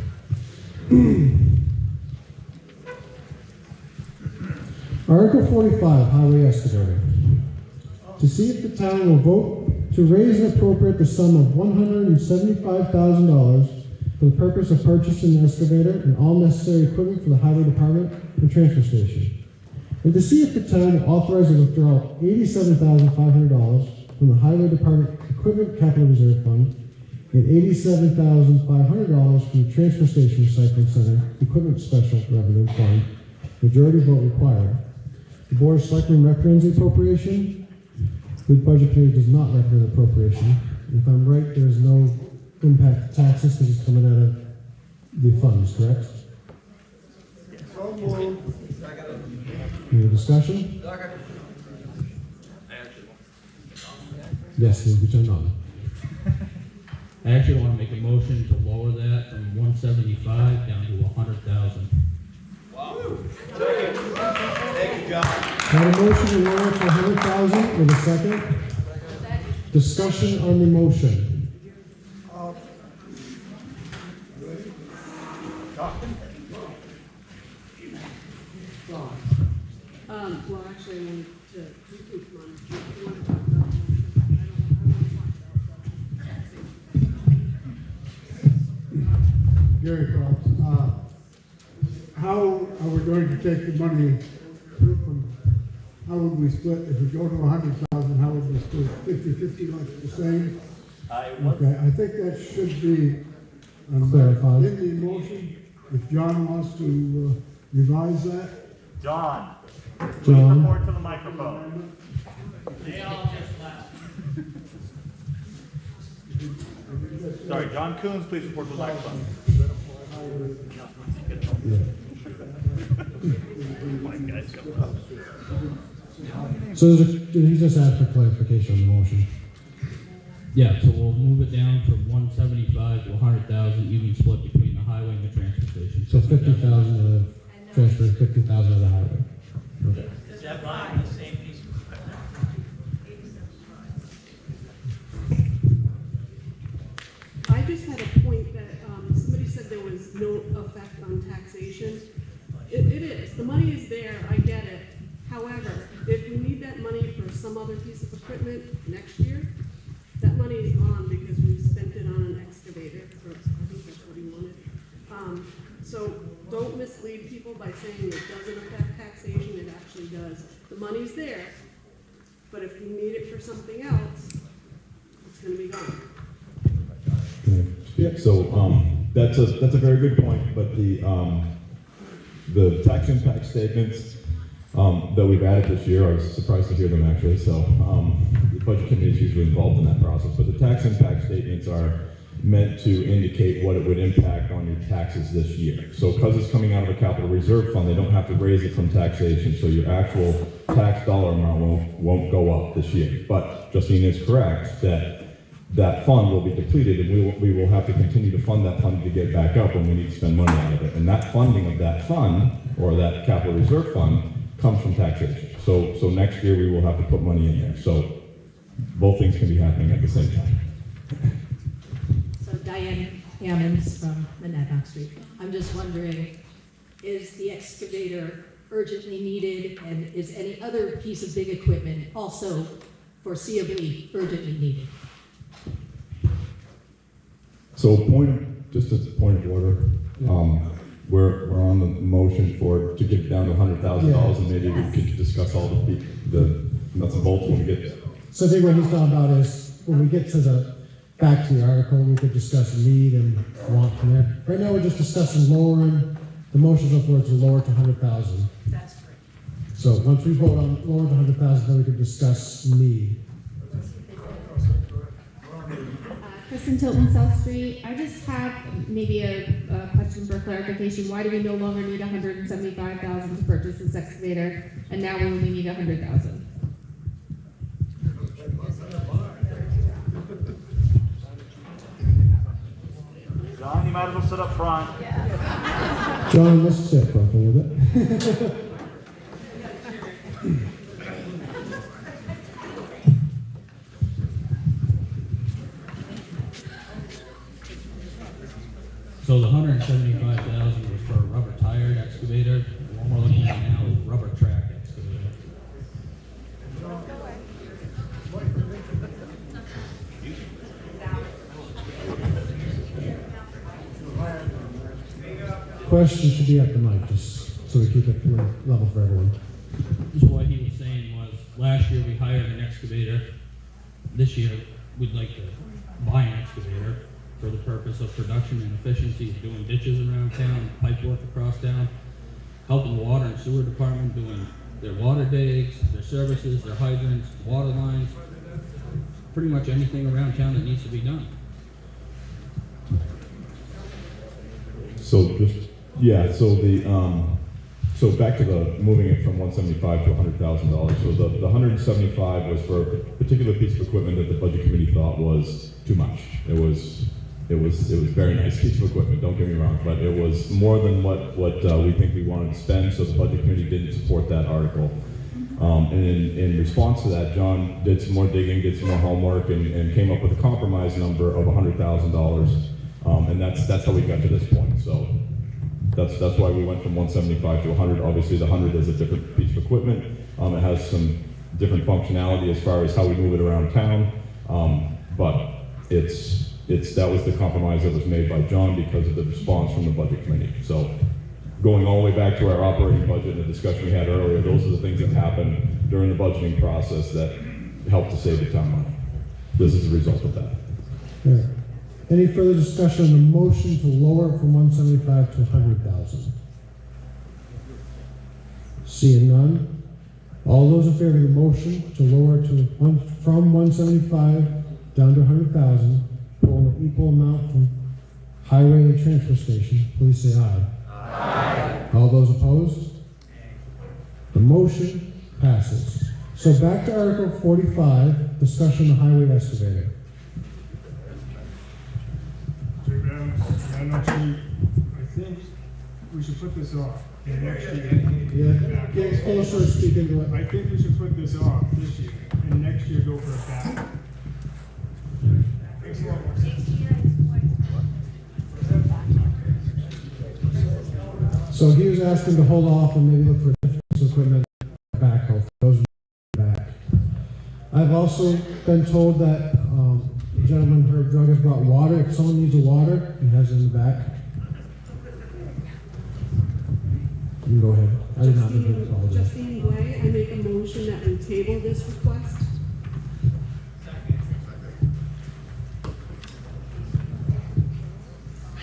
Article 45, highway excavator. To see if the town will vote to raise and appropriate the sum of $175,000 for the purpose of purchasing an excavator and all necessary equipment for the highway department and transfer station. And to see if the town will authorize a withdrawal of $87,500 from the highway department equipment capital reserve fund and $87,500 from the transfer station recycling center equipment special revenue fund. Majority vote required. The Board of Selectmen recommends the appropriation. The Budget Committee does not recommend appropriation. And if I'm right, there's no impact to taxes because it's coming out of the funds, correct? Any discussion? Yes, it will be turned on. I actually want to make a motion to lower that from 175 down to 100,000. Wow. Thank you, John. Got a motion to lower to 100,000 with a second. Discussion on the motion. Well, actually, I wanted to, you can come on. You want to talk about the motion? I don't want to Gary Cross, how are we going to take the money from, how would we split, if we go to 100,000, how would we split, 50-50 like the same? Okay, I think that should be clarified in the motion, if John wants to revise that. John. Please John. report to the microphone. They all just left. Sorry, John Coons, please report to the microphone. So he just asked for clarification on the motion. Yeah, so we'll move it down from 175 to 100,000, even split between the highway and the transfer station. So 50,000 of the transfer, 50,000 of the highway. Okay. Is that buying the same piece of equipment? I just had a point that somebody said there was no effect on taxation. It is. The money is there. I get it. However, if we need that money for some other piece of equipment next year, that money is gone because we spent it on an excavator. For, I think that's what he wanted. So don't mislead people by saying it doesn't affect taxation. It actually does. The money's there, but if we need it for something else, it's going to be gone. Yeah, so that's a very good point, but the tax impact statements that we've added this year. I was surprised to hear them actually, so the budget committee is usually involved in that process. But the tax impact statements are meant to indicate what it would impact on your taxes this year. So because it's coming out of a capital reserve fund, they don't have to raise it from taxation, so your actual tax dollar amount won't go up this year. But Justine is correct that fund will be depleted, and we will have to continue to fund that fund to get back up when we need to spend money out of it. And that funding of that fund, or that capital reserve fund, comes from taxation. So next year we will have to put money in there. So both things can be happening at the same time. So Diane Hammonds from Monadnock Street. I'm just wondering, is the excavator urgently needed, and is any other piece of big equipment also foreseeably urgently needed? So just as a point of order, we're on the motion to get down to $100,000, and maybe we could discuss all the nuts and bolts when we get there. So I think what he's talking about is when we get to back to the article, we could discuss need and want from there. Right now, we're just discussing lowering, the motion's up for it to lower to 100,000. That's correct. So once we vote on lower to 100,000, then we could discuss need. Kristen Tilton, South Street. I just have maybe a question for clarification. Why do we no longer need $175,000 to purchase this excavator, and now we only need $100,000? John, you might as well sit up front. John, let's sit for a little bit. So the $175,000 was for a rubber tired excavator. The one we're looking at now is rubber track excavator. Questions should be at the mic, just so we keep it level for everyone. Just what he was saying was, last year we hired an excavator. This year, we'd like to buy an excavator for the purpose of production and efficiency, doing ditches around town, pipe work across town, helping the water and sewer department doing their water digs, their services, their hydrants, water lines, pretty much anything around town that needs to be done. So so back to the moving it from 175 to $100,000. So the 175 was for a particular piece of equipment that the budget committee thought was too much. It was a very nice piece of equipment, don't get me wrong, but it was more than what we think we wanted to spend, so the budget committee didn't support that article. And in response to that, John did some more digging, did some more homework, and came up with a compromise number of $100,000. And that's how we got to this point. So that's why we went from 175 to 100. Obviously, the 100 is a different piece of equipment. It has some different functionality as far as how we move it around town. But that was the compromise that was made by John because of the response from the budget committee. So going all the way back to our operating budget and the discussion we had earlier, those are the things that happened during the budgeting process that helped to save the town money. This is the result of that. Okay. Any further discussion on the motion to lower it from 175 to 100,000? Seeing none. All those in favor of the motion to lower it from 175 down to 100,000, pulling an equal amount from highway and transfer station, please say aye. Aye. All those opposed? The motion passes. So back to Article 45, discussion of the highway excavator. I'm not sure, I think we should put this off. And next year, Get closer to speaking to it. I think we should put this off this year, and next year go for a backup. Makes a lot more sense. So he was asking to hold off and maybe look for different equipment backhoe for those back. I've also been told that the gentleman, Herb Drug, has brought water. If someone needs a water, he has it in the back. You can go ahead. I did not mean to apologize. Justine Blay, I make a motion that we table this request.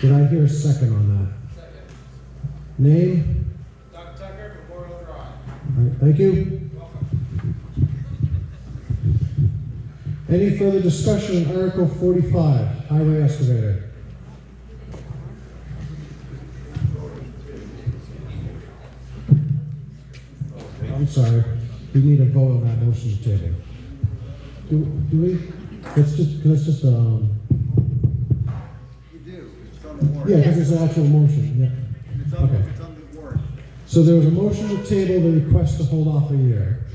Did I hear a second on that? Name? Doug Tucker, Memorial Drive. All right. Thank you. Any further discussion on Article 45, highway excavator? I'm sorry, we need a vote on that motion to table. Do we? Let's just, You do, it's on the warrant. yeah, because it's an actual motion, yeah. It's on, Okay. it's on the warrant. So there was a motion to table the request to hold off a year.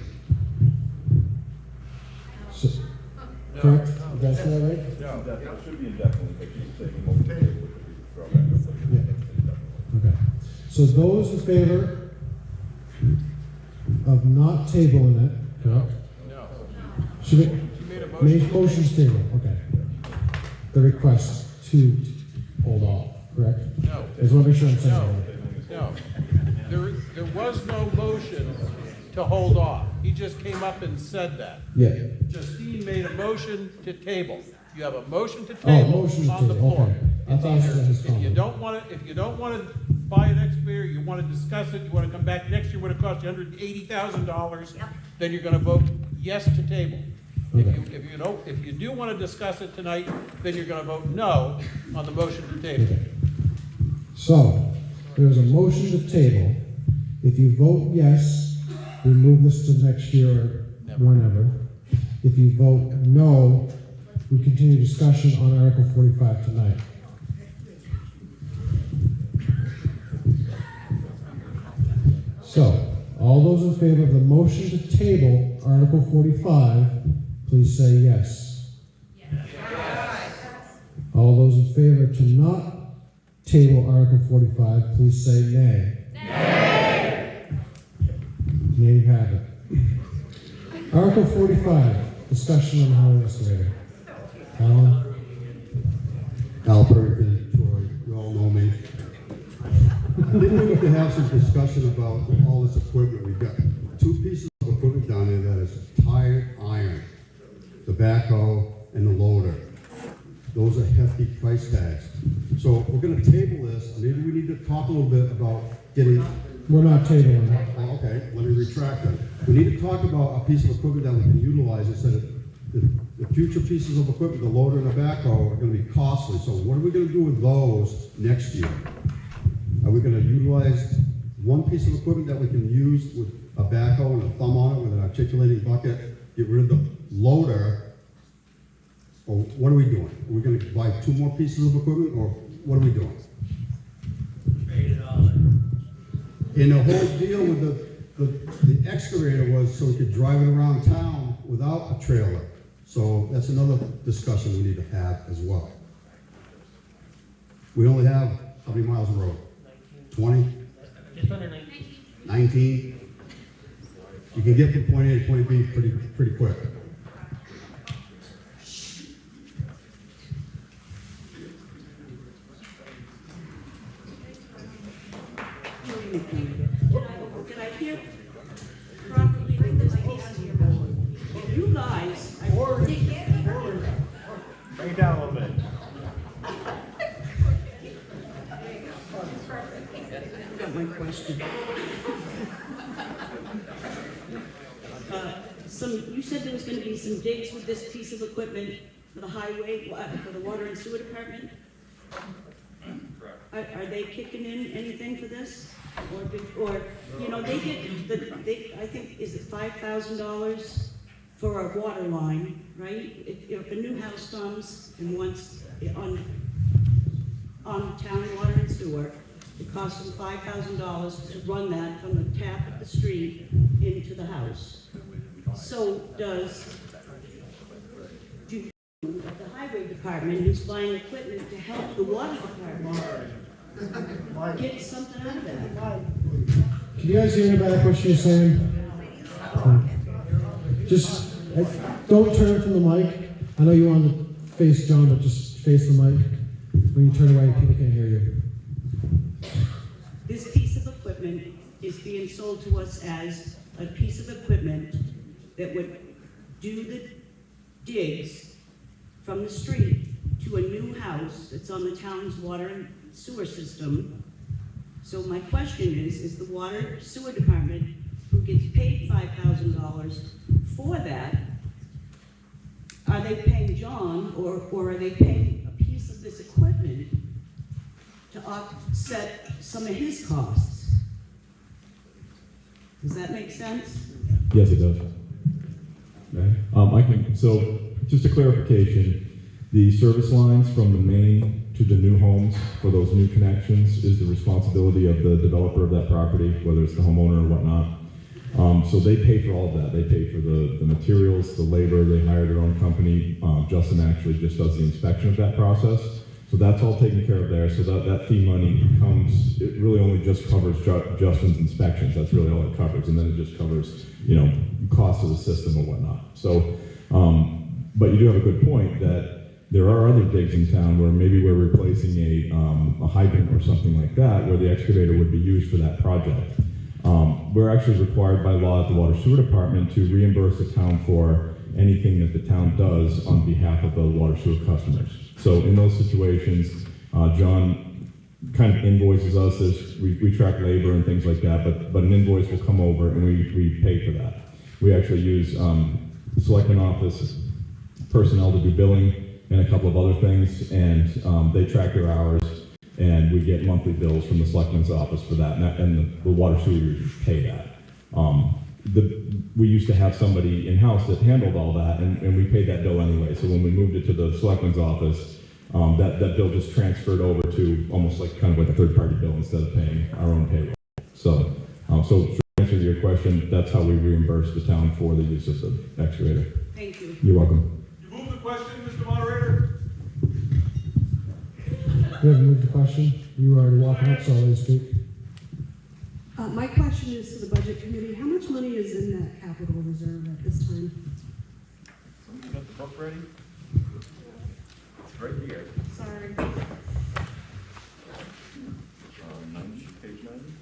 So, correct? Did I say that right? No, it should be indefinite, but you say the motion to table, which would be thrown back. Okay. So those in favor of not tabling it, correct? No. Should it? She made a motion. Motion's table, okay. The request to hold off, correct? No. I just want to make sure I'm saying it No, there was no motion to hold off. He just came up and said that. Yeah. Justine made a motion to table. You have a motion to Oh, table motion to on the table, floor. okay. I thought it was his If you comment. don't want to, buy an excavator, you want to discuss it, you want to come back next year when it costs you $180,000, then you're going to vote yes to table. Okay. If you do want to discuss it tonight, then you're going to vote no on the motion to table. Okay. So, there's a motion to table. If you vote yes, we move this to next year or whenever. If you vote no, we continue discussion on Article 45 tonight. So, all those in favor of the motion to table Article 45, please say yes. All those in favor to not table Article 45, please say nay. Nay, you have it. Article 45, discussion on highway excavator. Alan? Albert and Troy, you all know me. I think we need to have some discussion about all this equipment. We've got two pieces of equipment down there that is tired iron, the backhoe and the loader. Those are hefty price tags. So we're gonna table this, maybe we need to talk a little bit about getting. We're not tabling it. Oh, okay, let me retract that. We need to talk about a piece of equipment that we can utilize instead of the future pieces of equipment, the loader and the backhoe are gonna be costly. So what are we gonna do with those next year? Are we gonna utilize one piece of equipment that we can use with a backhoe and a thumb on it with an articulating bucket, get rid of the loader? Or what are we doing? Are we gonna buy two more pieces of equipment, or what are we doing? Trade it all in. And the whole deal with the excavator was so we could drive it around town without a trailer. So that's another discussion we need to have as well. We only have how many miles of road? 20? Just under 19. 19? You can get from point A to point B pretty quick. Did I hear properly with this piece? You guys, Bring it down a little bit. I got my question. You said there was going to be some digs with this piece of equipment for the highway, for the water and sewer department? Are they kicking in anything for this? Or you know, they get, I think, is it $5,000 for a water line, right? If a new house comes and wants on town water and sewer, it costs them $5,000 to run that from the tap of the street into the house. So does the highway department, who's buying equipment to help the water department, get something out of that? Can you guys hear back what she's saying? Just don't turn from the mic. I know you want to face John, but just face the mic. When you turn away, people can't hear you. This piece of equipment is being sold to us as a piece of equipment that would do the digs from the street to a new house that's on the town's water and sewer system. So my question is the water sewer department who gets paid $5,000 for that, are they paying John, or are they paying a piece of this equipment to offset some of his costs? Does that make sense? Yes, it does. Okay. So just a clarification, the service lines from the main to the new homes for those new connections is the responsibility of the developer of that property, whether it's the homeowner or whatnot. So they pay for all of that. They pay for the materials, the labor, they hire their own company. Justin actually just does the inspection of that process. So that's all taken care of there. So that fee money comes, it really only just covers Justin's inspections. That's really all it covers. And then it just covers, cost of the system and whatnot. So, but you do have a good point that there are other digs in town where maybe we're replacing a hydrant or something like that, where the excavator would be used for that project. We're actually required by law at the Water Sewer Department to reimburse the town for anything that the town does on behalf of the water sewer customers. So in those situations, John kind of invoices us as we track labor and things like that, but an invoice will come over and we pay for that. We actually use the Selectman Office personnel to do billing and a couple of other things, and they track their hours, and we get monthly bills from the Selectman's Office for that, and the water sewer users pay that. We used to have somebody in-house that handled all that, and we paid that bill anyway. So when we moved it to the Selectman's Office, that bill just transferred over to almost like kind of like a third-party bill instead of paying our own payroll. So to answer your question, that's how we reimburse the town for the use of the excavator. Thank you. You're welcome. You move the question, Mr. Moderator? You haven't moved the question? You were already walking up, so I'll let you speak. My question is to the Budget Committee. How much money is in that capital reserve at this time? You got the book ready? It's right here. Sorry. Page 90.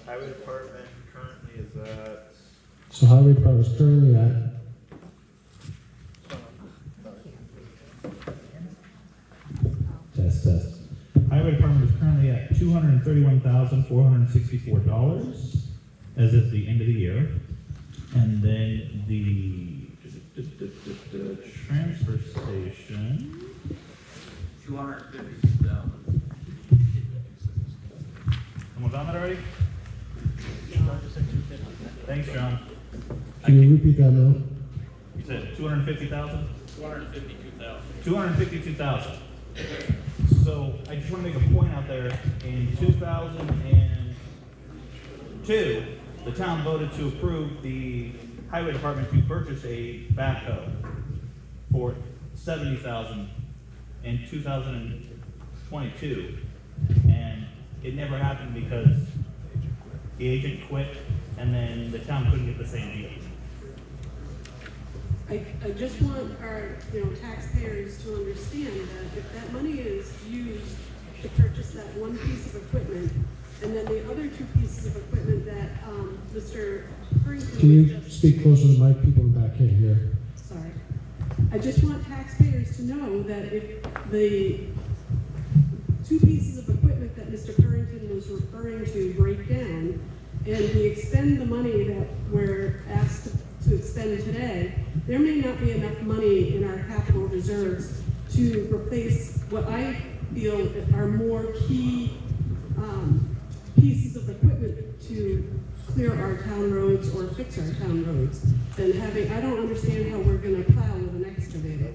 Highway Department currently is at... So Highway Department is currently at? Test. Highway Department is currently at $231,464 as of the end of the year. And then the transfer station. 250,000. Someone found that already? Thanks, John. Can you repeat that now? You said 250,000? 252,000. 252,000. So I just want to make a point out there. In 2002, the town voted to approve the highway department to purchase a backhoe for $70,000 in 2022, and it never happened because the agent quit, and then the town couldn't get the same deal. I just want our, taxpayers to understand that if that money is used to purchase that one piece of equipment, and then the other two pieces of equipment that, Mr. Purrington. Can you speak closer to the mic? People in the back can't hear. Sorry. I just want taxpayers to know that if the two pieces of equipment that Mr. Purrington was referring to break down, and we expend the money that we're asked to expend today, there may not be enough money in our capital reserves to replace what I feel are more key pieces of equipment to clear our town roads or fix our town roads than having, I don't understand how we're gonna plow with an excavator.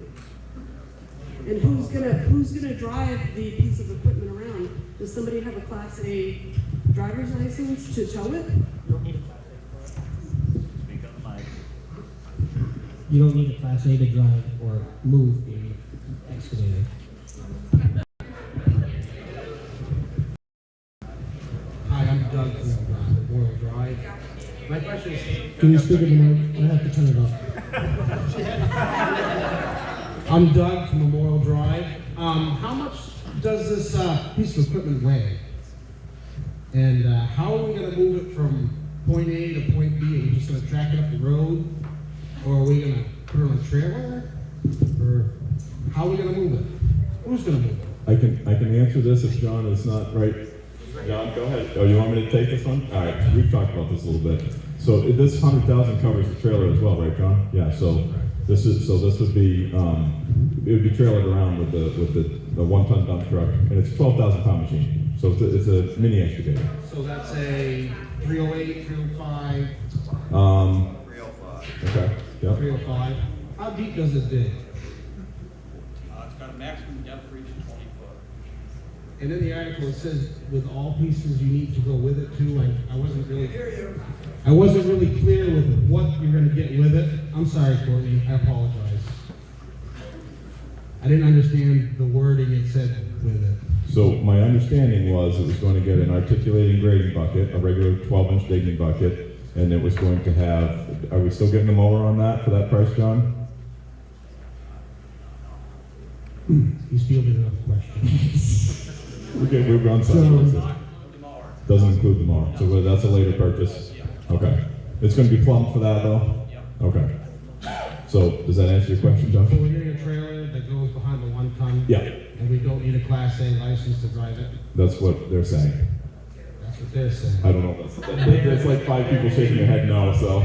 And who's gonna drive the piece of equipment around? Does somebody have a Class A driver's license to tow it? Speak on the mic. You don't need a Class A to drive or move the excavator. Hi, I'm Doug from Memorial Drive. My question is... Can you speak at the mic? I have to turn it off. I'm Doug from Memorial Drive. How much does this piece of equipment weigh? And how are we going to move it from point A to point B? Are we just going to track it up the road? Or are we going to put it on a trailer? Or how are we gonna move it? Who's gonna move it? I can answer this if John is not right. John, go ahead. Oh, you want me to take this one? All right, we've talked about this a little bit. So this 100,000 covers the trailer as well, right, John? Yeah. So this would be it would be trailered around with the 1-ton dump truck, and it's a 12,000-pound machine. So it's a mini excavator. So that's a 308, 305. 305. Okay. Yep. 305. How deep does it dig? It's got a maximum depth reach of 20 foot. And in the article it says with all pieces you need to go with it too. I wasn't really clear with what you're going to get with it. I'm sorry, Courtney. I apologize. I didn't understand the wording it said with it. So my understanding was it was going to get an articulating grading bucket, a regular 12-inch digging bucket, and it was going to have. Are we still getting a mower on that for that price, John? He's fielding enough questions. We're on side. Doesn't include the mower, so that's a later purchase. Okay. It's going to be plumbed for that though. Okay. So does that answer your question, Josh? So we're getting a trailer that goes behind the 1-ton. Yeah. And we don't need a Class A license to drive it. That's what they're saying. That's what they're saying. I don't know. There's like 5 people shaking their head no. So.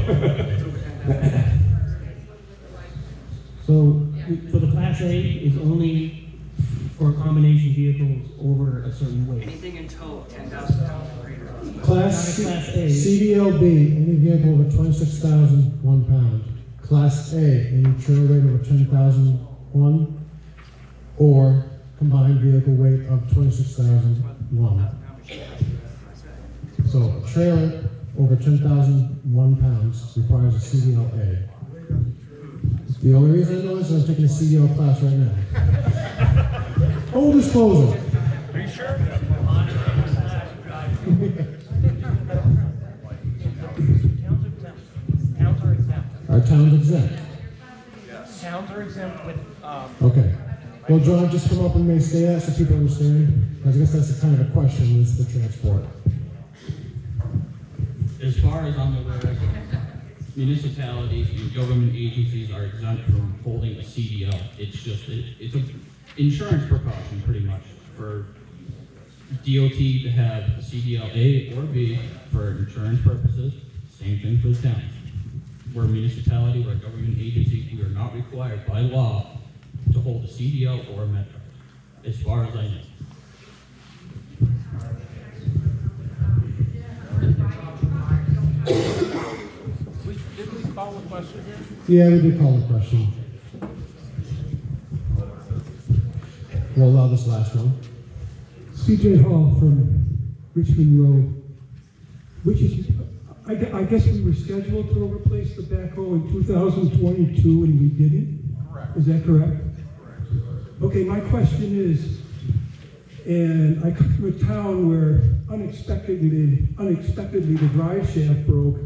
So for the Class A is only for combination vehicles over a certain weight. Anything in tow, 10,000 pounds or greater. Class Class A. CDLB, any vehicle over 26,001 pounds. Class A, any trailer weight over 10,001, or combined vehicle weight of 26,001. So a trailer over 10,001 pounds requires a CDLA. The only reason I know this is I'm taking a CDL class right now. Full disclosure. Are you sure? Towns are exempt. Our town's exempt. Towns are exempt with, Okay. Well, John, just come up and may say that so people understand. I guess that's the kind of a question is the transport. As far as I'm aware, municipalities and government agencies are exempt from holding a CDL. It's just, it's an insurance precaution pretty much for DOT to have a CDL A or B for insurance purposes. Same thing for the towns. We're a municipality, we're a government agency, we are not required by law to hold a CDL or a Metro, as far as I know. Did we call the question? Yeah, we did call the question. We'll allow this last one. CJ Hall from Richmond Road, which is, I guess we were scheduled to replace the backhoe in 2022 and we didn't? Correct. Is that correct? Okay, my question is, and I come from a town where unexpectedly the drive shaft broke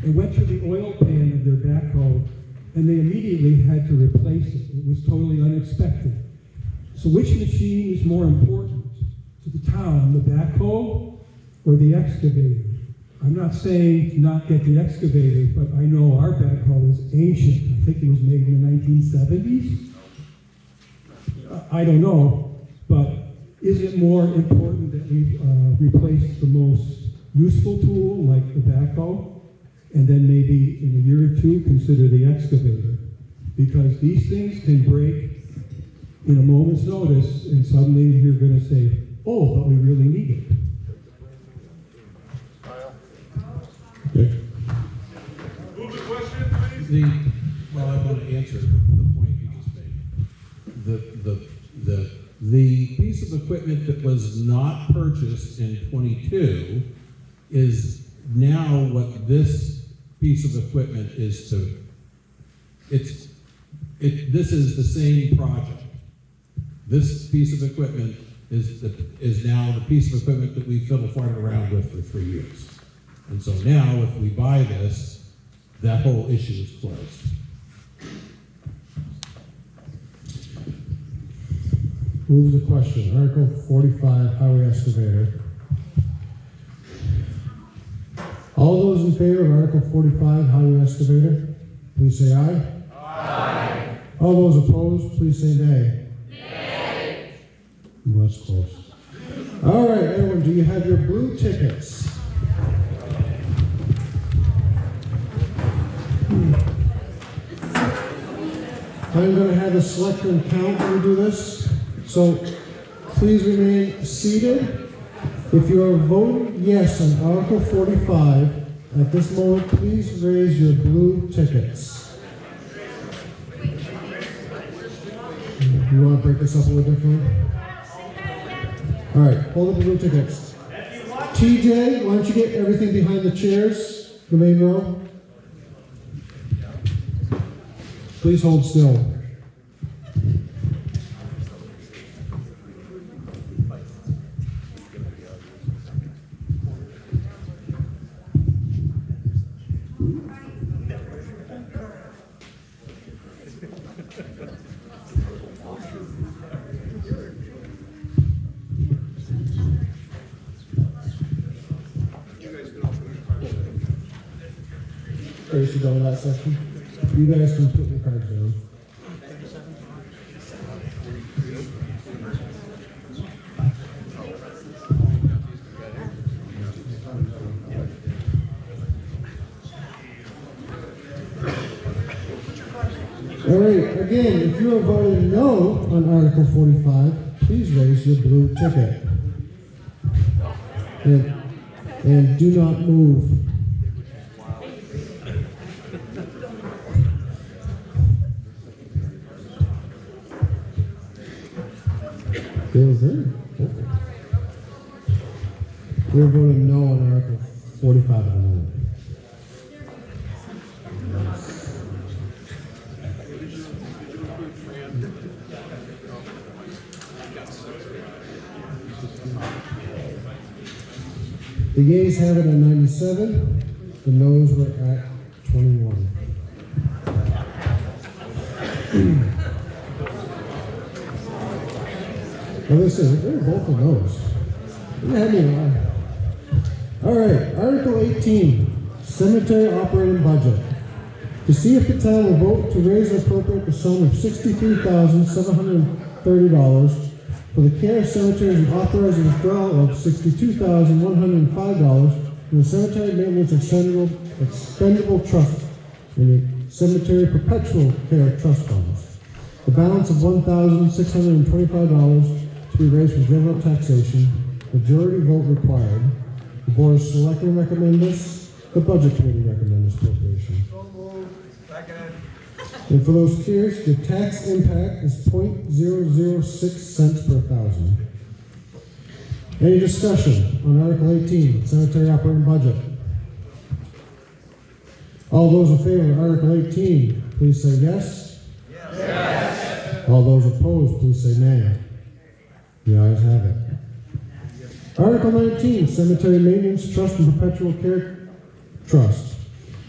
and went through the oil pan of their backhoe, and they immediately had to replace it. It was totally unexpected. So which machine is more important to the town, the backhoe or the excavator? I'm not saying to not get the excavator, but I know our backhoe is ancient. I think it was made in the 1970s. I don't know, but is it more important that we replace the most useful tool, like the backhoe, and then maybe in a year or two consider the excavator? Because these things can break in a moment's notice, and suddenly you're going to say, oh, but we really need it. Okay. Move the question, please. Well, I want to answer the point you just made. The piece of equipment that was not purchased in '22 is now what this piece of equipment is to. This is the same project. This piece of equipment is now the piece of equipment that we fiddle farted around with for 3 years. And so now, if we buy this, that whole issue is closed. Move the question. Article 45, highway excavator. All those in favor of Article 45, highway excavator, please say aye. Aye. All those opposed, please say nay. Nay. Well, that's close. All right, everyone, do you have your blue tickets? I'm going to have a selectman count when we do this, so please remain seated. If you are voting yes on Article 45, at this moment, please raise your blue tickets. You want to break this up a little differently? All right, hold up the blue tickets. TJ, why don't you get everything behind the chairs, the main row? Please hold still. Tracy, go to that section. You guys can put your cards down. All right, again, if you are voting no on Article 45, please raise your blue ticket. And do not move. We're voting no on Article 45 at the moment. The yeas have it at 97, the noes were at 21. Well, listen, they're both a noes. You had me wrong. All right, Article 18, Cemetery Operating Budget. To see if the town will vote to raise and appropriate the sum of $63,730 for the care of cemeteries and authorize the withdrawal of $62,105 from the Cemetery Maintenance Expendable Trust and the Cemetery Perpetual Care Trust Funds. The balance of $1,625 to be raised from general taxation. Majority vote required. The Board of Selectmen recommend this. The Budget Committee recommends this appropriation. And for those curious, the tax impact is 0.006 cents per thousand. Any discussion on Article 18, Cemetery Operating Budget? All those in favor of Article 18, please say yes. Yes. All those opposed, please say nay. The ayes have it. Article 19, Cemetery Maintenance Trust and Perpetual Care Trust.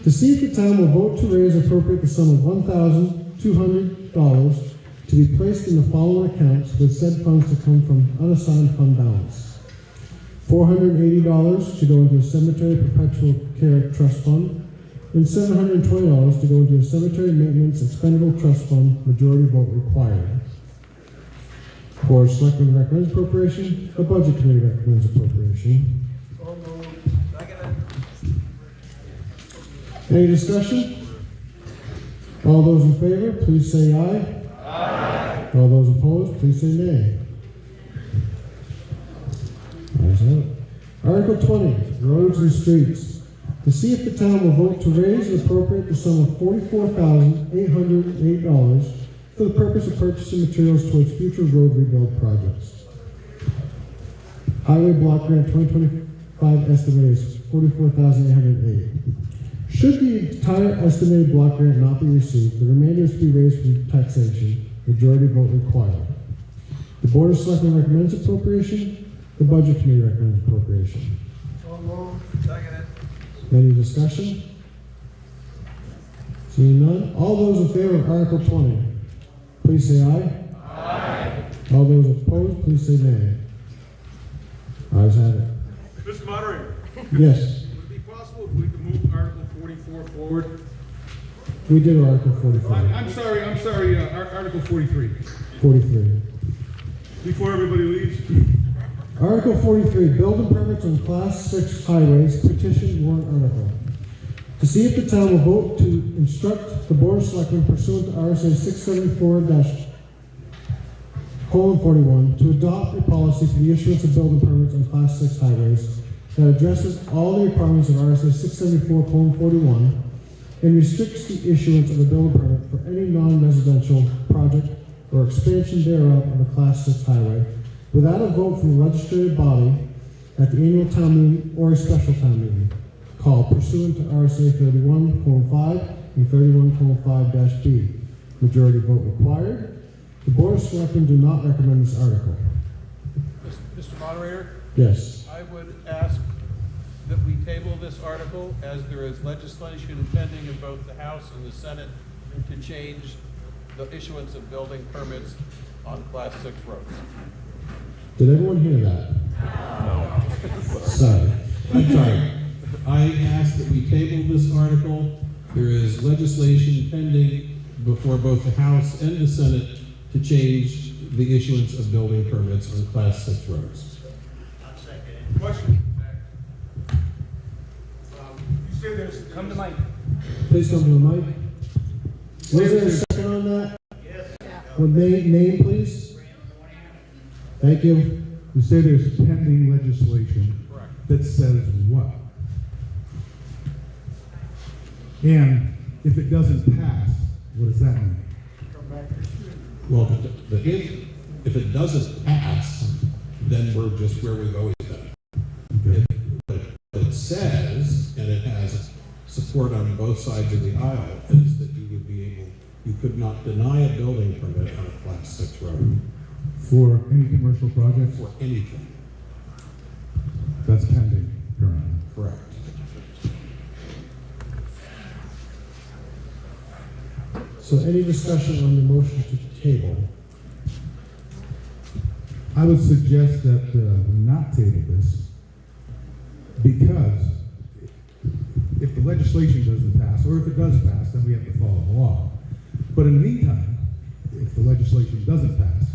To see if the town will vote to raise and appropriate the sum of $1,200 to be placed in the following accounts with said funds to come from unassigned fund balance. $480 to go into a Cemetery Perpetual Care Trust Fund, and $720 to go into a Cemetery Maintenance Expendable Trust Fund, majority vote required. Board of Selectmen recommends appropriation. The Budget Committee recommends appropriation. Any discussion? All those in favor, please say aye. Aye. All those opposed, please say nay. Ayes have it. Article 20, Roads and Streets. To see if the town will vote to raise and appropriate the sum of $44,808 for the purpose of purchasing materials towards future road rebuild projects. Highway Block Grant 2025 estimate is $44,808. Should the entire estimated block grant not be received, the remainder is to be raised from taxation, majority vote required. The Board of Selectmen recommends appropriation. The Budget Committee recommends appropriation. Any discussion? Seeing none, all those in favor of Article 20, please say aye. Aye. All those opposed, please say nay. Ayes have it. Mr. Moderator. Yes. Would it be possible if we could move Article 44 forward? We did Article 43. I'm sorry, Article 43. 43. Before everybody leaves. Article 43, building permits on Class 6 highways, petition warrant article. To see if the town will vote to instruct the Board of Selectmen pursuant to RSA 674-41 to adopt a policy for the issuance of building permits on Class 6 highways that addresses all the requirements of RSA 674:41 and restricts the issuance of a building permit for any non-residential project or expansion thereof on a Class 6 highway without a vote from a legislative body at the annual town meeting or a special town meeting called pursuant to RSA 31:5 and 31:5-B. Majority vote required. The Board of Selectmen do not recommend this article. Mr. Moderator? Yes. I would ask that we table this article as there is legislation pending in both the House and the Senate to change the issuance of building permits on Class 6 roads. Did everyone hear that? No. Sorry. I'm sorry. I ask that we table this article. There is legislation pending before both the House and the Senate to change the issuance of building permits on Class 6 roads. Question. You said there's, come to Mike. Please come to the mic. Was there a second on that? Yes. Name, please. Thank you. You say there's pending legislation that says what? And if it doesn't pass, what does that mean? Well, if it doesn't pass, then we're just where we've always been. Okay. It says, and it has support on both sides of the aisle, is that you could not deny a building permit on a Class 6 road. For any commercial project? For anything. That's pending currently. Correct. So any discussion on the motion to table? I would suggest that we not table this because if the legislation doesn't pass, or if it does pass, then we have to follow the law. But in the meantime, if the legislation doesn't pass,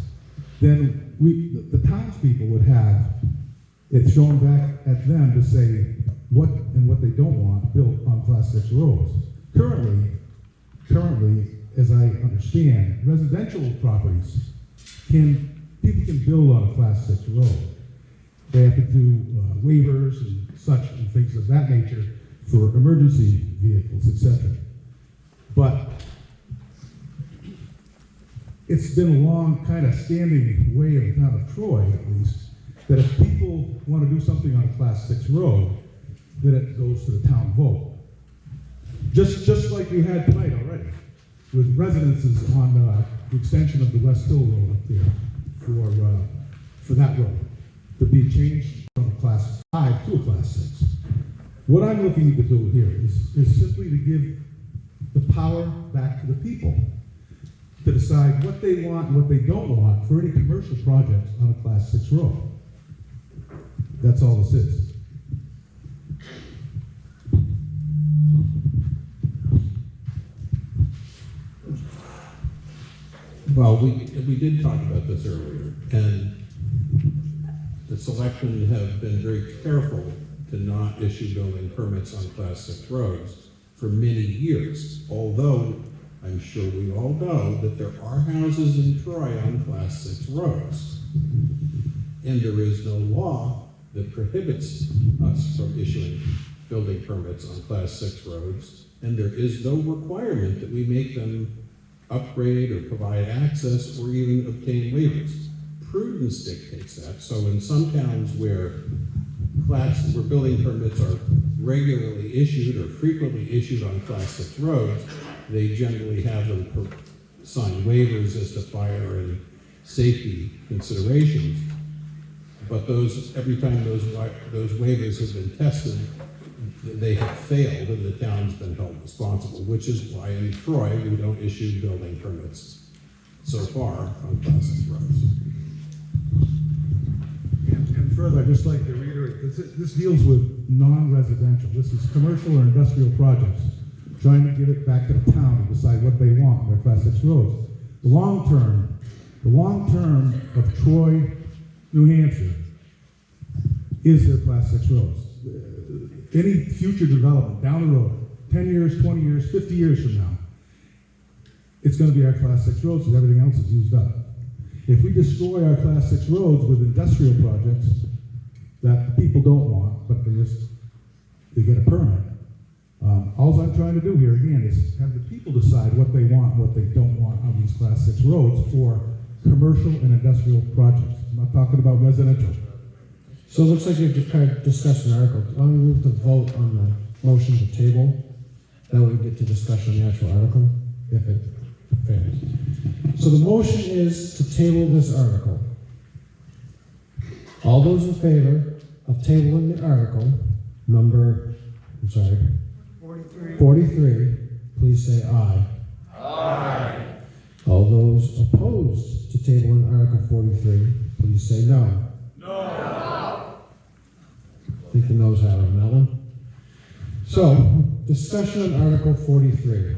then the townspeople would have it shown back at them to say what and what they don't want built on Class 6 roads. Currently, as I understand, residential properties people can build on a Class 6 road. They have to do waivers and such and things of that nature for emergency vehicles, etc. But it's been a long kind of standing way in the town of Troy, at least, that if people want to do something on a Class 6 road, then it goes to the town vote. Just like we had tonight already, with residences on the extension of the West Hill Road up there for that road to be changed from a Class 5 to a Class 6. What I'm looking to do here is simply to give the power back to the people to decide what they want and what they don't want for any commercial projects on a Class 6 road. That's all this is. Well, we did talk about this earlier, and the selectmen have been very careful to not issue building permits on Class 6 roads for many years, although I'm sure we all know that there are houses in Troy on Class 6 roads, and there is no law that prohibits us from issuing building permits on Class 6 roads, and there is no requirement that we make them upgrade or provide access or even obtain waivers. Prudence dictates that. So in some towns where building permits are regularly issued or frequently issued on Class 6 roads, they generally have them sign waivers as to fire and safety considerations. But every time those waivers have been tested, they have failed and the town's been held responsible, which is why in Troy we don't issue building permits so far on Class 6 roads. And further, I'd just like to reiterate, this deals with non-residential. This is commercial or industrial projects trying to give it back to the town to decide what they want on their Class 6 roads. The long term of Troy, New Hampshire is their Class 6 roads. Any future development down the road, 10 years, 20 years, 50 years from now, it's going to be our Class 6 roads because everything else is used up. If we destroy our Class 6 roads with industrial projects that people don't want, but they get a permit, all I'm trying to do here, again, is have the people decide what they want, what they don't want on these Class 6 roads for commercial and industrial projects. I'm not talking about residential. So it looks like you've just kind of discussed an article. Why don't we move to vote on the motion to table? That way we get to discussion on the actual article, if it fails. So the motion is to table this article. All those in favor of tabling the article, number, 43, please say aye. Aye. All those opposed to tabling Article 43, please say no. No. I think the noes have it on that one. So, discussion on Article 43.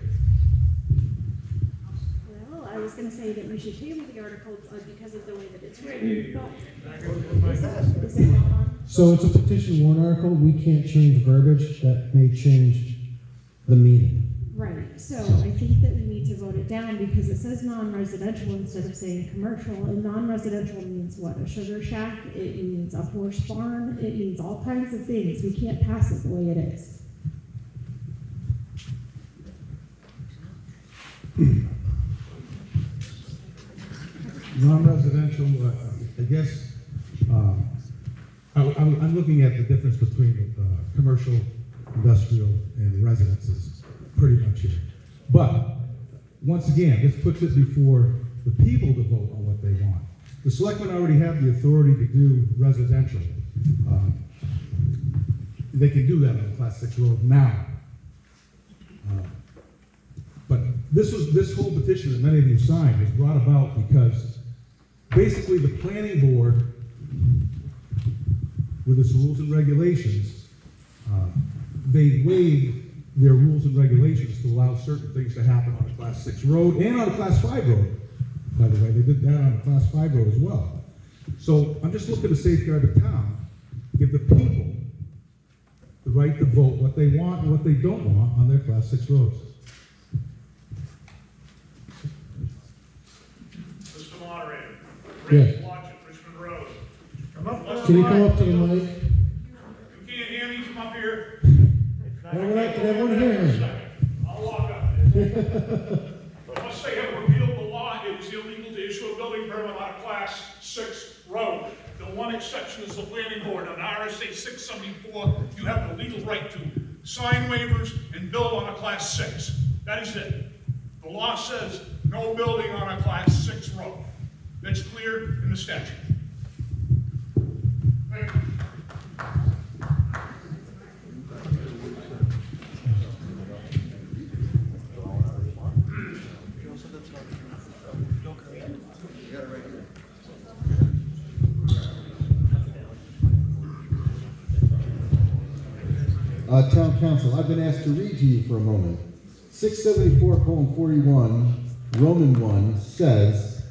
Well, I was going to say that we should table the article because of the way that it's written, but is that not on? So it's a petition warrant article. We can't change verbiage that may change the meaning. Right, so I think that we need to vote it down because it says non-residential instead of saying commercial, and non-residential means what? A sugar shack, it means a horse barn, it means all kinds of things. We can't pass it the way it is. Non-residential, I guess, I'm looking at the difference between commercial, industrial, and residences, pretty much here. But, once again, this puts it before the people to vote on what they want. The selectmen already have the authority to do residential. They can do that on a Class 6 road now. But this whole petition that many of you signed was brought about because basically the planning board, with its rules and regulations, they waived their rules and regulations to allow certain things to happen on a Class 6 road and on a Class 5 road. By the way, they did that on a Class 5 road as well. So I'm just looking to safeguard the town, give the people the right to vote what they want and what they don't want on their Class 6 roads. Mr. Moderator, Yes. Ray Watch at Richmond Road. Come up. Can you come up to the mic? You can't hear me, come up here. No, we're not, I want to hear him. I'll walk up there. Unless they have repealed the law, it is illegal to issue a building permit on a Class 6 road. The one exception is the planning board. On RSA 674, you have the legal right to sign waivers and build on a Class 6. That is it. The law says no building on a Class 6 road. That's clear in the statute. Thank you. Town Council, I've been asked to read to you for a moment. 674:41, Roman 1 says,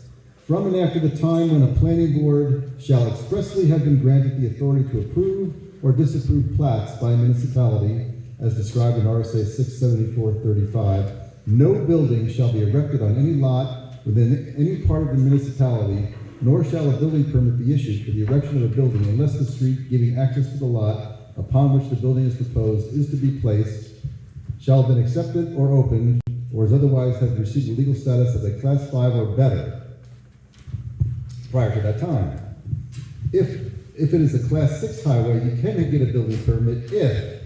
from and after the time when a planning board shall expressly have been granted the authority to approve or disapprove plats by a municipality, as described in RSA 674:35, no building shall be erected on any lot within any part of the municipality, nor shall a building permit be issued for the erection of a building unless the street giving access to the lot upon which the building is proposed is to be placed, shall have been accepted or opened, or as otherwise have received the legal status of a Class 5 or better prior to that time. If it is a Class 6 highway, you can get a building permit if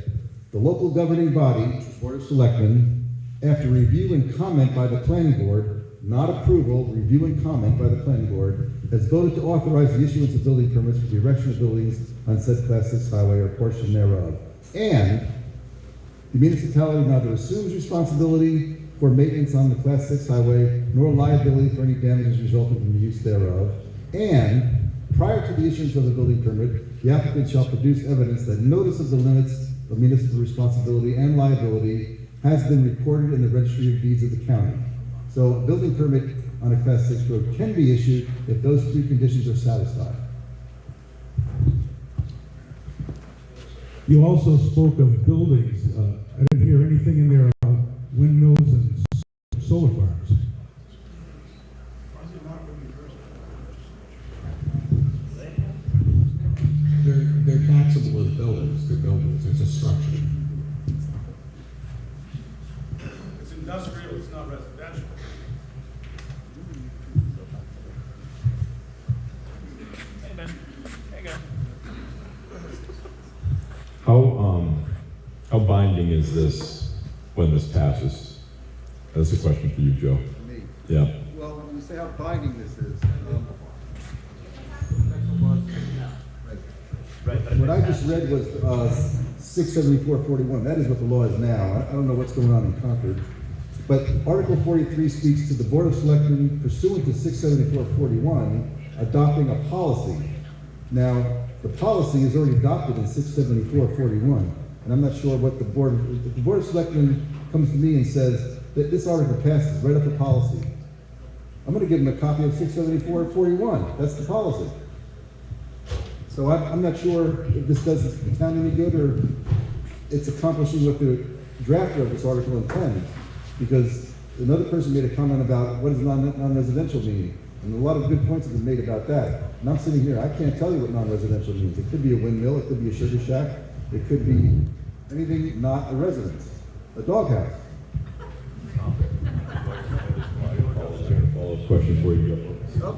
the local governing body, Board of Selectmen, after review and comment by the planning board, not approval, review and comment by the planning board, has voted to authorize the issuance of building permits for the erection of buildings on said Class 6 highway or portion thereof. And the municipality neither assumes responsibility for maintenance on the Class 6 highway, nor liability for any damages resulting from the use thereof. And prior to the issuance of the building permit, the applicant shall produce evidence that notice of the limits of municipal responsibility and liability has been recorded in the registry of deeds of the county. So a building permit on a class 6 road can be issued if those three conditions are satisfied. You also spoke of buildings. I didn't hear anything in there about windmills and solar farms. They're taxable as buildings, they're buildings, it's a structure. It's industrial, it's not residential. Hey, Ben. Hey, guy. How binding is this when this passes? That's a question for you, Joe. Me? Yeah. Well, when you say how binding this is, what I just read was 67441. That is what the law is now. I don't know what's going on in Concord. But Article 43 speaks to the Board of Selectmen pursuant to 67441 adopting a policy. Now, the policy is already adopted in 67441, and I'm not sure what the Board of Selectmen comes to me and says that this article passes, write up a policy. I'm going to give them a copy of 67441. That's the policy. So I'm not sure if this does the town any good or it's accomplishing what the drafter of this article intends. Because another person made a comment about what does non-residential mean? And a lot of good points have been made about that. And I'm sitting here, I can't tell you what non-residential means. It could be a windmill, it could be a sugar shack, it could be anything not a residence, a doghouse. Follow-up question for you, Joe.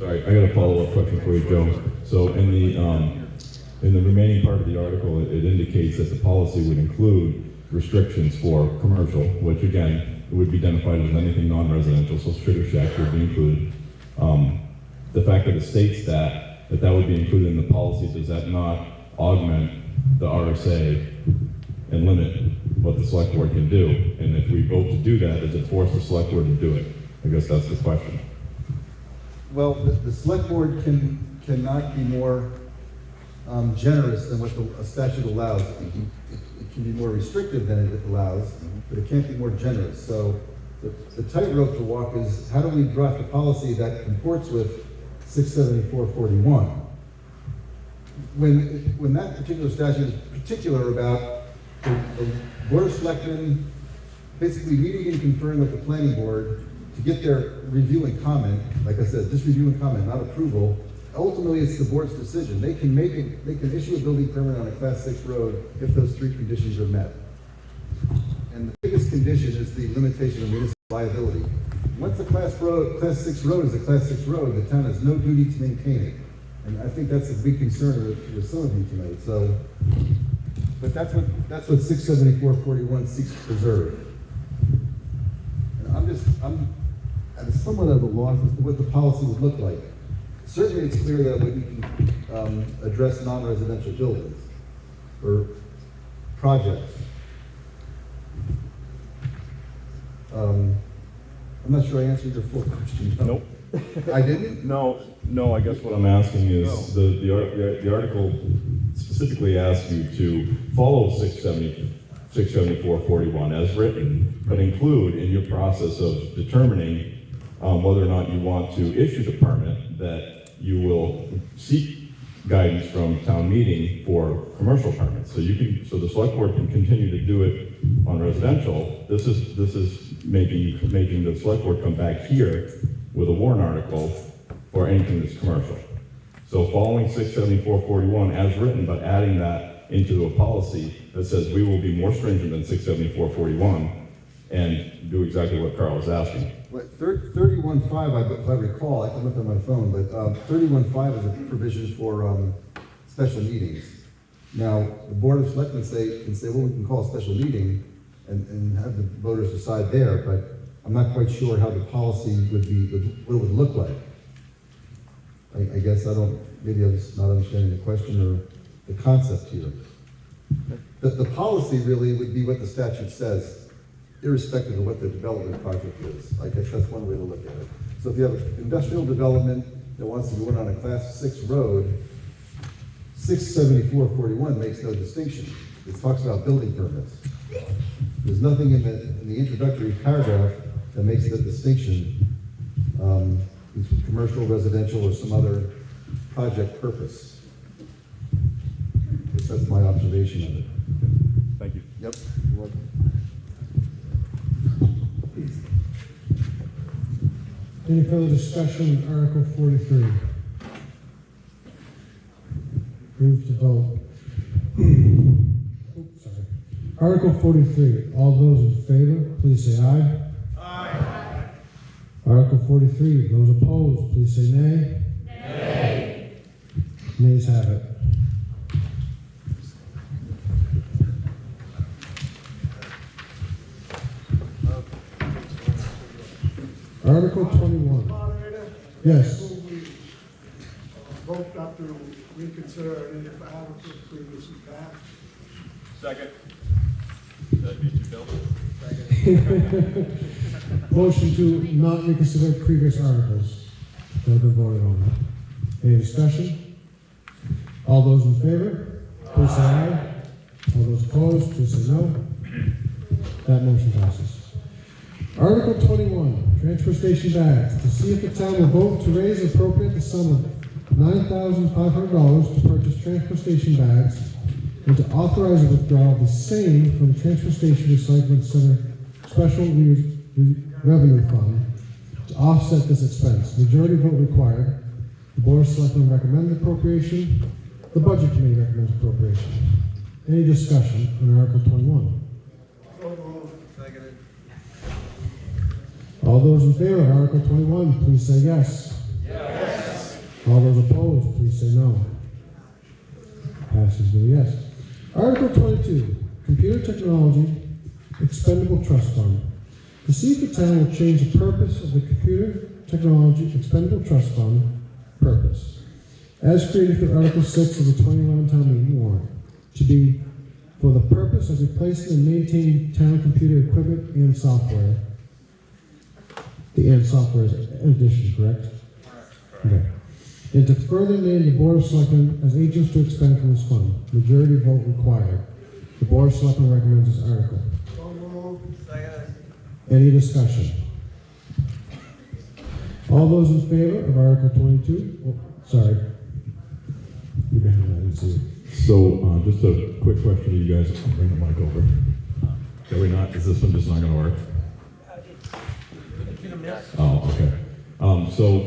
Sorry, I got a follow-up question for you, Joe. So in the remaining part of the article, it indicates that the policy would include restrictions for commercial, which again, it would be identified as anything non-residential, so sugar shacks would be included. The fact that it states that would be included in the policy, does that not augment the RSA and limit what the select board can do? And if we vote to do that, does it force the select board to do it? I guess that's the question. Well, the select board cannot be more generous than what a statute allows. It can be more restrictive than it allows, but it can't be more generous. So the tightrope to walk is how do we draft a policy that comports with 67441? When that particular statute is particular about the Board of Selectmen basically meeting and conferring with the planning board to get their review and comment, like I said, just review and comment, not approval. Ultimately, it's the board's decision. They can issue a building permit on a class 6 road if those three conditions are met. And the biggest condition is the limitation of municipal liability. Once a class 6 road is a class 6 road, the town has no duty to maintain it. And I think that's a big concern with some of you tonight. So, but that's what 67441 seeks to preserve. And I'm at somewhat of a loss as to what the policy would look like. Certainly, it's clear that we can address non-residential buildings or projects. I'm not sure I answered your full question. Nope. I didn't? No, I guess what I'm asking is, the article specifically asks you to follow 67441 as written, but include in your process of determining whether or not you want to issue the permit that you will seek guidance from town meeting for commercial permits. So so the select board can continue to do it on residential. This is making the select board come back here with a warrant article for anything that's commercial. So following 67441 as written, but adding that into a policy that says we will be more stringent than 67441 and do exactly what Carl is asking. 31.5, if I recall, I can look on my phone, but 31.5 is a provision for special meetings. Now, the Board of Selectmen can say, well, we can call a special meeting and have the voters decide there, but I'm not quite sure how the policy would be, what it would look like. I guess maybe I'm just not understanding the question or the concept here. The policy really would be what the statute says, irrespective of what the development project is. I guess that's one way to look at it. So if you have an industrial development that wants to go in on a class 6 road, 67441 makes no distinction. It talks about building permits. There's nothing in the introductory paragraph that makes the distinction between commercial, residential, or some other project purpose. That's my observation of it. Thank you. Yep. You're welcome. Any further discussion on Article 43? Move to vote. Oops, sorry. Article 43, all those in favor, please say aye. Aye. Article 43, those opposed, please say nay. Nay. Nays have it. Article 21. Moderator? Yes. Will we vote not to reconsider any of the articles previously passed? Second. That'd be too Bill. Motion to not reconsider previous articles that have been voted on. Any discussion? All those in favor, please say aye. All those opposed, please say no. That motion passes. Article 21, transfer station bags. To see if the town will vote to raise and appropriate the sum of $9,500 to purchase transfer station bags and to authorize a withdrawal of the same from the Transfer Station Recycling Center Special Revenue Fund to offset this expense. Majority vote required. The Board of Selectmen recommends appropriation. The Budget Committee recommends appropriation. Any discussion on Article 21? Seconded. All those in favor of Article 21, please say yes. Yes. All those opposed, please say no. Passes with a yes. Article 22, Computer Technology Expendable Trust Fund. To see if the town will change the purpose of the Computer Technology Expendable Trust Fund purpose, as created for Article 6 of the 2011 town meeting warrant, to be for the purpose of replacing and maintaining town computer equipment and software. The and software is an addition, correct? Okay. And to further name the Board of Selectmen as agents to expend from this fund. Majority vote required. The Board of Selectmen recommends this article. Any discussion? All those in favor of Article 22? Oh, sorry. You behind that, I didn't see it. So, just a quick question to you guys. Bring the mic over. Are we not, is this one just not gonna work? Oh, okay. So,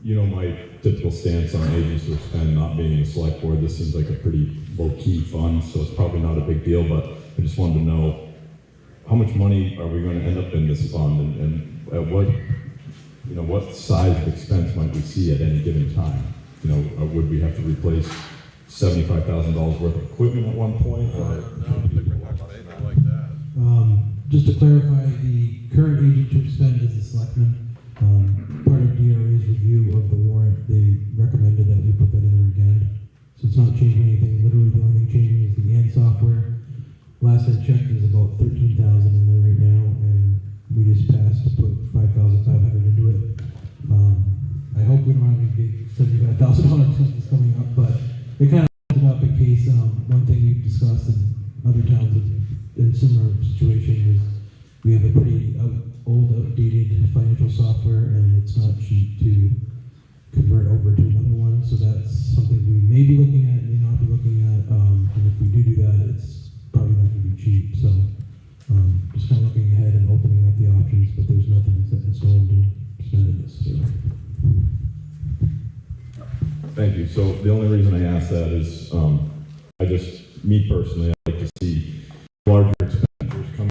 you know, my typical stance on agents to expend not being in the select board, this seems like a pretty low-key fund, so it's probably not a big deal, but I just wanted to know, how much money are we going to end up in this fund, and at what, you know, what size of expense might we see at any given time? You know, would we have to replace $75,000 worth of equipment at one point? Or Just to clarify, the current agent to expend is the selectman. Part of DRA's review of the warrant, they recommended that we put that in there again. So it's not changing anything. Literally, the only thing changing is the AND software. Last I checked, there's about 13,000 in there right now, and we just passed to put 5,500 into it. I hope we don't have any big $75,000 expenses coming up, but it kind of set it up in case. One thing we've discussed in other towns in similar situation is we have a pretty old, outdated financial software, and it's not cheap to convert over to another one. So that's something we may be looking at, may not be looking at. And if we do that, it's probably not going to be cheap. So just kind of looking ahead and opening up the options, but there's nothing set in stone to spend in this. So. Thank you. So the only reason I ask that is, me personally, I like to see larger expenditures come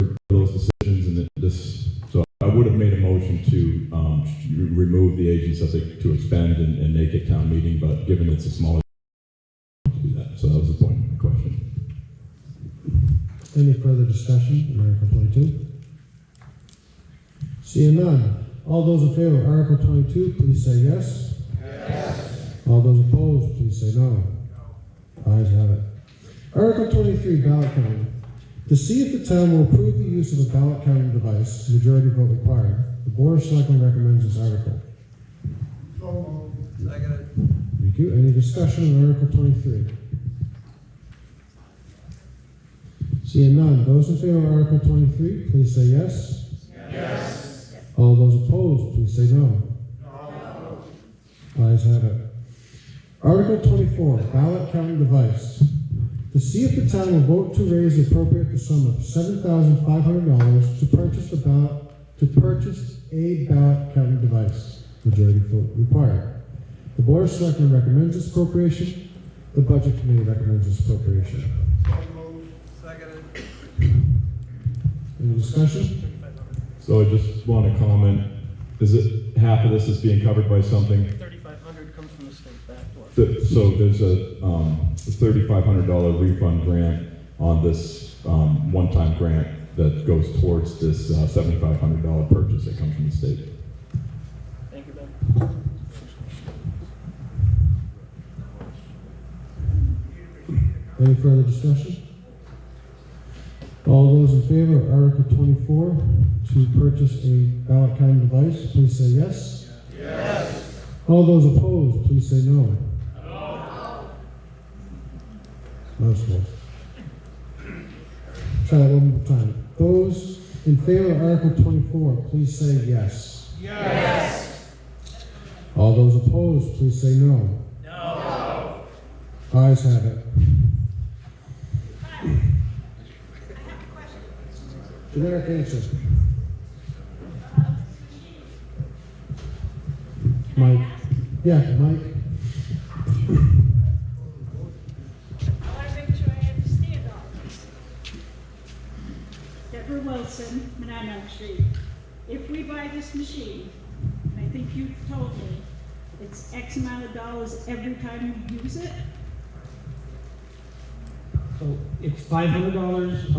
for those decisions, and so I would have made a motion to remove the agents to expend and make it town meeting, but given it's a smaller, to do that. So that was the point of the question. Any further discussion on Article 22? Seeing none. All those in favor of Article 22, please say yes. Yes. All those opposed, please say no. Ayes have it. Article 23, ballot counting. To see if the town will approve the use of a ballot counting device, majority vote required, the Board of Selectmen recommends this article. Seconded. Thank you. Any discussion on Article 23? Seeing none, those in favor of Article 23, please say yes. Yes. All those opposed, please say no. Ayes have it. Article 24, ballot counting device. To see if the town will vote to raise the appropriate sum of $7,500 to purchase a ballot counting device. Majority vote required. The Board of Selectmen recommends this appropriation. The Budget Committee recommends this appropriation. Any discussion? So I just want to comment, is it half of this is being covered by something? $3,500 comes from the state back to us. So there's a $3,500 refund grant on this one-time grant that goes towards this $7,500 purchase that comes from the state. Thank you, Ben. Any further discussion? All those in favor of Article 24 to purchase a ballot counting device, please say yes. Yes. All those opposed, please say no. Most votes. Try that one more time. Those in favor of Article 24, please say yes. Yes. All those opposed, please say no. No. Ayes have it. Generic answer. Mike. Yeah, Mike. I want to make sure I understand all this. Deborah Wilson, Monadnock Street. If we buy this machine, and I think you told me, it's X amount of dollars every time you use it? So it's $500 a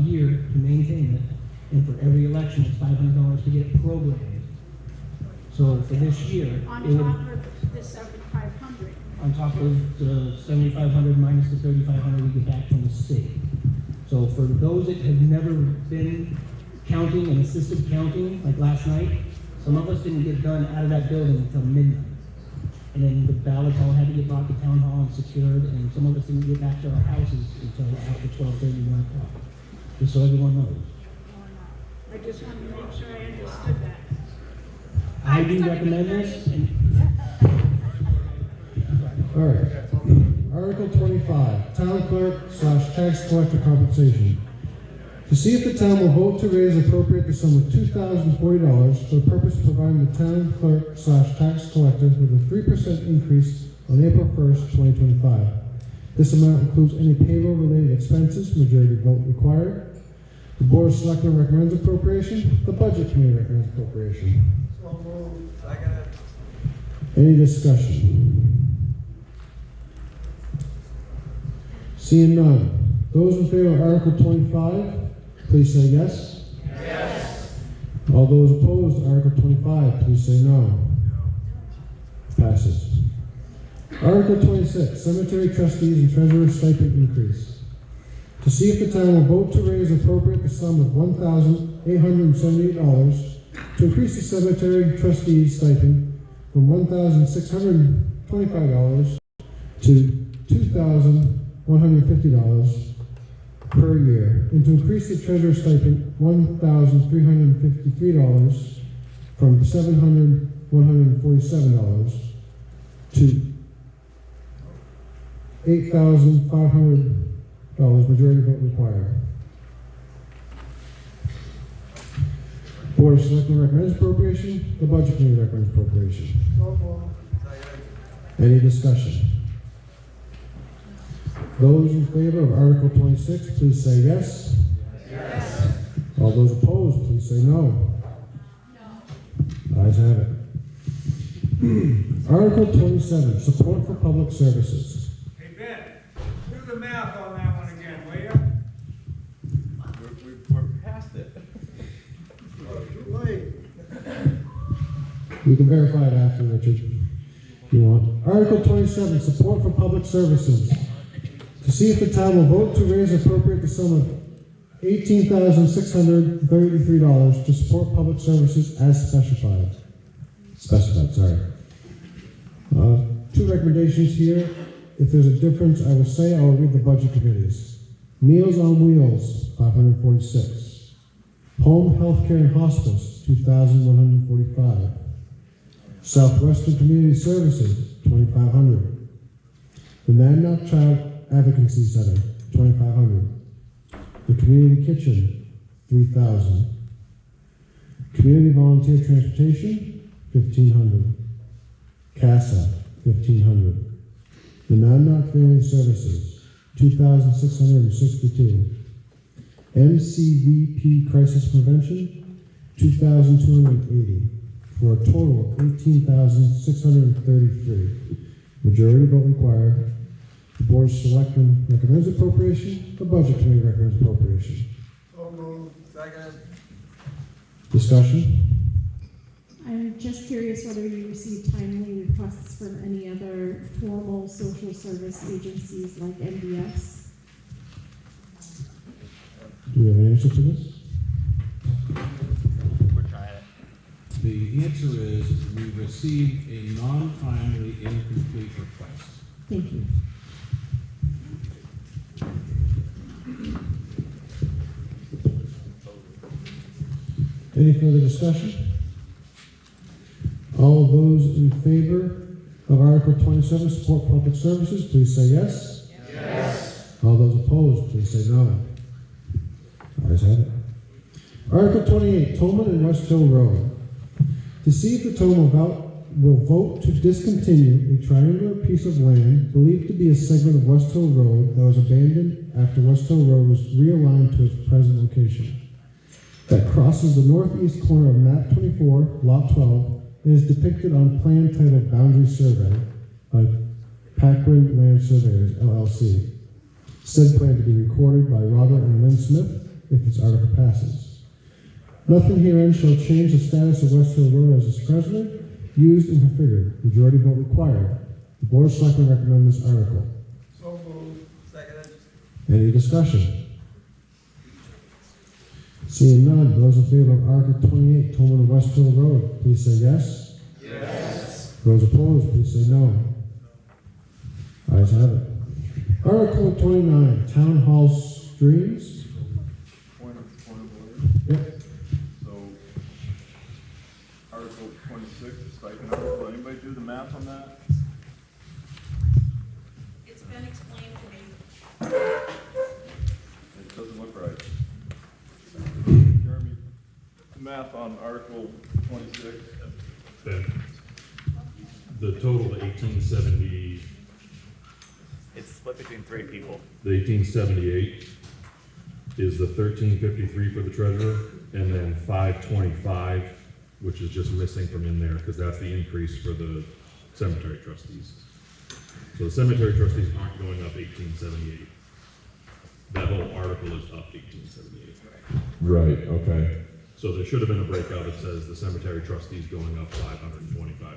year to maintain it, and for every election, it's $500 to get it programmed. So for this year, On it would, top of the 7,500? on top of the 7,500 minus the 3,500 we get back from the state. So for those that have never been counting and assisted counting, like last night, some of us didn't get done out of that building until midnight. And then the ballots all had to get brought to town hall and secured, and some of us didn't get back to our houses until after 12:30, 1 o'clock. Just so everyone knows. I just wanted to make sure I understood that. I do recommend this, and All right. Article 25, Town Clerk / Tax Collector Compensation. To see if the town will vote to raise and appropriate the sum of $2,040 for the purpose of providing the town clerk / tax collector with a 3% increase on April 1st, 2025. This amount includes any payroll-related expenses, majority vote required. The Board of Selectmen recommends appropriation. The Budget Committee recommends appropriation. Any discussion? Seeing none. Those in favor of Article 25, please say yes. Yes. All those opposed to Article 25, please say no. Passes. Article 26, Cemetery Trustees and Treasurer Stipend Increase. To see if the town will vote to raise and appropriate the sum of $1,878 to increase the cemetery trustees stipend from $1,625 to $2,150 per year, and to increase the treasurer's stipend $1,353 from $747 to $8,500, majority vote required. Board of Selectmen recommends appropriation. The Budget Committee recommends appropriation. Any discussion? Those in favor of Article 26, please say yes. Yes. All those opposed, please say no. Ayes have it. Article 27, Support for Public Services. Hey, Ben, do the math on that one again, will you? We're past it. Too late. We can verify it after, Richard, if you want. Article 27, Support for Public Services. To see if the town will vote to raise and appropriate the sum of $18,633 to support public services as specified. Two recommendations here. If there's a difference, I will say I will read the Budget Committees. Meals on Wheels, $546. Home Healthcare and Hospice, $2,145. Southwestern Community Services, $2,500. The Monadnock Child Advocacy Center, $2,500. The Community Kitchen, $3,000. Community Volunteer Transportation, $1,500. CASA, $1,500. The Monadnock Family Services, $2,662. MCVP Crisis Prevention, $2,280, for a total of $18,633. Majority vote required. The Board of Selectmen recommends appropriation. The Budget Committee recommends appropriation. So moved. Second. Discussion? I'm just curious whether you received timely requests from any other formal social service agencies like MDS. Do we have an answer to this? We're trying it. The answer is we received a non-timely incomplete request. Thank you. Any further discussion? All those in favor of Article 27, support public services, please say yes. Yes. All those opposed, please say no. Ayes have it. Article 28, Tolman and West Hill Road. To see if the Tolman will vote to discontinue a triangular piece of land believed to be a segment of West Hill Road that was abandoned after West Hill Road was realigned to its present location. That crosses the northeast corner of map 24, lot 12, and is depicted on plan titled Boundary Survey by Paquin Land Surveyors, LLC. Said plan to be recorded by Robert and Lynn Smith if this article passes. Nothing herein shall change the status of West Hill Road as is presently used and configured. Majority vote required. The Board of Selectmen recommend this article. So moved. Second. Any discussion? Seeing none, those in favor of Article 28, Tolman and West Hill Road, please say yes. Yes. Those opposed, please say no. Ayes have it. Article 29, Town Hall Streams. Point of order. Yep. So, Article 26, the stipend article, anybody do the math on that? It's been explained to me. It doesn't look right. Jeremy, math on Article 26. The total, the 1870, It's split between 3 people. the 1878 is the 1353 for the treasurer, and then 525, which is just missing from in there, because that's the increase for the cemetery trustees. So the cemetery trustees aren't going up 1878. That whole article is up 1878. Right, okay. So there should have been a breakout that says the cemetery trustees going up $525.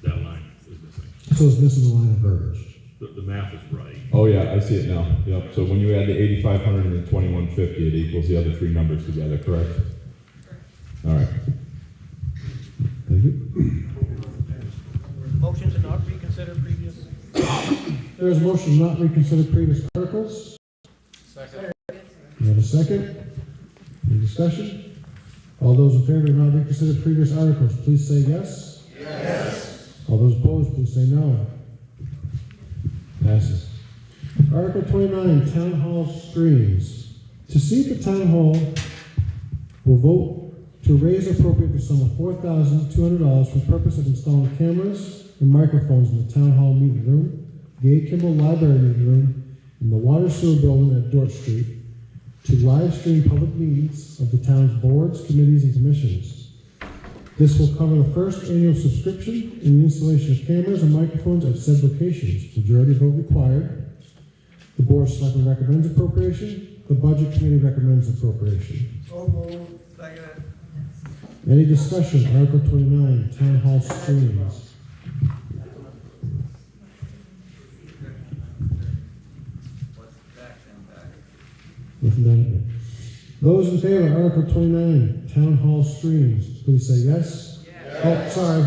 That line is missing. So it's missing the line of verbiage. The math is right. Oh yeah, I see it now. Yep. So when you add the 8,500 and the 2150, it equals the other 3 numbers together, correct? All right. Thank you. Motion to not reconsider previous. There is a motion to not reconsider previous articles. Second. You have a second? Any discussion? All those in favor of not reconsider previous articles, please say yes. Yes. All those opposed, please say no. Passes. Article 29, Town Hall Streams. To see if the Town Hall will vote to raise appropriate the sum of $4,200 for the purpose of installing cameras and microphones in the Town Hall meeting room, Gay Kimball Library meeting room, and the water sewer building at Dorch Street, to live stream public meetings of the town's boards, committees, and commissions. This will cover the first annual subscription and the installation of cameras and microphones at said locations. Majority vote required. The Board of Selectmen recommends appropriation. The Budget Committee recommends appropriation. So moved. Second. Any discussion? Article 29, Town Hall Streams. Nothing done yet. Those in favor of Article 29, Town Hall Streams, please say yes. Yes. Oh, sorry.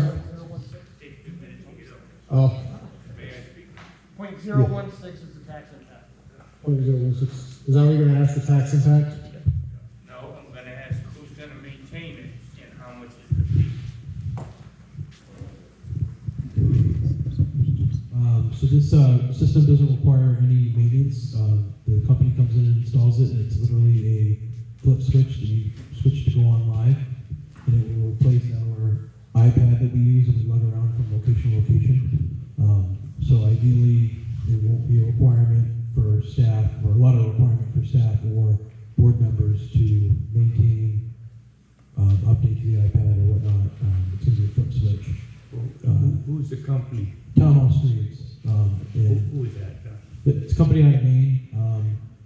Oh, .016 is the tax impact. Is that what you're gonna ask, the tax impact? No, I'm gonna ask who's gonna maintain it and how much is the fee? So this system doesn't require any maintenance. The company comes in and installs it, and it's literally a flip switch that you switch to go on live, and it will replace our iPad that we use and we lug around from location to location. So ideally, there won't be a requirement for staff, or a lot of requirement for staff or board members to maintain, update the iPad or whatnot. It's going to be a flip switch. Who's the company? Town Hall Streams. Who is that? It's a company out of Maine.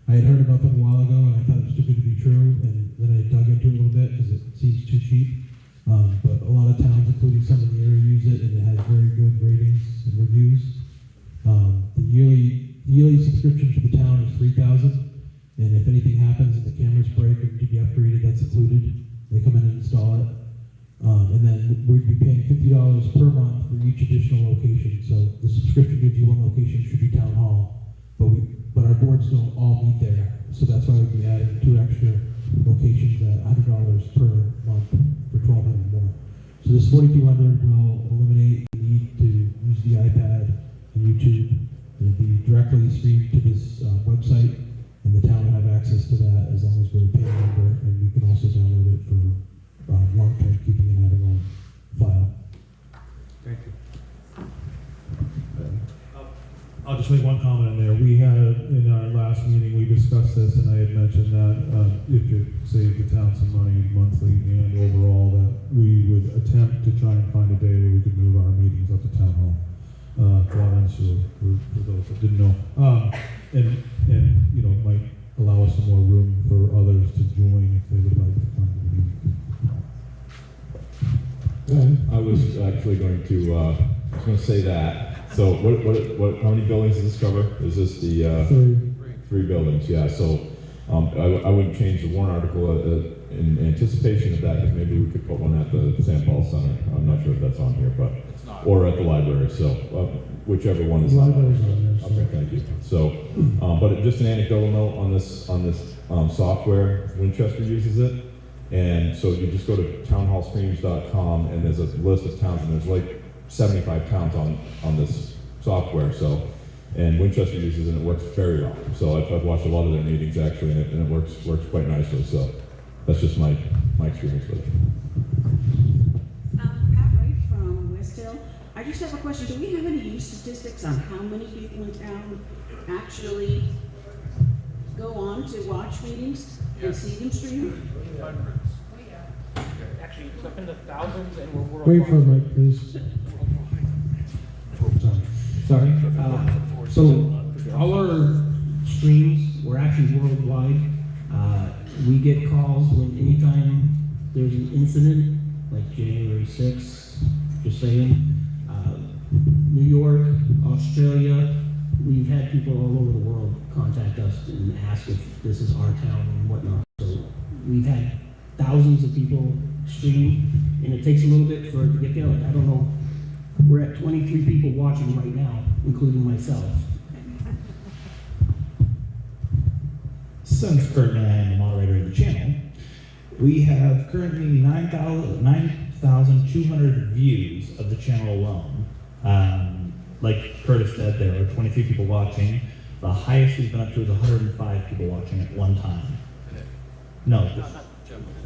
I had heard about them a while ago, and I thought it was too good to be true, and then I dug into it a little bit because it seems too cheap. But a lot of towns, including some in the area, use it, and it has very good ratings and reviews. The yearly subscription for the town is $3,000, and if anything happens and the cameras break or need to be upgraded, that's included. They come in and install it. And then we'd be paying $50 per month for each additional location. So the subscription gives you one location, should be Town Hall, but our boards don't all meet there. So that's why we'd be adding 2 extra locations at $100 per month for 1,200 more. So this 4,200 will eliminate the need to use the iPad and YouTube. It'll be directly streamed to this website, and the town will have access to that as long as we're a paying member, and we can also download it for long-term keeping and having on file. Thank you. I'll just make one comment in there. We had, in our last meeting, we discussed this, and I had mentioned that if it saved the town some money monthly and overall, that we would attempt to try and find a day where we could move our meetings up to Town Hall. For those that didn't know. And you know, it might allow us some more room for others to join if they would like to come to the meeting. I was actually going to, I was going to say that. So how many buildings does this cover? Is this the, 3 buildings, yeah. So, I wouldn't change the warrant article in anticipation of that, because maybe we could put one at the St. Paul Center. I'm not sure if that's on here, but, or at the library, so, whichever one is on. Okay, thank you. So, but just an anecdotal note on this software, Winchester uses it. And so you just go to townhallstreams.com, and there's a list of towns, and there's like 75 towns on this software. So, and Winchester uses it, and it works very well. So I've watched a lot of their meetings actually, and it works quite nicely. So that's just my experience with it. Pat Wright from West Hill. I just have a question. Do we have any use statistics on how many people in town actually go on to watch meetings and see them streamed? Hundreds. Actually, it's up in the thousands, and we're worldwide. Wait for a mic, please. Sorry. So all our streams, we're actually worldwide. We get calls when anytime there's an incident, like January 6th, just saying. New York, Australia, we've had people all over the world contact us and ask if this is our town and whatnot. So we've had thousands of people stream, and it takes a little bit for it to get there. Like, I don't know, we're at 23 people watching right now, including myself. Since Kurt and I am the moderator of the channel, we have currently 9,200 views of the channel alone. Like Curtis said, there are 23 people watching. The highest we've been up to is 105 people watching at one time. No,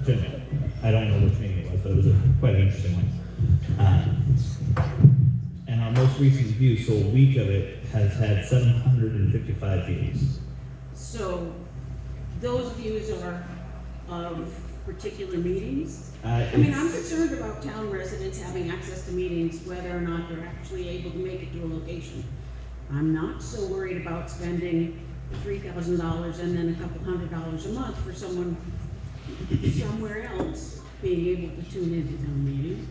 general. I don't know which meeting it was, but it was quite an interesting one. And our most recent view, so a week of it, has had 755 views. So those views are of particular meetings? I mean, I'm concerned about town residents having access to meetings, whether or not they're actually able to make it to a location. I'm not so worried about spending $3,000 and then a couple $100 a month for someone somewhere else being able to tune into town meetings.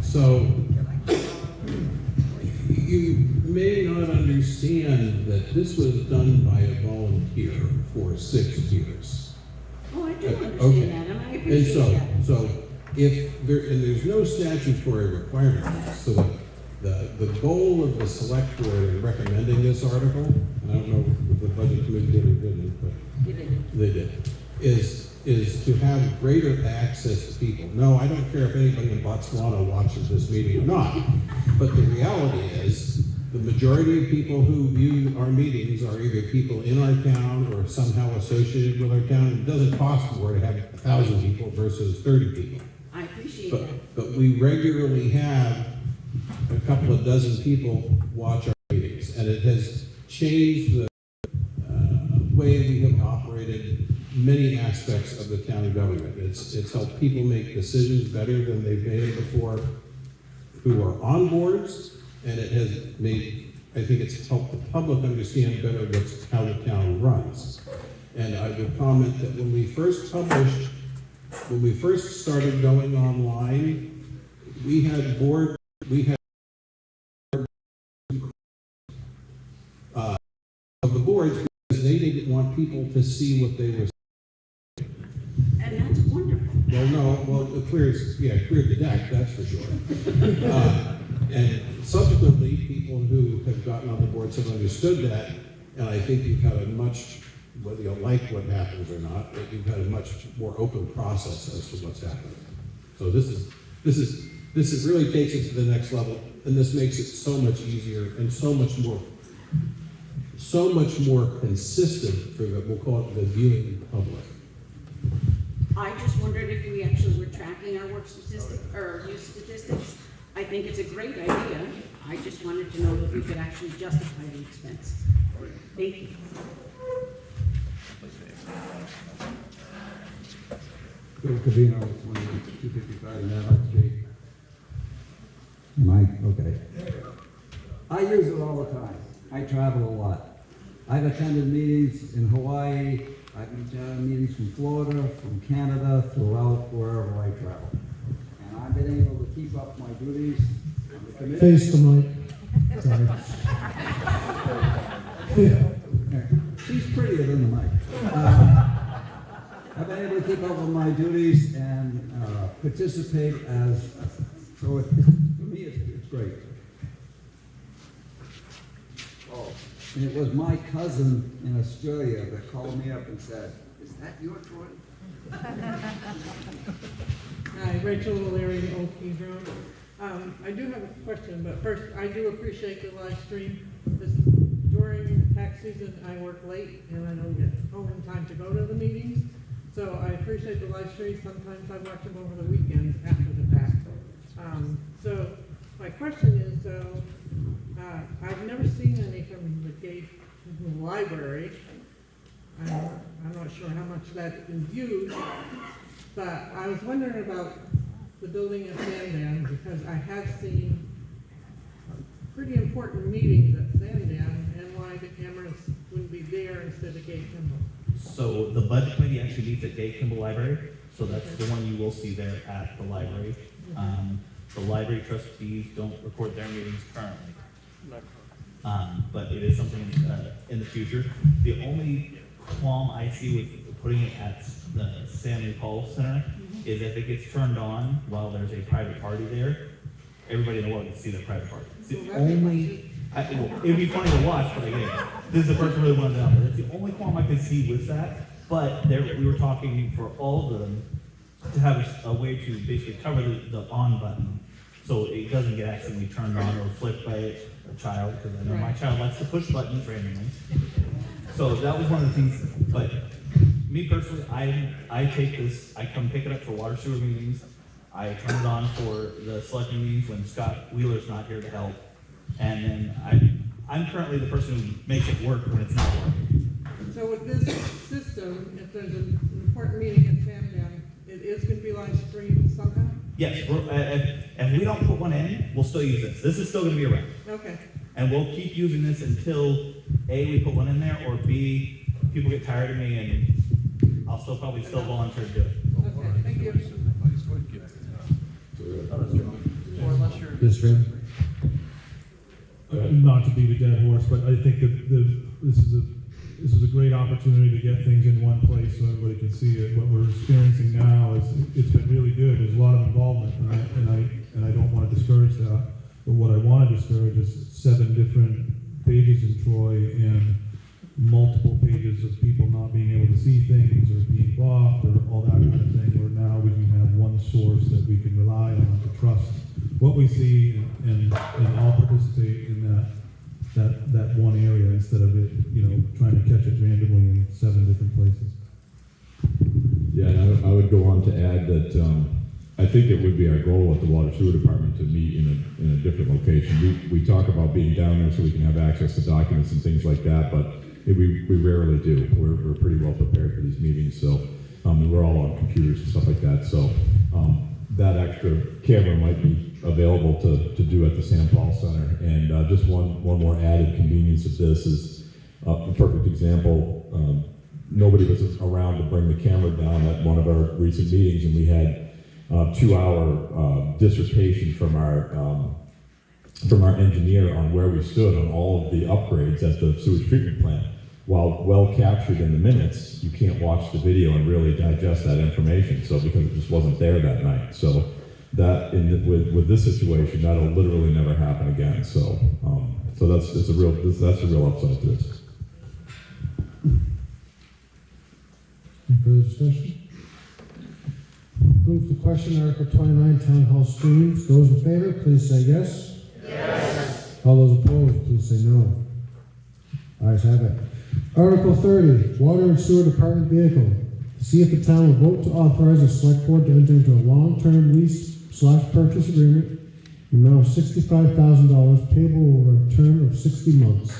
So, you may not understand that this was done by a volunteer for 6 years. Oh, I do understand that, and I appreciate that. So if there, and there's no statutory requirement, so The goal of the select board in recommending this article, and I don't know if the budget committee did or didn't, but they did, is to have greater access to people. No, I don't care if anybody in Botswana watches this meeting or not, but the reality is the majority of people who view our meetings are either people in our town or somehow associated with our town. It doesn't cost more to have 1,000 people versus 30 people. I appreciate But, that. but we regularly have a couple of dozen people watch our meetings, and it has changed the way we have operated many aspects of the town government. It's helped people make decisions better than they've made it before who are on boards, and it has made, I think it's helped the public understand better how the town runs. And I would comment that when we first started going online, we had of the boards because they didn't want people to see what they were saying. And that's wonderful. Well, it cleared the deck, that's for sure. And subsequently, people who have gotten on the boards have understood that, and I think you've had a much, whether you like what happens or not, but you've had a much more open process as to what's happening. So this really takes it to the next level, and this makes it so much easier and so much more consistent for the, we'll call it the viewing public. I just wondered if we actually were tracking our work statistics or use statistics. I think it's a great idea. I just wanted to know if we could actually justify the expense. Thank you. Bill Cavino, 255 Maddox Street. Mike, okay. I use it all the time. I travel a lot. I've attended meetings in Hawaii. I've attended meetings from Florida, from Canada, throughout wherever I travel. And I've been able to keep up my duties on the committee. Face the mic. Sorry. She's prettier than the mic. I've been able to keep up with my duties and participate so for me it's great. Oh, and it was my cousin in Australia that called me up and said, "Is that your Troy?" Hi, Rachel O'Leary, Old Keys Road. I do have a question, but first, I do appreciate the live stream. During tax season, I work late and I don't get home in time to go to the meetings. So I appreciate the live stream. Sometimes I watch them over the weekends after the fact. So my question is, I've never seen any from the Gate Library. I'm not sure how much that is used, but I was wondering about the building at Sandan because I have seen pretty important meetings at Sandan and why the cameras wouldn't be there instead of Gate Kimball. So the budget committee actually meets at Gate Kimball Library, so that's the one you will see there at the library. The library trustees don't record their meetings currently, but it is something in the future. The only qualm I see with putting it at the Stanley Hall Center is if it gets turned on while there's a private party there, everybody in the world can see the private party. It's the only, it'd be funny to watch, but again, this is the person really wanted to know. It's the only qualm I could see with that, but we were talking for all of them to have a way to basically cover the on button so it doesn't get accidentally turned on or flipped by a child, because I know my child likes to push buttons randomly. So that was one of the things, but me personally, I take this, I come pick it up for water sewer meetings, I turn it on for the selecting meetings when Scott Wheeler's not here to help, and then I'm currently the person who makes it work when it's not working. So with this system, if there's an important meeting at Sandan, it is going to be live streamed somehow? Yes, if we don't put one in, we'll still use this. This is still going to be around. Okay. And we'll keep using this until A, we put one in there, or B, people get tired of me and I'll probably volunteer to do it. Okay, thank you. This room. Not to beat a dead horse, but I think that this is a great opportunity to get things in one place so everybody can see it. What we're experiencing now it's been really good. There's a lot of involvement, and I don't want to discourage that. But what I want to discourage is 7 different pages in Troy and multiple pages of people not being able to see things or being blocked or all that kind of thing, where now we can have one source that we can rely on to trust what we see and all participate in that one area instead of it, trying to catch it randomly in 7 different places. Yeah, and I would go on to add that I think it would be our goal at the Water Sewer Department to meet in a different location. We talk about being down there so we can have access to documents and things like that, but we rarely do. We're pretty well prepared for these meetings, so we're all on computers and stuff like that. So that extra camera might be available to do at the St. Paul Center. And just one more added convenience of this is a perfect example. Nobody was around to bring the camera down at one of our recent meetings, and we had 2-hour dissertation from our engineer on where we stood on all of the upgrades at the sewage treatment plant. While well captured in the minutes, you can't watch the video and really digest that information. So because it just wasn't there that night. So that with this situation, that'll literally never happen again. So that's a real upside to this. Any further discussion? Move to question Article 29, Town Hall Streams. Those in favor, please say yes. Yes. All those opposed, please say no. Ayes have it. Article 30, Water and Sewer Department Vehicle. To see if the town will vote to authorize the select board to enter into a long-term lease/purchase agreement in the amount of $65,000 payable over a term of 60 months.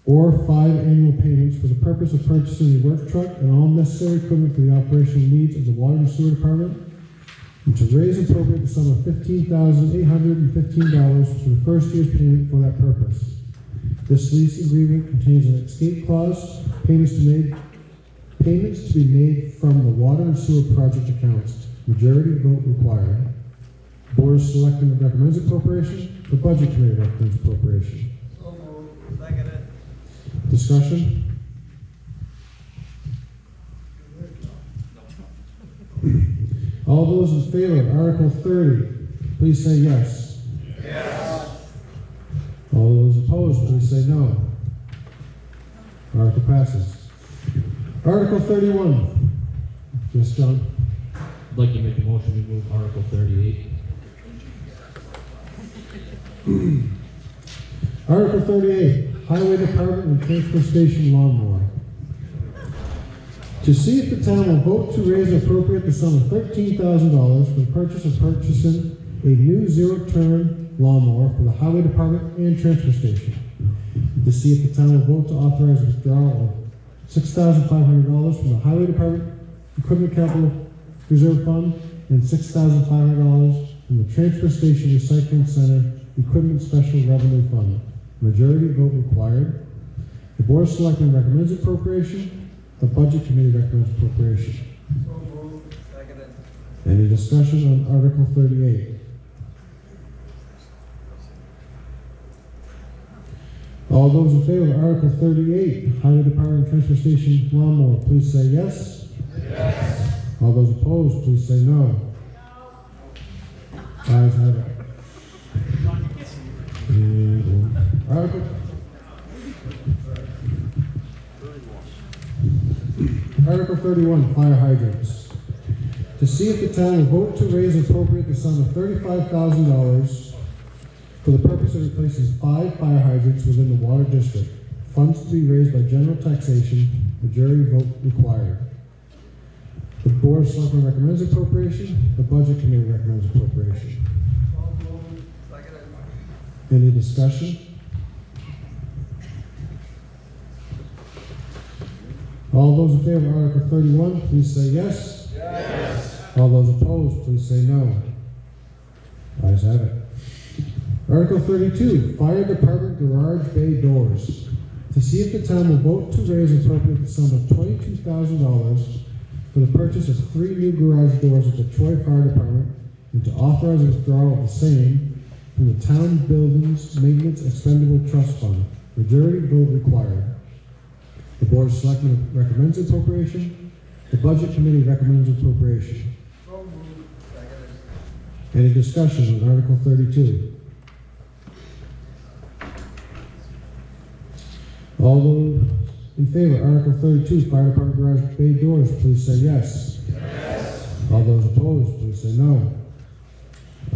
Or 5 annual payments for the purpose of purchasing a work truck and all necessary equipment for the operational needs of the Water and Sewer Department, and to raise and appropriate the sum of $15,815 for the first year's payment for that purpose. This lease agreement contains an escape clause, payments to be made from the water and sewer project accounts. Majority vote required. Board of Selectmen recommends appropriation. The Budget Committee recommends appropriation. So moved. Seconded. Discussion? All those in favor of Article 30, please say yes. Yes. All those opposed, please say no. Article passes. Article 31. Yes, John? I'd like to make a motion to move Article 38. Article 38, Highway Department and Transfer Station Lawnmower. To see if the town will vote to raise and appropriate the sum of $13,000 for the purchase of purchasing a new zero-turn lawnmower for the Highway Department and Transfer Station. To see if the town will vote to authorize withdrawal of $6,500 from the Highway Department Equipment Capital Reserve Fund and $6,500 from the Transfer Station Recycling Center Equipment Special Revenue Fund. Majority vote required. The Board of Selectmen recommends appropriation. The Budget Committee recommends appropriation. So moved. Seconded. Any discussion on Article 38? All those in favor of Article 38, Highway Department Transfer Station Lawnmower, please say yes. Yes. All those opposed, please say no. No. Ayes have it. Article 31, Fire Hydrants. To see if the town will vote to raise and appropriate the sum of $35,000 for the purpose of replacing 5 fire hydrants within the Water District. Funds to be raised by general taxation. Majority vote required. The Board of Selectmen recommends appropriation. The Budget Committee recommends appropriation. Any discussion? All those in favor of Article 31, please say yes. Yes. All those opposed, please say no. Ayes have it. Article 32, Fire Department Garage Bay Doors. To see if the town will vote to raise and appropriate the sum of $22,000 for the purchase of 3 new garage doors at the Troy Fire Department and to authorize a withdrawal of the same from the Town Buildings Maintenance Expendable Trust Fund. Majority vote required. The Board of Selectmen recommends appropriation. The Budget Committee recommends appropriation. So moved. Seconded. Any discussion on Article 32? All those in favor, Article 32, Fire Department Garage Bay Doors, please say yes. Yes. All those opposed, please say no.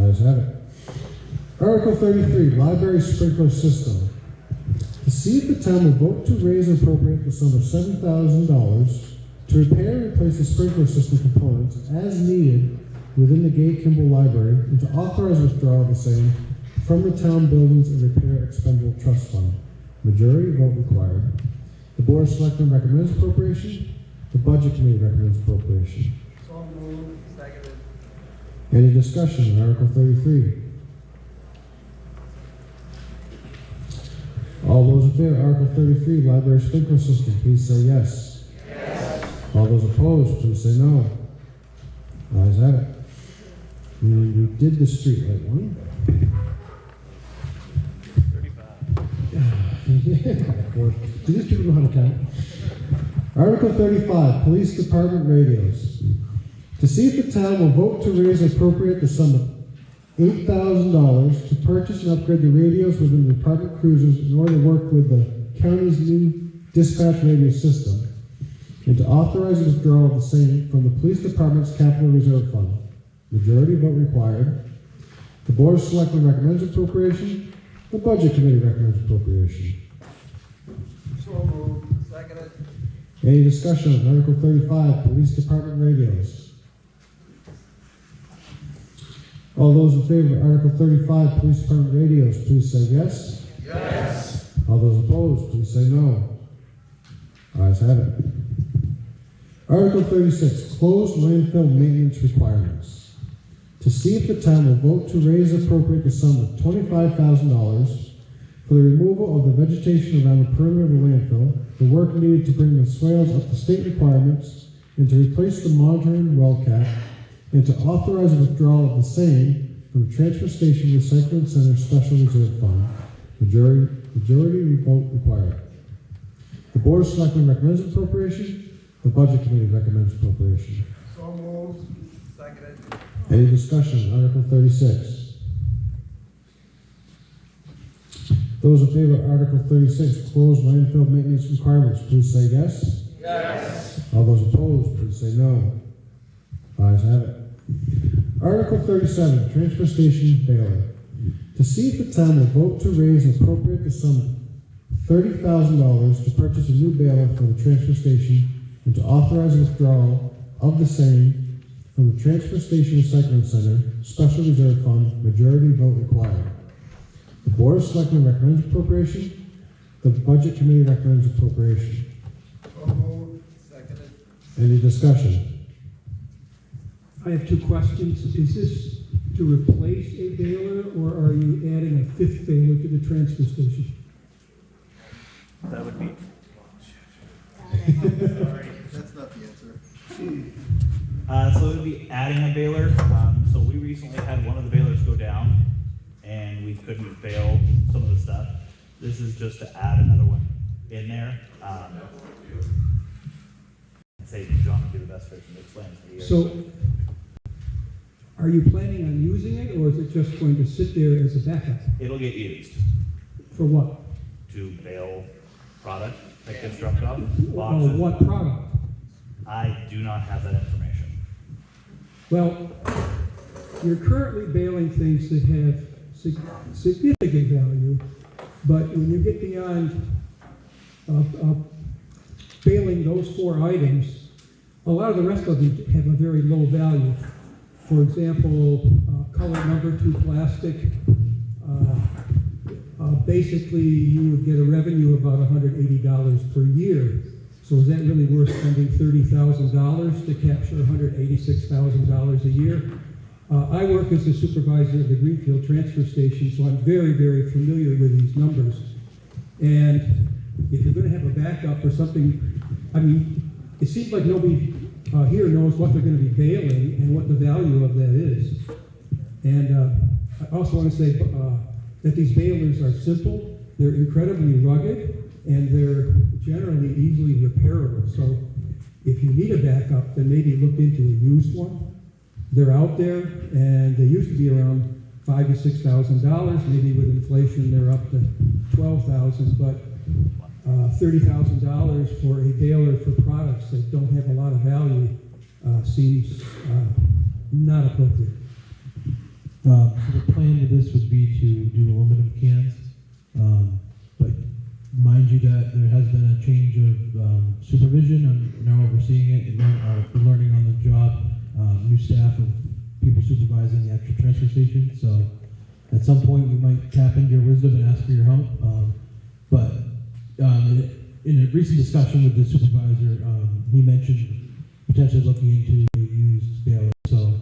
Ayes have it. Article 33, Library Sprinkler System. To see if the town will vote to raise and appropriate the sum of $7,000 to repair and replace the sprinkler system components as needed within the Gay Kimball Library and to authorize withdrawal of the same from the town buildings and repair expendable trust fund. Majority vote required. The Board of Selectmen recommends appropriation. The Budget Committee recommends appropriation. So moved. Seconded. Any discussion on Article 33? All those in favor, Article 33, Library Sprinkler System, please say yes. Yes. All those opposed, please say no. Ayes have it. And we did the streetlight one. 35. Of course. Do these people know how to count? Article 35, Police Department radios. To see if the town will vote to raise and appropriate the sum of $8,000 to purchase and upgrade the radios within the department cruisers in order to work with the county's new dispatch radio system, and to authorize the withdrawal of the same from the police department's capital reserve fund. Majority vote required. The Board of Selectmen recommends appropriation. The Budget Committee recommends appropriation. So moved. Seconded. Any discussion on Article 35, Police Department radios? All those in favor of Article 35, Police Department radios, please say yes. Yes. All those opposed, please say no. Ayes have it. Article 36, Closed Landfill Maintenance Requirements. To see if the town will vote to raise and appropriate the sum of $25,000 for the removal of the vegetation around the perimeter of the landfill, the work needed to bring the swales up to state requirements, and to replace the monitoring well cap, and to authorize a withdrawal of the same from the Transfer Station Recycling Center Special Reserve Fund. Majority vote required. The Board of Selectmen recommends appropriation. The Budget Committee recommends appropriation. So moved. Seconded. Any discussion on Article 36? Those in favor of Article 36, Closed Landfill Maintenance Requirements, please say yes. Yes. All those opposed, please say no. Ayes have it. Article 37, Transfer Station Bailiff. To see if the town will vote to raise and appropriate the sum of $30,000 to purchase a new bailiff for the transfer station and to authorize a withdrawal of the same from the Transfer Station Recycling Center Special Reserve Fund. Majority vote required. The Board of Selectmen recommends appropriation. The Budget Committee recommends appropriation. So moved. Seconded. Any discussion? I have two questions. Is this to replace a baler, or are you adding a fifth baler to the transfer station? That would be. Sorry, that's not the answer. So it would be adding a baler. So we recently had one of the balers go down, and we couldn't bail some of the stuff. This is just to add another one in there. I'd say John would be the best person to explain it to you. So, are you planning on using it, or is it just going to sit there as a backup? It'll get used For what? to bail product that gets dropped off. Oh, Boxes. what product? I do not have that information. Well, you're currently bailing things that have significant value, but when you get beyond bailing those four items, a lot of the rest of them have a very low value. For example, color number 2 plastic, basically you would get a revenue of about $180 per year. So is that really worth spending $30,000 to capture $186,000 a year? I work as the supervisor of the Greenfield transfer station, so I'm very, very familiar with these numbers. And if you're going to have a backup or something, I mean, it seems like nobody here knows what they're going to be bailing and what the value of that is. And I also want to say that these bailers are simple, they're incredibly rugged, and they're generally easily repairable. So if you need a backup, then maybe look into a used one. They're out there, and they used to be around $5,000 to $6,000. Maybe with inflation, they're up to $12,000. But $30,000 for a baler for products that don't have a lot of value seems not appropriate. So the plan with this would be to do aluminum cans, but mind you that there has been a change of supervision on now overseeing it and learning on the job, new staff of people supervising the actual transfer station. So at some point we might tap into your wisdom and ask for your help. But in a recent discussion with the supervisor, he mentioned potentially looking into a used baler. So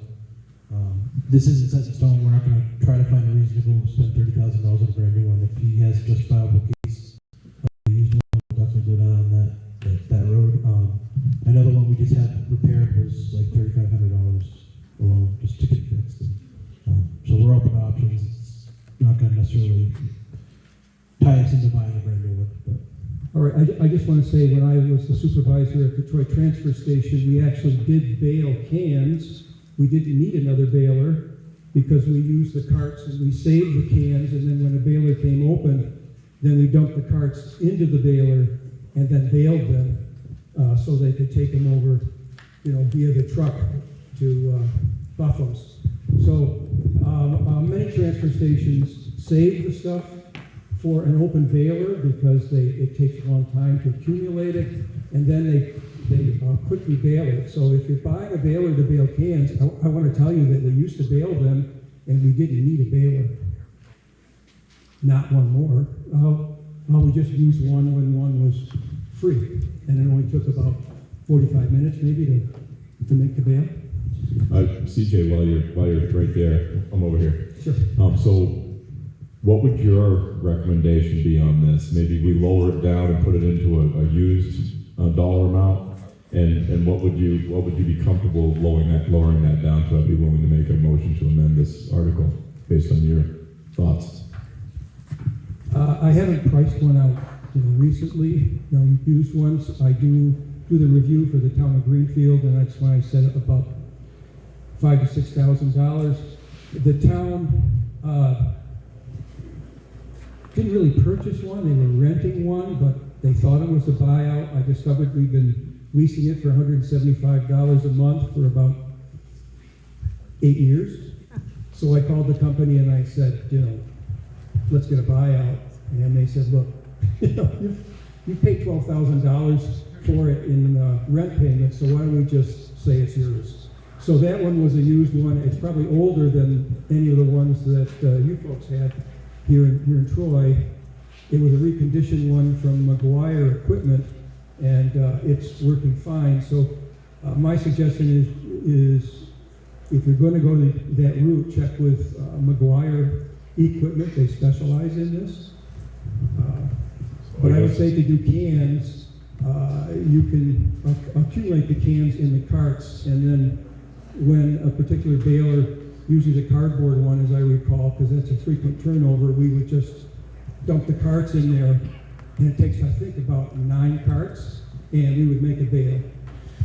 this isn't set in stone. We're not going to try to find a reason to go spend $30,000 on a brand new one. If he has a justifiable case of a used one, we'll definitely go down that road. I know the one we just had repaired was like $3,500 alone just to get fixed. So we're open to options. It's not going to necessarily tie us into buying a brand new one. But. All right, I just want to say when I was the supervisor at Detroit Transfer Station, we actually did bale cans. We didn't need another baler because we used the carts and we saved the cans, and then when a baler came open, then we dumped the carts into the baler and then baled them so they could take them over, via the truck to Buffalos. So many transfer stations save the stuff for an open baler because it takes a long time to accumulate it, and then they quickly bale it. So if you're buying a baler to bale cans, I want to tell you that we used to bale them and we didn't need a baler. Not one more. We just used one when one was free, and it only took about 45 minutes maybe to make the bale. CJ, while you're right there, I'm over here. Sure. So what would your recommendation be on this? Maybe we lower it down and put it into a used dollar amount, and what would you be comfortable lowering that down to? I'd be willing to make a motion to amend this article based on your thoughts. I haven't priced one out recently, used ones. I do the review for the town of Greenfield, and that's why I said about $5,000 to $6,000. The town didn't really purchase one. They were renting one, but they thought it was a buyout. I discovered we've been leasing it for $175 a month for about 8 years. So I called the company and I said, let's get a buyout. And they said, look, you paid $12,000 for it in rent payments, so why don't we just say it's yours? So that one was a used one. It's probably older than any of the ones that you folks had here in Troy. It was a reconditioned one from McGuire Equipment, and it's working fine. So my suggestion is if you're going to go that route, check with McGuire Equipment. They specialize in this. But I would say to do cans, you can accumulate the cans in the carts, and then when a particular baler, usually the cardboard one, as I recall, because that's a frequent turnover, we would just dump the carts in there, and it takes, I think, about 9 carts, and we would make a bale.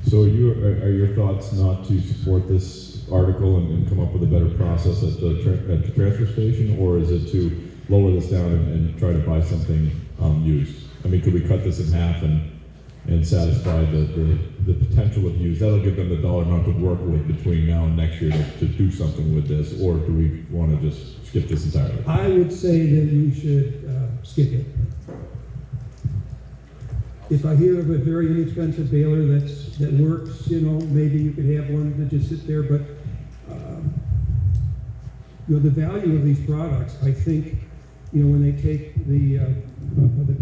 So are your thoughts not to support this article and come up with a better process at the transfer station, or is it to lower this down and try to buy something used? I mean, could we cut this in half and satisfy the potential of used? That'll give them the dollar amount to work with between now and next year to do something with this, or do we want to just skip this entirely? I would say that you should skip it. If I hear of a very inexpensive baler that works, maybe you could have one that just sit there, but the value of these products, I think, when they take the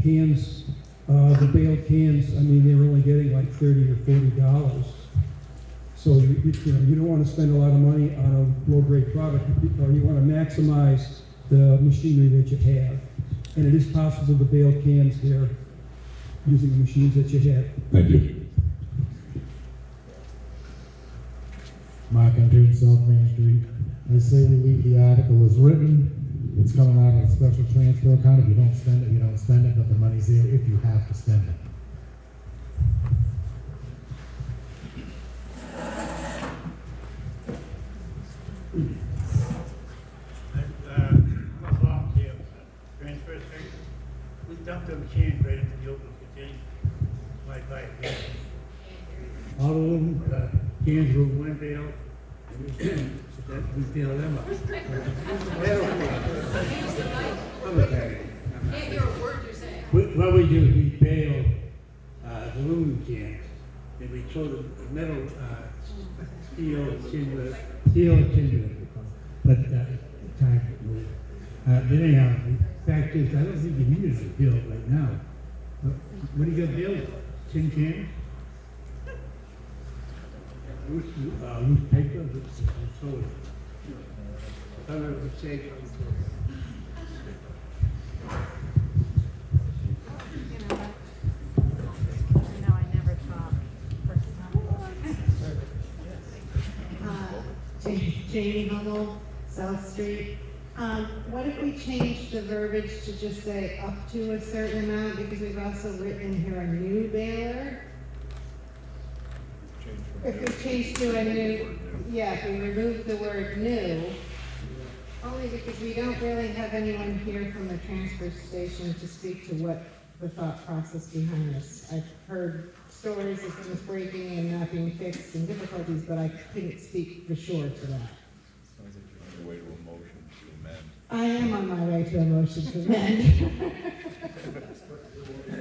cans, the baled cans, I mean, they're only getting like $30 or $40. So you don't want to spend a lot of money on a low-grade product, or you want to maximize the machinery that you have. And it is possible to bale cans there using the machines that you have. Thank you. Mark Andrew, South Main Street. I say we leave the article as written. It's coming out of a special transfer account. If you don't spend it, you don't spend it, but the money's there if you have to spend it. dump them cans right into the open container. Right by it. All of them, cans were one bale, and that we bail them up. Can't hear a word you're saying. What we do is we bail the aluminum cans, and we throw the metal, steel tin, let that time move. But anyhow, the fact is, I don't think you need a bill right now. What do you got billed? Tin cans? Loose paper, so I don't know if it's safe. Jamie Hummel, South Street. What if we change the verbiage to just say up to a certain amount, because we've also written in here a new baler? If we change to a new, yeah, if we remove the word new, only because we don't really have anyone here from the transfer station to speak to what the thought process behind this. I've heard stories of things breaking and not being fixed and difficulties, but I couldn't speak for sure to that. Sounds like you're on your way to a motion to amend. I am on my way to a motion to amend.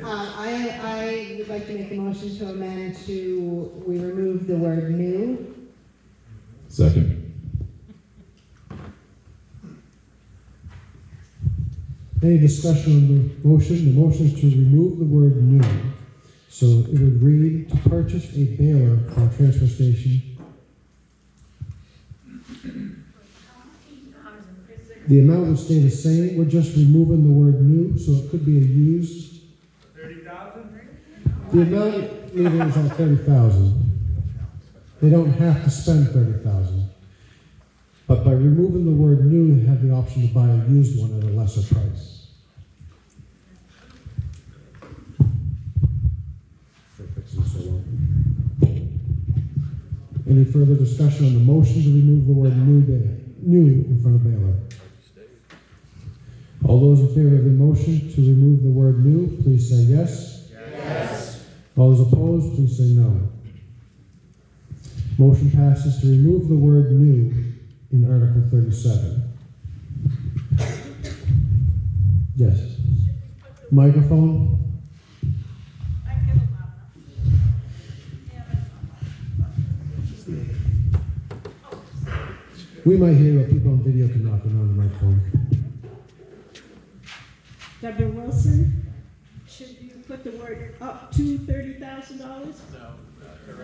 I would like to make a motion to amend to, we remove the word new. Second. Any discussion on the motion? The motion is to remove the word new. So it would read, to purchase a baler from a transfer station. The amount would stay the same. We're just removing the word new, so it could be a used. 30,000? The amount leaving is on 30,000. They don't have to spend 30,000. But by removing the word new, they have the option to buy a used one at a lesser price. Any further discussion on the motion to remove the word new in front of baler? All those in favor of the motion to remove the word new, please say yes. Yes. All those opposed, please say no. Motion passes to remove the word new in Article 37. Yes. Microphone? We might hear what people on video cannot, but not on the microphone. Deborah Wilson, should you put the word up to $30,000? No.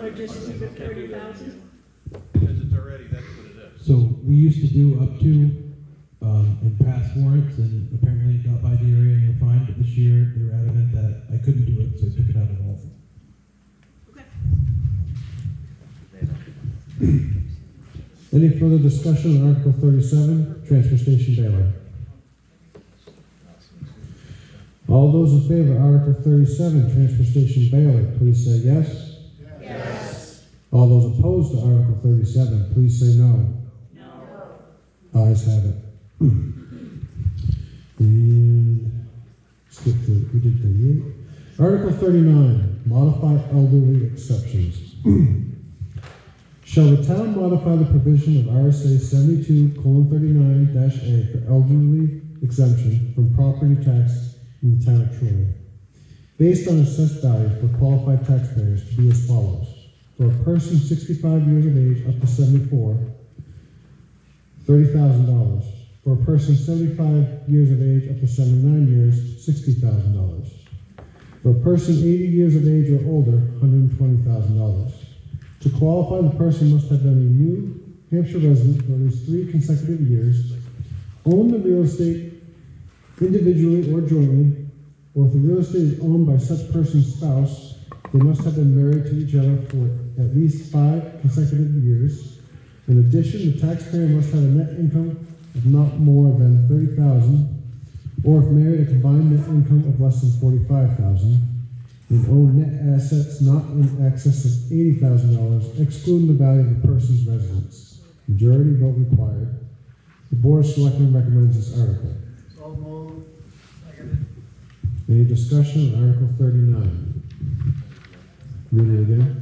Or just leave it 30,000? Because it's already, that's what it is. So we used to do up to in past warrants, and apparently it got by the area and you're fine, but this year they were adamant that I couldn't do it, so I took it out of all. Any further discussion on Article 37, Transfer Station Baler? All those in favor of Article 37, Transfer Station Baler, please say yes. Yes. All those opposed to Article 37, please say no. No. Ayes have it. And skip to, we did 38. Article 39, Modify Elderly Exceptions. Shall the town modify the provision of RSA 72:39-A for elderly exemption from property tax in the town of Troy, based on assessed value for qualified taxpayers to be as follows. For a person 65 years of age up to 74, $30,000. For a person 75 years of age up to 79 years, $60,000. For a person 80 years of age or older, $120,000. To qualify, the person must have been a New Hampshire resident for at least 3 consecutive years, own the real estate individually or jointly, or if the real estate is owned by such person's spouse, they must have been married to each other for at least 5 consecutive years. In addition, the taxpayer must have a net income of not more than $30,000, or if married, a combined net income of less than $45,000, and own net assets not in excess of $80,000, excluding the value of the person's residence. Majority vote required. The Board of Selectmen recommends this article. So moved. Seconded. Any discussion on Article 39? Read it again.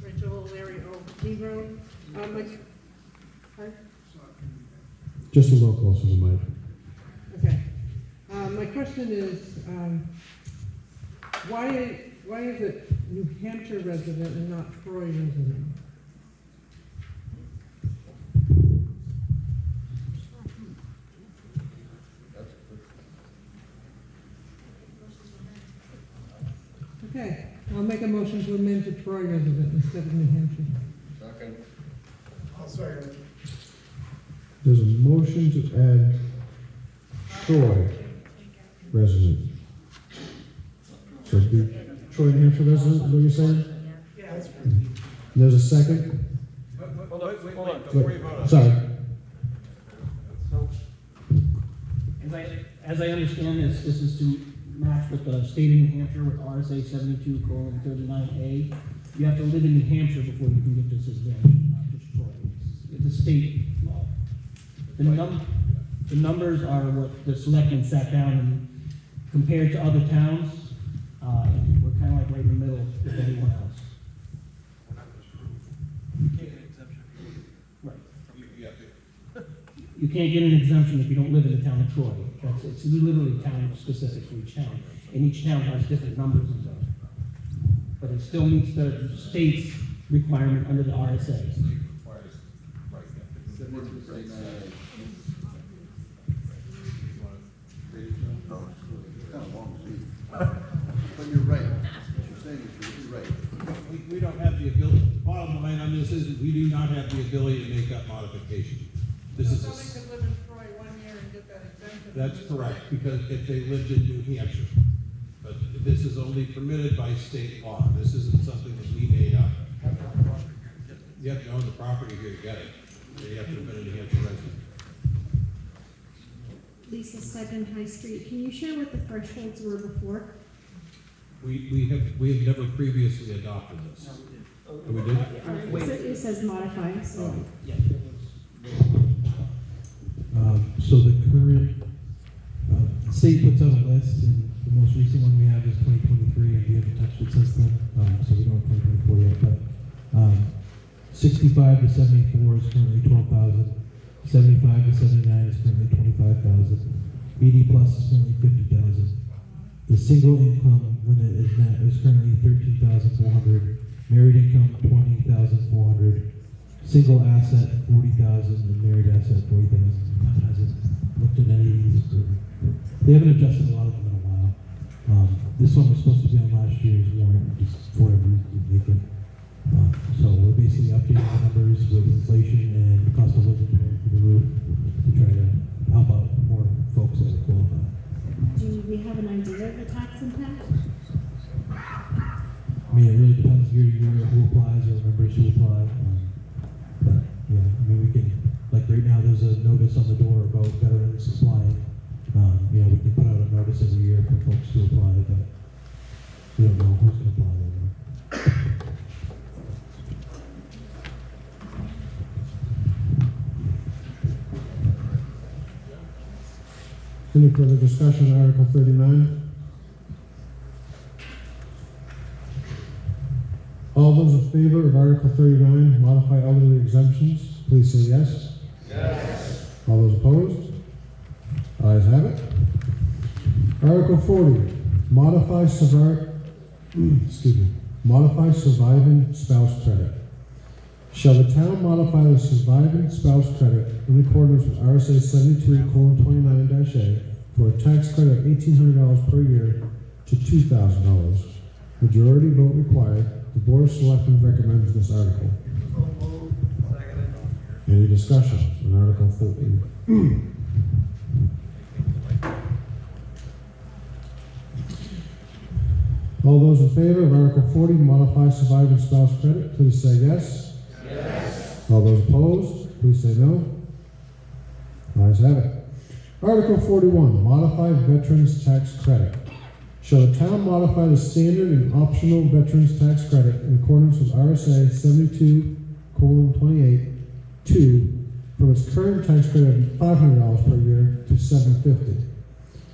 Rachel O'Leary, Old Key Road. Just a little closer to the mic. Okay. My question is, why is it New Hampshire resident and not Troy resident? Okay, I'll make a motion to amend to Troy resident instead of New Hampshire. Second. I'll second. There's a motion to add Troy resident. So it'd be Troy, New Hampshire resident, is what you're saying? Yes. There's a second? Hold on, before you vote on it. Sorry. So, as I understand this, this is to match with the state of New Hampshire with RSA 72:39A. You have to live in New Hampshire before you can get this exemption, not just Troy. It's a state law. The numbers are what the selectmen sat down and compared to other towns. We're kind of like right in the middle with everyone else. You can't get an exemption. Right. You You can't get an exemption if you don't live in the town of Troy. It's literally town specific for each town. And each town has different numbers and stuff. But it still meets the state's requirement under the RSA. But you're right. What you're saying is you're right. We don't have the ability, bottom line on this is, we do not have the ability to make that modification. This is, Somebody could live in Troy 1 year and get that exemption. that's correct, because if they lived in New Hampshire. But this is only permitted by state law. This isn't something that we made up. You have to own the property here to get it. So you have to have been a New Hampshire resident. Lisa Stedman, High Street. Can you share what the thresholds were before? We have never previously adopted this. Oh, we did? It says modify, so. So the current, state puts out a list, and the most recent one we have is 2023, and we haven't touched it since then, so we don't have 2024 yet, but 65 to 74 is currently 12,000, 75 to 79 is currently 25,000, 80 plus is currently 50,000. The single income limit is currently 13,400, married income 20,400, single asset 40,000, and married asset 40,000. Hasn't looked at any of these. They haven't adjusted a lot of them in a while. This one was supposed to be on last year's warrant, just for whatever reason didn't make it. So we're basically updating the numbers with inflation and the cost of living going through the roof to try to help out more folks that would qualify. Do we have an idea of the tax impact? I mean, it really depends year to year who applies or members who apply. But yeah, I mean, we can, like right now, there's a notice on the door about veterans applying. You know, we can put out a notice every year for folks to apply, but we don't know who's going to apply right now. Any further discussion on Article 39? All those in favor of Article 39, modify elderly exemptions, please say yes. Yes. All those opposed? Ayes have it. Article 40, modify surviving spouse credit. Shall the town modify the surviving spouse credit in accordance with RSA 72:29-A for a tax credit of $1,800 per year to $2,000? Majority vote required. The Board of Selectmen recommends this article. Any discussion on Article 40? All those in favor of Article 40, modify surviving spouse credit, please say yes. Yes. All those opposed, please say no. Ayes have it. Article 41, modify veterans tax credit. Shall the town modify the standard and optional veterans tax credit in accordance with RSA 72:28(2) from its current tax credit of $500 per year to $750?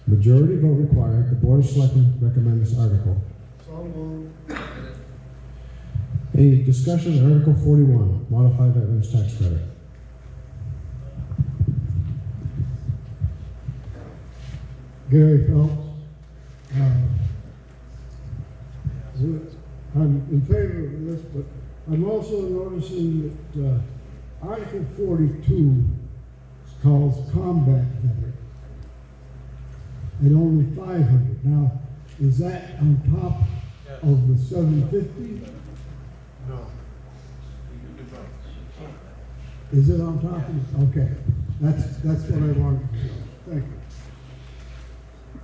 Majority vote required. The Board of Selectmen recommends this article. So moved. Any discussion on Article 41, modify veterans tax credit? Gary Phelps. I'm in favor of this, but I'm also noticing that Article 42 calls combat veteran, and only 500. Now, is that on top of the 750? No. Is it on top of it? Okay, that's what I wanted to know. Thank you.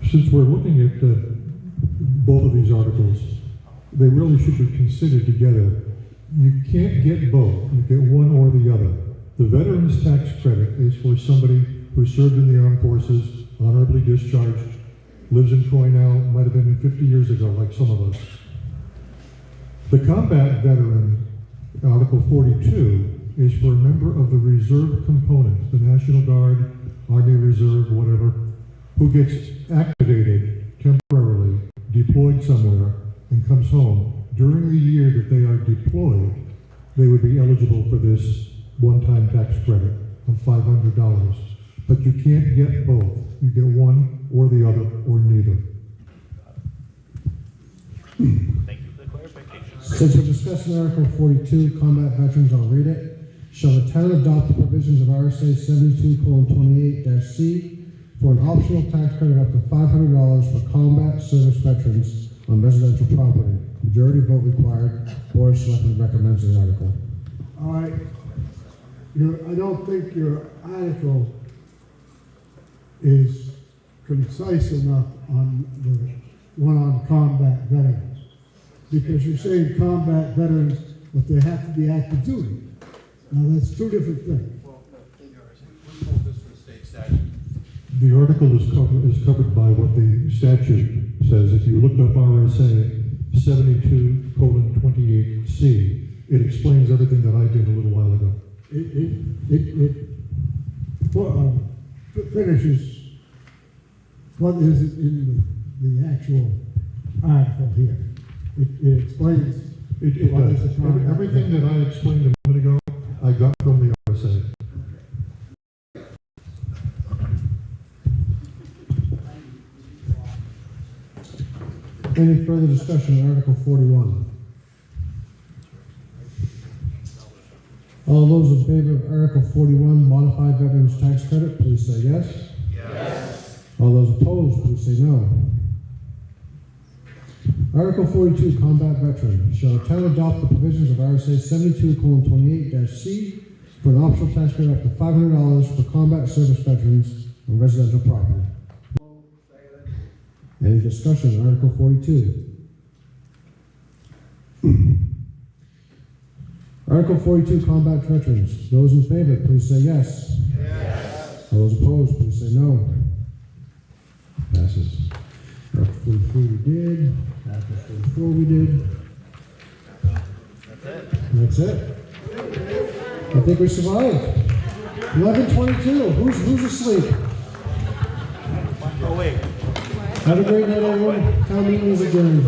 Since we're looking at both of these articles, they really should be considered together. You can't get both. You get one or the other. The veterans tax credit is for somebody who served in the armed forces, honorably discharged, lives in Troy now, might have been 50 years ago, like some of us. The combat veteran, Article 42, is for a member of the reserve component, the National Guard, Army Reserve, whatever, who gets activated temporarily, deployed somewhere, and comes home. During the year that they are deployed, they would be eligible for this one-time tax credit of $500. But you can't get both. You get one or the other or neither. Thank you for the clarification. Since we're discussing Article 42, combat veterans, I'll read it. Shall the town adopt the provisions of RSA 72:28-C for an optional tax credit up to $500 for combat service veterans on residential property? Majority vote required. Board of Selectmen recommends the article. All right. I don't think your article is concise enough on the one on combat veterans. Because you're saying combat veterans, but they have to be active duty. Now that's two different things. The article is covered by what the statute says. If you look up RSA 72:28C, it explains everything that I did a little while ago. It finishes what is in the actual article here. It explains what is a combat Everything that I explained a minute ago, I got from the RSA. Any further discussion on Article 41? All those in favor of Article 41, modified veterans tax credit, please say yes. Yes. All those opposed, please say no. Article 42, combat veteran. Shall the town adopt the provisions of RSA 72:28-C for an optional tax credit up to $500 for combat service veterans on residential property? Any discussion on Article 42? Article 42, combat veterans. Those in favor, please say yes. Yes. Those opposed, please say no. Passes. Article 43 we did. Article 44 we did. That's it. I think we survived. 11:22. Who's asleep? Oh, wait. Have a great night, everyone. Town meeting is adjourned.